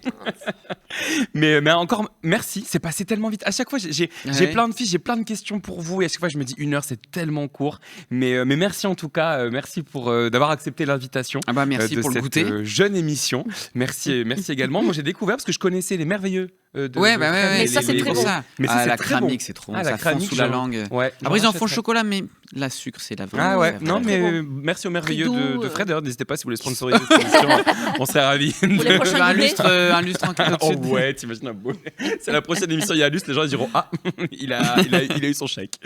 [SPEAKER 3] mais encore, merci, c'est passé tellement vite. À chaque fois, j'ai
[SPEAKER 2] Ouais.
[SPEAKER 3] plein de fiches, j'ai plein de questions pour vous. Et à chaque fois, je me dis 1 heure, c'est tellement court. Mais merci en tout cas, merci pour d'avoir accepté l'invitation.
[SPEAKER 2] Ah bah merci
[SPEAKER 3] de
[SPEAKER 2] pour le
[SPEAKER 3] cette
[SPEAKER 2] goûter.
[SPEAKER 3] jeune émission. Merci également. Moi, j'ai découvert parce que je connaissais les merveilleux.
[SPEAKER 2] Ouais, bah ouais, ouais.
[SPEAKER 1] Mais ça, c'est
[SPEAKER 2] les-
[SPEAKER 1] très
[SPEAKER 2] pour
[SPEAKER 1] bon.
[SPEAKER 2] ça.
[SPEAKER 3] Mais ça,
[SPEAKER 2] Ah,
[SPEAKER 3] c'est
[SPEAKER 2] la
[SPEAKER 3] très bon.
[SPEAKER 2] cramique, c'est trop bon.
[SPEAKER 3] Ah, la
[SPEAKER 2] Ça fond
[SPEAKER 3] cramique,
[SPEAKER 2] sous la
[SPEAKER 3] j'en-
[SPEAKER 2] langue.
[SPEAKER 3] Ouais.
[SPEAKER 2] Après, ils en font
[SPEAKER 3] J'achèterai.
[SPEAKER 2] chocolat, mais la sucre, c'est la vraie.
[SPEAKER 3] Ah ouais,
[SPEAKER 2] la
[SPEAKER 3] non
[SPEAKER 2] vraie.
[SPEAKER 3] mais merci aux merveilleux
[SPEAKER 1] Très
[SPEAKER 3] de
[SPEAKER 1] doux,
[SPEAKER 3] Fred. N'hésitez pas si vous voulez sponsoriser cette émission, on serait ravis.
[SPEAKER 1] Pour les
[SPEAKER 2] Tu
[SPEAKER 1] prochains
[SPEAKER 2] veux un
[SPEAKER 1] goûters?
[SPEAKER 2] lustre, un lustre en cadeau
[SPEAKER 3] Oh
[SPEAKER 2] dessus.
[SPEAKER 3] ouais, t'imagines un beau. C'est la prochaine émission, il y a Luce, les gens ils diront ah, il a eu son chèque.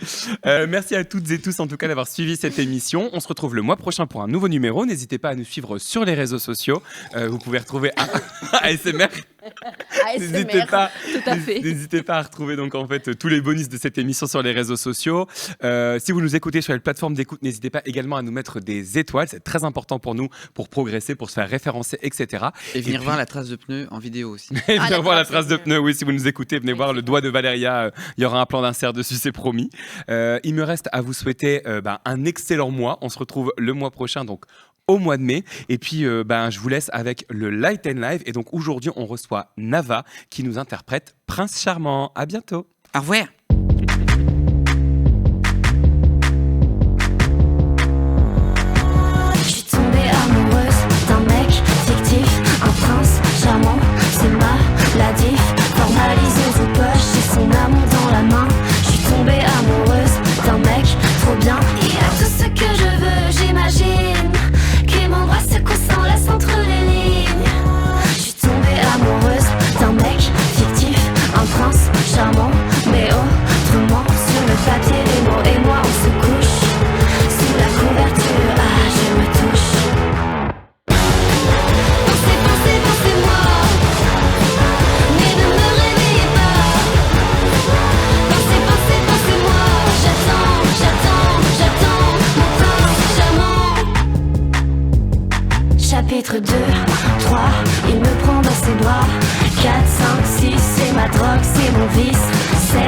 [SPEAKER 3] Merci à toutes et tous en tout cas d'avoir suivi cette émission. On se retrouve le mois prochain pour un nouveau numéro. N'hésitez pas à nous suivre sur les réseaux sociaux. Vous pouvez retrouver ASMR. N'hésitez pas,
[SPEAKER 1] tout à fait.
[SPEAKER 3] N'hésitez pas à retrouver donc en fait tous les bonus de cette émission sur les réseaux sociaux. Si vous nous écoutez sur les plateformes d'écoute, n'hésitez pas également à nous mettre des étoiles. C'est très important pour nous, pour progresser, pour se faire référencer, etc.
[SPEAKER 2] Et venir voir la trace de pneu en vidéo aussi.
[SPEAKER 3] Et venir voir la trace de pneu, oui, si vous nous écoutez, venez voir le doigt de Valéria. Il y aura un plan d'insert dessus, c'est promis. Il me reste à vous souhaiter un excellent mois. On se retrouve le mois prochain, donc au mois de mai. Et puis, je vous laisse avec le Light and Live. Et donc, aujourd'hui, on reçoit Nava qui nous interprète Prince Charmant. À bientôt.
[SPEAKER 2] Au revoir.
[SPEAKER 16] Je suis tombée amoureuse d'un mec fictif, un prince charmant, c'est maladif. Formalisé aux poches, j'ai son amour dans la main. Je suis tombée amoureuse d'un mec trop bien. Il a tout ce que je veux, j'imagine. Qui m'embrasse, qu'on s'enlace entre les lignes. Je suis tombée amoureuse d'un mec fictif, un prince charmant, mais autrement. Sur le papier, les mots et moi, on se couche. Sous la couverture, je me touche. Pensez, pensez, pensez-moi. Mais ne me réveillez pas. Pensez, pensez, pensez-moi. J'attends, j'attends, j'attends mon prince charmant. Chapitre 2, 3, il me prend dans ses bras. 4, 5, 6, c'est ma drogue, c'est mon vice. 7,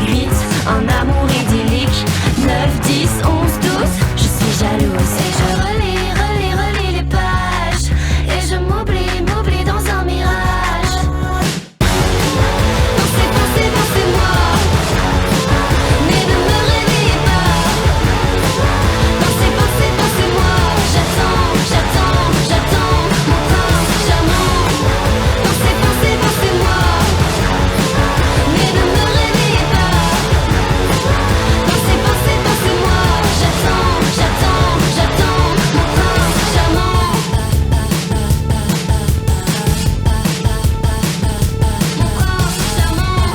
[SPEAKER 16] 8, un amour idyllique. 9, 10, 11, 12, je suis jalouse. Et je relis, relis, relis les pages. Et je m'oublie, m'oublie dans un mirage. Pensez, pensez, pensez-moi. Mais ne me réveillez pas. Pensez, pensez, pensez-moi. J'attends, j'attends, j'attends mon prince charmant. Pensez, pensez, pensez-moi. Mais ne me réveillez pas. Pensez, pensez, pensez-moi. J'attends, j'attends, j'attends mon prince charmant. Mon prince charmant.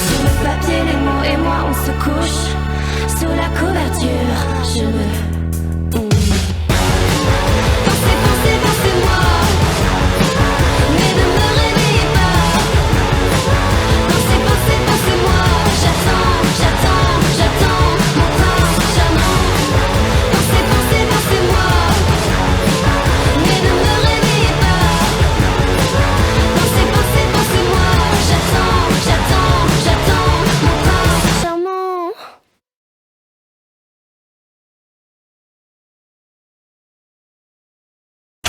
[SPEAKER 16] Sur le papier, les mots et moi, on se couche. Sous la couverture, je me... Pensez, pensez, pensez-moi. Mais ne me réveillez pas. Pensez, pensez, pensez-moi. J'attends, j'attends, j'attends mon prince charmant. Pensez, pensez, pensez-moi. Mais ne me réveillez pas. Pensez, pensez, pensez-moi. J'attends, j'attends, j'attends mon prince charmant.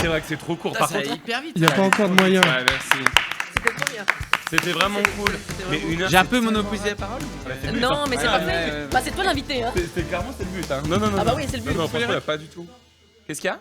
[SPEAKER 3] C'est vrai que c'est trop court.
[SPEAKER 2] Ça,
[SPEAKER 3] Par
[SPEAKER 2] ça
[SPEAKER 3] contre,
[SPEAKER 2] allait hyper vite.
[SPEAKER 4] Il n'y a pas encore de moyen.
[SPEAKER 3] Ouais, merci.
[SPEAKER 1] C'était trop bien.
[SPEAKER 3] C'était vraiment cool. Mais une heure,
[SPEAKER 2] J'ai un
[SPEAKER 3] c'est
[SPEAKER 2] peu
[SPEAKER 3] tellement-
[SPEAKER 2] monopolisé la parole.
[SPEAKER 1] Non, mais c'est
[SPEAKER 3] Ouais,
[SPEAKER 1] pas
[SPEAKER 3] ouais,
[SPEAKER 1] fait.
[SPEAKER 3] ouais.
[SPEAKER 1] Bah, c'est toi l'invité. Hein.
[SPEAKER 3] C'est clairement c'est le but. Hein. Non, non, non.
[SPEAKER 1] Ah bah
[SPEAKER 3] non.
[SPEAKER 1] oui, c'est le but.
[SPEAKER 3] Non, non, franchement, pas du tout. Qu'est-ce qu'il y a ?